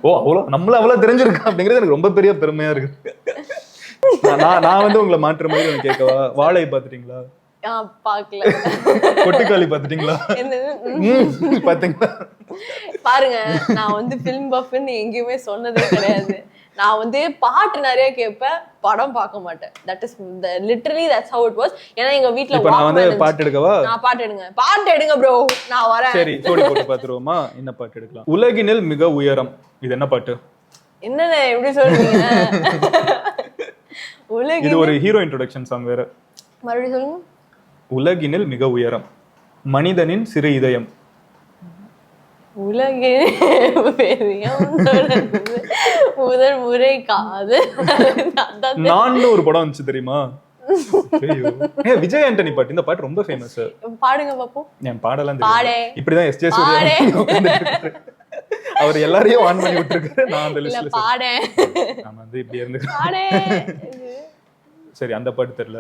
ஓ, அவ்வளவு தெரிஞ்சிருக்கா அப்படிங்கிறது எனக்கு ரொம்ப பெரிய பெருமையா இருக்கு. நான் வந்து உங்களை மாற்ற மாதிரி கேட்கவா? வாழை பாத்துட்டீங்களா? பாக்கல. கொட்டுக்காளி பாத்துட்டீங்களா? பாத்தீங்களா? பாருங்க, நான் வந்து ஃபிலிம் பஃப்னு எங்கேயுமே சொன்னதே கிடையாது. நான் வந்து பாட்டு நிறைய கேட்பேன், படம் பார்க்க மாட்டேன். That is literally that's how it was. ஏன்னா எங்க வீட்ல நான் வந்து பாட்டு எடுக்கவா? நான் பாட்டு எடுங்க ப்ரோ, நான் வரேன். சரி, ஜோடி போட்டு பாத்துருவோமா? என்ன பாட்டு எடுக்கலாம்? உலகினில் மிக உயரம். இது என்ன பாட்டு? என்னண்ணே எப்படி சொல்றீங்க? இது ஒரு ஹீரோ இன்ட்ரோடக்ஷன் சாங் வேற. மறுபடியும் சொல்லுங்க. உலகினில் மிக உயரம், மனிதனின் சிறு இதயம். முதல் முறை காதல். நான் ஒரு படம் வந்துச்சு தெரியுமா? விஜய் ஆண்டனி பாட்டு. இந்த பாட்டு ரொம்ப ஃபேமஸ். பாடுங்க பாப்போம். என் பாடலாம் தெரியும். இப்படிதான் எஸ்ஜே சூர்யா அவர் எல்லாரையும் ஆன் பண்ணி விட்டுருக்காரு. நான் அந்த லிஸ்ட்ல பாடேன். நான் வந்து இப்படி இருந்து சரி அந்த பாட்டு தெரியல.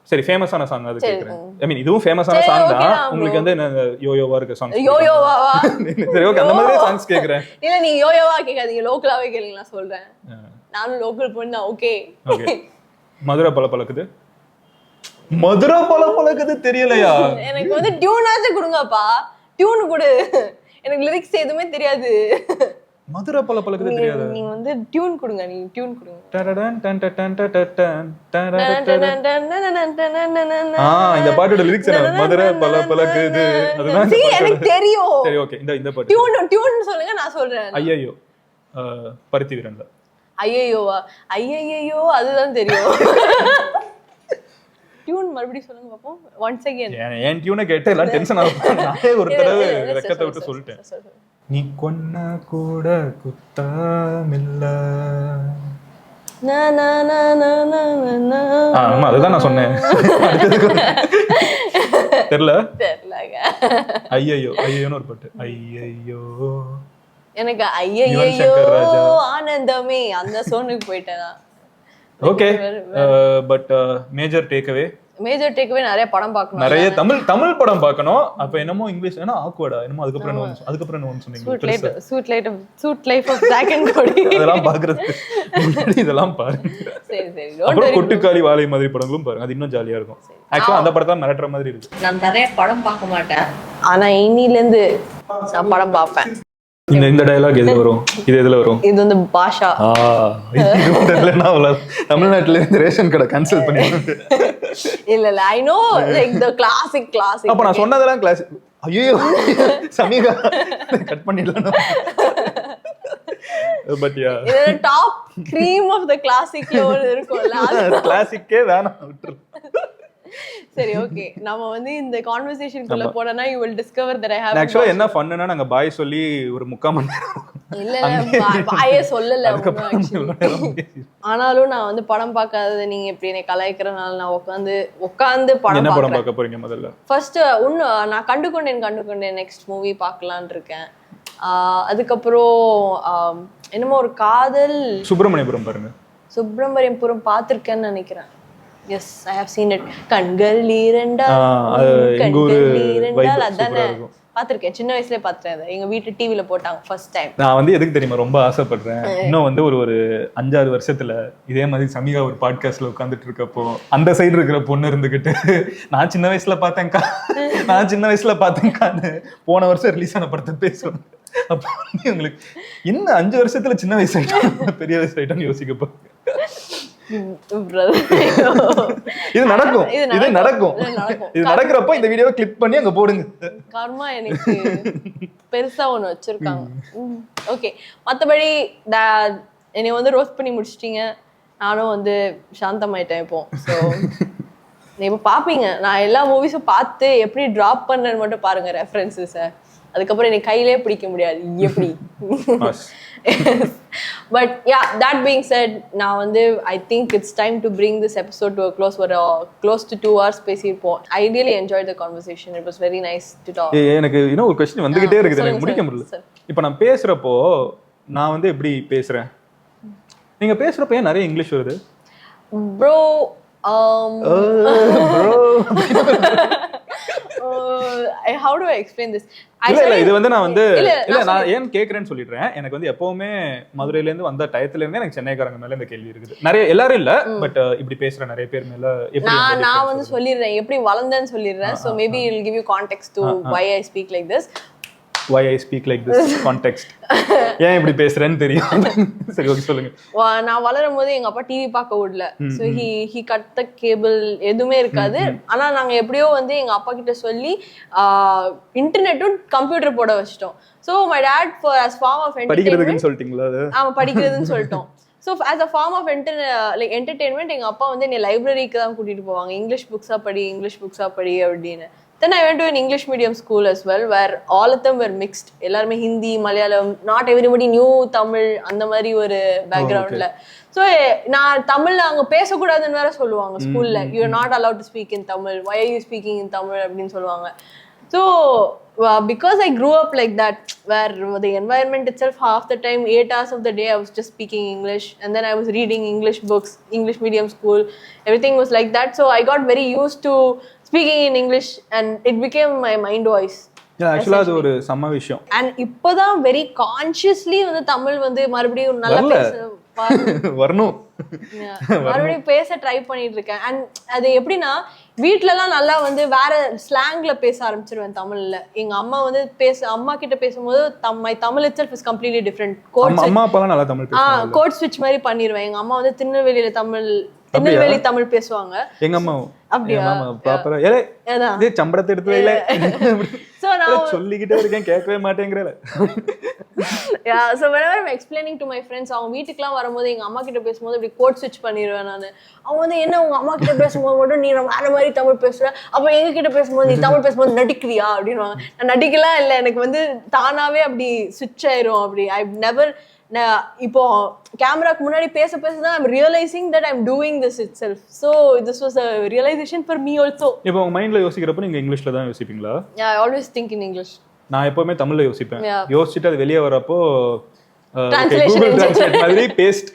சரி ஃபேமஸான சாங் அது கேக்குறேன். ஐ மீன் இதுவும் ஃபேமஸான சாங் தான். உங்களுக்கு வந்து என்ன யோயோவா இருக்க சாங்? யோயோவா? சரி ஓகே அந்த மாதிரி சாங்ஸ் கேக்குறேன். இல்ல நீங்க யோயோவா கேக்காதீங்க, லோக்கலாவே கேளுங்க. நான் சொல்றேன். நானும் லோக்கல் பொண்ணு தான். Okay okay. மதுரை பலபலக்குது. மதுரை பலபலக்குது தெரியலையா? எனக்கு வந்து டியூன் ஆச்சு கொடுங்கப்பா. டியூன் கொடு. எனக்கு லிரிக்ஸ் எதுவுமே தெரியாது. மதுரை பலபலக்குது தெரியாது. நீங்க வந்து டியூன் கொடுங்க. நீங்க டியூன் கொடுங்க. டடடன் டன் டன் டன் டன் டன். இந்த பாட்டோட லிரிக்ஸ் என்ன? மதுரை பலபலக்குது. அதுதான் எனக்கு தெரியும். சரி ஓகே. இந்த பாட்டு டியூன் சொல்லுங்க, நான் சொல்றேன். ஐயோ பருத்தி வீரன்ல. ஐயையோவா? ஐயையோ அதுதான் தெரியும். டியூன் மறுபடியும் சொல்லுங்க பாப்போம். Once again. ஏன் டியூனை கேட்ட எல்லாம் டென்ஷன் ஆகும். நானே ஒரு தடவை ரெக்கத்தை விட்டு சொல்லிட்டேன். நீ கொன்ன கூட குத்தமில்ல. ஆமா அதுதான் நான் சொன்னேன். தெரியல தெரியலங்க. ஐயையோ ஐயோன்னு ஒரு பாட்டு. ஐயையோ எனக்கு ஐயையோ ஆனந்தமே அந்த சோனுக்கு போயிட்டேன். ஓகே பட் மேஜர் டேக்அவே நிறைய படம் பார்க்கணும். நிறைய தமிழ் படம் பார்க்கணும். அப்ப என்னமோ இங்கிலீஷ் ஏன்னா ஆக்வர்டா என்னமோ அதுக்கப்புறம் என்ன சொன்னீங்க? Suite life of black and Cody. அதெல்லாம் பாக்குறதுக்கு முன்னாடி இதெல்லாம் பாருங்க. சரி சரி. அப்புறம் கொட்டுக்காளி வாழை மாதிரி படங்களும் பாருங்க. அது இன்னும் ஜாலியா இருக்கும். ஆக்சுவலா அந்த படத்தை மிரட்டுற மாதிரி இருக்கு. நான் நிறைய படம் பார்க்க மாட்டேன், ஆனா இன்னில இருந்து நான் படம் பார்ப்பேன். இந்த டயலாக் எதுல வரும்? இது எதுல வரும்? இது வந்து பாஷா. தமிழ்நாட்டுல இருந்து ரேஷன் கடை கேன்சல் பண்ணிட்டு. இல்ல I know like the classic. அப்ப நான் சொன்னதெல்லாம் கிளாசிக். ஐயோ சமீகா கட் பண்ணிடலாம். பட் யா இது டாப் கிரீம் ஆஃப் தி கிளாசிக்ல ஒரு இருக்கும்ல. கிளாசிக்கே வேணாம் விட்டுரு. சரி ஓகே. நாம வந்து இந்த கான்வர்சேஷனுக்குள்ள போறனா you will discover that I have actually என்ன ஃபன்னா நாங்க பாய் சொல்லி ஒரு 3/4 மணி நேரம் இல்ல பாயே சொல்லல. ஆனாலும் நான் வந்து படம் பார்க்காதது நீங்க இப்படி என்ன கலாய்க்கிறனால நான் உட்கார்ந்து படம் என்ன படம் பார்க்க போறீங்க முதல்ல? ஃபர்ஸ்ட் நான் கண்டுகொண்டேன் நெக்ஸ்ட் மூவி பார்க்கலாம்னு இருக்கேன். அதுக்கப்புறம் என்னமோ ஒரு காதல் சுப்பிரமணியபுரம் பாருங்க. சுப்பிரமணியபுரம் பார்த்திருக்கேன்னு நினைக்கிறேன். Yes, I have seen it. கண்கள் இரண்டா அதானே பாத்திருக்கேன். சின்ன வயசுல பாத்துட்டேன். எங்க வீட்டு டிவில போட்டாங்க ஃபர்ஸ்ட் டைம். நான் வந்து எதுக்கு தெரியுமா ரொம்ப ஆசைப்படுறேன், இன்னும் வந்து ஒரு 5-6 வருஷத்துல இதே மாதிரி சமீகா ஒரு பாட்காஸ்ட்ல உட்காந்துட்டு இருக்கப்போ அந்த சைடு இருக்கிற பொண்ணு இருந்துகிட்டு நான் சின்ன வயசுல பார்த்தேன்கான்னு போன வருஷம் ரிலீஸ் ஆன படத்தை பேசுவேன். அப்போ வந்து உங்களுக்கு என்ன 5 வருஷத்துல சின்ன வயசு ஆயிட்டோம் பெரிய வயசு ஆயிட்டோம்னு யோசிக்கப்போ இது நடக்கிறப்ப இந்த வீடியோவை கிளிக் பண்ணி அங்க போடுங்க. கர்மா எனக்கு பெருசா ஒண்ணு வச்சிருக்காங்க. ஓகே மத்தபடி என்னை வந்து ரோஸ்ட் பண்ணி முடிச்சிட்டீங்க. நானும் வந்து சாந்தமாயிட்டேன் இப்போ. ஸோ இப்போ பாப்பீங்க நான் எல்லா மூவிஸும் பார்த்து எப்படி டிராப் பண்றேன்னு மட்டும் பாருங்க ரெஃபரன்ஸஸை. அதுக்கப்புறம் என்னை கையிலே பிடிக்க முடியாது எப்படி. But yeah, that being said, நான் வந்து I think it's time to bring this episode to a close. We're close to 2 hours பேசியிருப்போம். I really enjoyed the conversation. It was very nice to talk. எனக்கு இன்னும் ஒரு question வந்துகிட்டே இருக்குது, எனக்கு முடிக்க முடியல. இப்போ நான் பேசுறப்போ நான் வந்து எப்படி பேசுறேன், நீங்க பேசுறப்போ ஏன் நிறைய இங்கிலீஷ் வருது? Bro how do I explain this? இல்ல இது வந்து நான் வந்து இல்ல நான் ஏன் கேக்குறேன்னு சொல்லிடுறேன். எனக்கு வந்து எப்பவுமே மதுரையில இருந்து வந்த டயத்துல இருந்தே எனக்கு சென்னைக்காரங்க மேல இந்த கேள்வி இருக்குது. நிறைய எல்லாரும் இல்ல பட் இப்படி பேசுற நிறைய பேர் மேல நான் வந்து சொல்லிடுறேன் எப்படி வளர்ந்தேன்னு சொல்லிடுறேன். So maybe it will give you context to why I speak like this. Why I speak like this context. ஏன் இப்படி பேசுறேன்னு தெரியும். சரி ஓகே சொல்லுங்க. நான் வளரும் போது எங்க அப்பா டிவி பார்க்க விடல. So he cut the cable எதுவுமே இருக்காது. ஆனா நாங்க எப்படியோ வந்து எங்க அப்பா கிட்ட சொல்லி இன்டர்நெட்டும் கம்ப்யூட்டர் போட வச்சிட்டோம். So my dad for as form of படிக்கிறதுக்குன்னு சொல்லிட்டீங்களா? ஆமா படிக்கிறதுன்னு சொல்லிட்டோம். So as a form of entertainment எங்க அப்பா வந்து என்னை லைப்ரரிக்கு தான் கூட்டிட்டு போவாங்க. இங்கிலீஷ் புக்ஸா படி அப்படின்னு. Then I went to an English medium school as well, where all of them were mixed. எல்லாருமே Hindi, Malayalam, not everybody knew Tamil, அந்த மாதிரி ஒரு பேக்ரவுண்ட்ல. ஸோ நான் தமிழ்ல அவங்க பேசக்கூடாதுன்னு வேற சொல்லுவாங்க ஸ்கூல்ல. You are not allowed to speak in Tamil, why are you speaking in Tamil அப்படின்னு சொல்லுவாங்க. So because I grew up like that, where the environment itself, half the time 8 hours of the day I was just speaking English, and then I was reading English books, English medium school, everything was like that. So I got very used to speaking in English and it became my mind voice. ஆக்சுவலா அது ஒரு சம விஷயம். And இப்போதான் very consciously வந்து தமிழ் வந்து மறுபடியும் நல்லா வரணும் மறுபடியும் பேச ட்ரை பண்ணிட்டு இருக்கேன். அண்ட் அது எப்படின்னா வீட்லலாம் நல்லா வந்து வேற ஸ்லாங்ல பேச ஆரம்பிச்சிருவேன் தமிழ்ல. எங்க அம்மா வந்து அம்மா கிட்ட பேசும்போது my Tamil itself is completely different. அம்மா அப்பாலாம் நல்லா தமிழ் பேசுவாங்க. கோட் ஸ்விட்ச் மாதிரி பண்ணிடுவேன். எங்க அம்மா வந்து திருநெல்வேலி தமிழ் பேசுவாங்க. எங்க அம்மா அப்படியே ப்ராப்பரா இதே சம்பளத்தை எடுத்து வைல சோ நான் சொல்லிக்கிட்டே இருக்கேன் கேட்கவே மாட்டேங்கறல. Yeah, so whenever I'm explaining to my friends, அவங்க வீட்டுக்குலாம் வரும்போது எங்க அம்மா கிட்ட பேசும்போது அப்படி கோட் ஸ்விட்ச் பண்ணிடுவேன் நான். அவங்க வந்து என்ன உங்க அம்மா கிட்ட பேசும்போது மட்டும் நீ வேற மாதிரி தமிழ் பேசுற, அப்ப எங்க கிட்ட பேசும்போது நீ தமிழ் பேசும்போது நடிக்கிறியா அப்படின்வாங்க. நான் நடிக்கலாம் இல்லை, எனக்கு வந்து தானாவே அப்படி ஸ்விட்ச் ஆயிரும். அப்படி ஐ நெவர் இப்போ கேமராக்கு முன்னாடி பேச தான் I'm realizing that I'm doing this itself. So this was a realization for me also. இப்போ உங்க மைண்ட்ல யோசிக்கிறப்ப நீங்க இங்கிலீஷ்ல தான் யோசிப்பீங்களா? Yeah, I always think in English. நான் எப்பவுமே தமிழ்ல யோசிப்பேன். யோசிச்சுட்டு அது வெளியே வரப்போ Google Translate மாதிரி பேஸ்ட்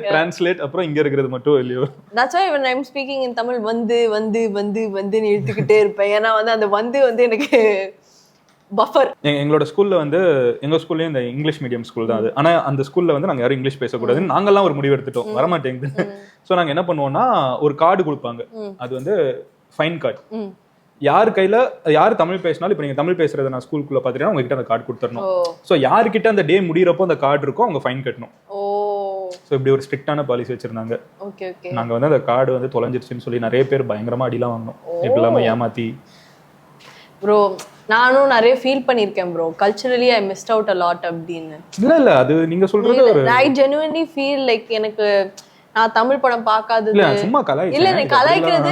டிரான்ஸ்லேட் அப்புறம் இங்க இருக்கிறது மட்டும் வெளியே. That's why when I'm speaking in Tamil வந்து இழுத்துக்கிட்டே இருப்பேன். ஏன்னா வந்து அந்த வந்து எனக்கு பஃபர். எங்களோட ஸ்கூல்ல வந்து எங்க ஸ்கூல்லயே இந்த இங்கிலீஷ் மீடியம் ஸ்கூல் தான் அது. ஆனா அந்த ஸ்கூல்ல வந்து நாங்க யாரும் இங்கிலீஷ் பேசக்கூடாதுன்னு நாங்கெல்லாம் ஒரு முடிவு எடுத்துட்டோம். வரமாட்டேங்குது. ஸோ நாங்க என்ன பண்ணுவோம்னா ஒரு கார்டு கொடுப்பாங்க. அது வந்து ஃபைன் கார்டு. யார் கையில யார் தமிழ் பேசினாலும் இப்போ நீங்க தமிழ் பேசுறத நான் ஸ்கூலுக்குள்ள பாத்துட்டேன்னா உங்ககிட்ட அந்த கார்டு கொடுத்துடணும். ஸோ யாருக்கிட்ட அந்த டே முடியறப்போ அந்த கார்டு இருக்கோ அவங்க ஃபைன் கட்டணும். ஸோ இப்படி ஒரு ஸ்ட்ரிக்டான பாலிசி வச்சிருந்தாங்க. நாங்க வந்து அந்த கார்டு வந்து தொலைஞ்சிருச்சுன்னு சொல்லி நிறைய பேர் பயங்கரமா அடிலாம் வாங்கினோம். இப்படி இல்லாம ஏமாத்தி. ப்ரோ நானும் நிறைய ஃபீல் பண்ணிருக்கேன் bro. Culturally I missed out a lot அப்படின்னு. இல்ல அது நீங்க சொல்றது ஒரு ஐ ஜெனுயின்லி ஃபீல் லைக் எனக்கு நான் தமிழ் படம் பார்க்காதது இல்ல எனக்கு கலாய்க்கிறது,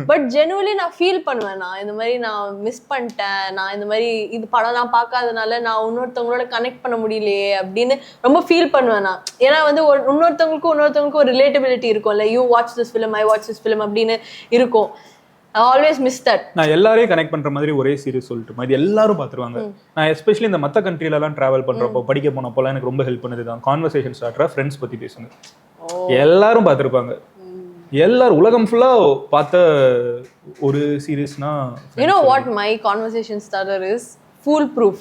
பட் ஜெனுவலி நான் ஃபீல் பண்ணுவேன். நான் இந்த மாதிரி நான் மிஸ் பண்ணிட்டேன், நான் இந்த மாதிரி இது படம் நான் பார்க்காதனால நான் இன்னொருத்தவங்களோட கனெக்ட் பண்ண முடியலையே அப்படின்னு ரொம்ப ஃபீல் பண்ணுவேன் நான். ஏன்னா வந்து இன்னொருத்தவங்களுக்கும் ஒரு ரிலேட்டபிலிட்டி இருக்கும்ல. You watch this film, I watch this film அப்படின்னு இருக்கும். I always miss that. நான் எல்லாரையும் கனெக்ட் பண்ற மாதிரி ஒரே சீரிஸ் சொல்லிட்டு இது எல்லாரும் பாத்துருவாங்க. நான் எஸ்பெஷலி இந்த மத்த கண்ட்ரில எல்லாம் டிராவல் பண்றப்போ படிக்க போனப்போலாம் எனக்கு ரொம்ப ஹெல்ப் பண்ணதுதான் கான்வர்சேஷன் ஸ்டார்டரா ஃப்ரெண்ட்ஸ் பத்தி பேசுங்க. எல்லாரும் பாத்துருப்பாங்க. எல்லாரும் உலகம் ஃபுல்லா பார்த்த ஒரு சீரிஸ்னா you know what my conversation starter is? Fool proof.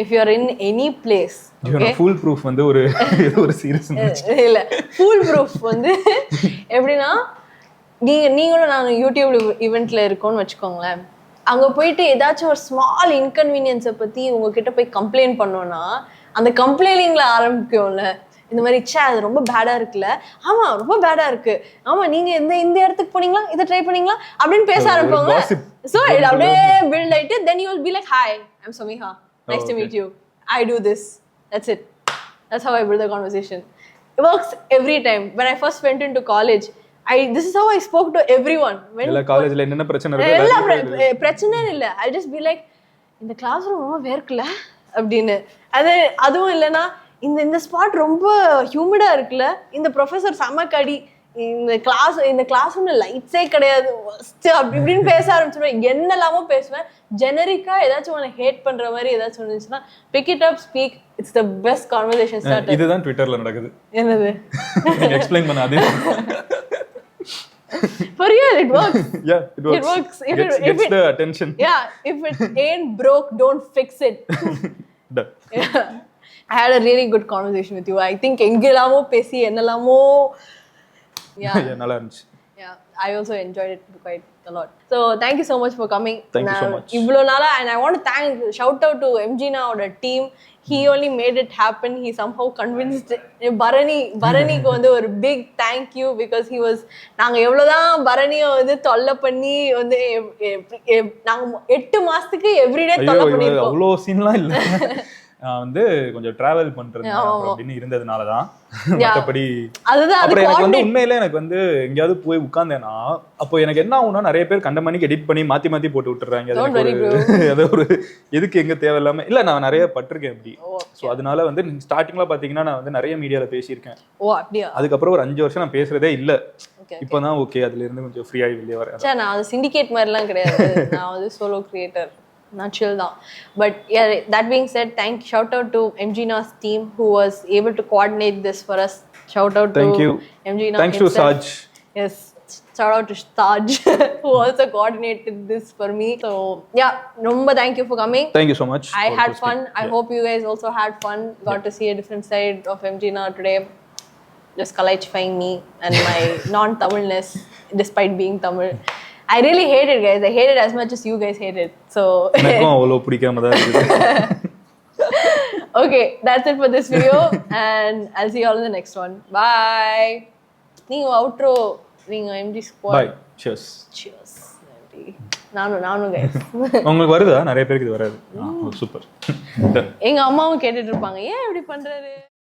If you are in any place, okay, fool proof வந்து ஒரு சீரிஸ் இல்ல. fool proof வந்து எப்படின்னா நீங்களும் நாங்கள் யூடியூப் ஈவெண்ட்ல இருக்கோம்னு வச்சுக்கோங்களேன். அங்கே போயிட்டு ஏதாச்சும் ஒரு ஸ்மால் இன்கன்வீனியன்ஸை பற்றி உங்ககிட்ட போய் கம்ப்ளைண்ட் பண்ணோன்னா அந்த கம்ப்ளைனிங்ல ஆரம்பிக்கும்ல. இந்த மாதிரி அது ரொம்ப பேடாக இருக்குல்ல, ஆமாம் ரொம்ப பேடாக இருக்கு, ஆமாம் நீங்கள் இந்த இடத்துக்கு போனீங்களா, இதை ட்ரை பண்ணீங்களா அப்படின்னு பேச ஆரம்பிப்பாங்க. ஸோ இது அப்படியே பில்ட் ஆகிட்டு then you will be like hi I'm Samiha, nice to meet you, I do this, that's it. That's how I build the conversation. It works every time. when I first went into college, this is how I spoke to everyone. எல்லா காலேஜ்ல என்னென்ன பிரச்சனை இருக்கு எல்லா பிரச்சனை இல்ல. I'll just be like இந்த class room ரொம்ப வேர்க்கல அப்படின்னு. அதுவும் இல்லைன்னா இந்த ஸ்பாட் ரொம்ப ஹியூமிடா இருக்குல்ல, இந்த ப்ரொஃபசர் செம கடி, இந்த கிளாஸ் ரூம்ல லைட்ஸே கிடையாது அப்படி இப்படின்னு பேச ஆரம்பிச்சிருவேன். என்னெல்லாமோ பேசுவேன். ஜெனரிக்கா ஏதாச்சும் உன்னை ஹேட் பண்ற மாதிரி ஏதாச்சும் இருந்துச்சுன்னா pick it up, speak. It's the best conversation starter. இதுதான் ட்விட்டர்ல நடக்குது. என்னது எக்ஸ்பிளைன் பண்ணாதே. For real, it works. Yeah, it works. It works. Gets the attention. Yeah, if it ain't broke, don't fix it. Done. Yeah. I had a really good conversation with you. I think engelamo pesi ennalamo. Yeah. Yeah, நல்லா இருந்துச்சு. Yeah, I also enjoyed it quite a lot. So thank you so much for coming. Thank you so much. Ivlo nala, and I want to shout out to MGna or the team. He only made it happen. He somehow convinced பரணிக்கு வந்து ஒரு big thank you, because he was நாங்க எவ்வளவுதான் பரணியை வந்து தொல்லை பண்ணி வந்து நாங்க 8 மாசத்துக்கு எவ்ரிடே தொல்லை பண்ணிருக்கோம். அவ்வளோ சீன்லாம் இல்ல. நான் வந்து கொஞ்சம் டிராவல் பண்றது அப்படின்னு இருந்ததுனால தான். மற்றபடி அதுதான் அப்புறம் எனக்கு வந்து உண்மையிலே எனக்கு வந்து எங்கேயாவது போய் உட்கார்ந்தேன்னா அப்போ எனக்கு என்ன ஆகும்னா நிறைய பேர் கண்ட மணிக்கு எடிட் பண்ணி மாத்தி போட்டு விட்டுறாங்க. அது ஒரு எதுக்கு எங்க தேவையில்லாம இல்ல நான் நிறைய பட்டிருக்கேன் அப்படி. ஸோ அதனால வந்து ஸ்டார்டிங்ல பாத்தீங்கன்னா நான் வந்து நிறைய மீடியால பேசியிருக்கேன். அதுக்கப்புறம் ஒரு 5 வருஷம் நான் பேசுறதே இல்ல. இப்பதான் ஓகே அதுல இருந்து கொஞ்சம் ஃப்ரீ ஆகி வெளியே வரேன். நான் சிண்டிகேட் மாதிரிலாம் கிடையாது, நான் வந்து சோலோ கிரியேட்டர், நான் chill தான். But yeah, that being said, shout out to MGNA's team who was able to coordinate this for us. Shout out to MGNA. Thanks to Saj. Yes, shout out to Saj who also coordinated this for me. So yeah, Romba, thank you for coming. Thank you so much. I had fun. I hope you guys also had fun. Got to see a different side of MGNA today. Just kalachifying me and my non-Tamilness despite being Tamil. I really hate it, guys. I hate it as much as you guys hate it. So எனக்கும் அவ்வளோ பிடிக்காம தான் இருக்குது. Okay, that's it for this video and I'll see you all in the next one. Bye. நீங்க outro நீங்க MG squad. Bye. Cheers. Cheers. நானும் guys. உங்களுக்கு வருதா? நிறைய பேருக்கு இது வராது. சூப்பர். எங்க அம்மாவும் கேட்டுட்டு இருப்பாங்க, ஏன் இப்படி பண்றாரு?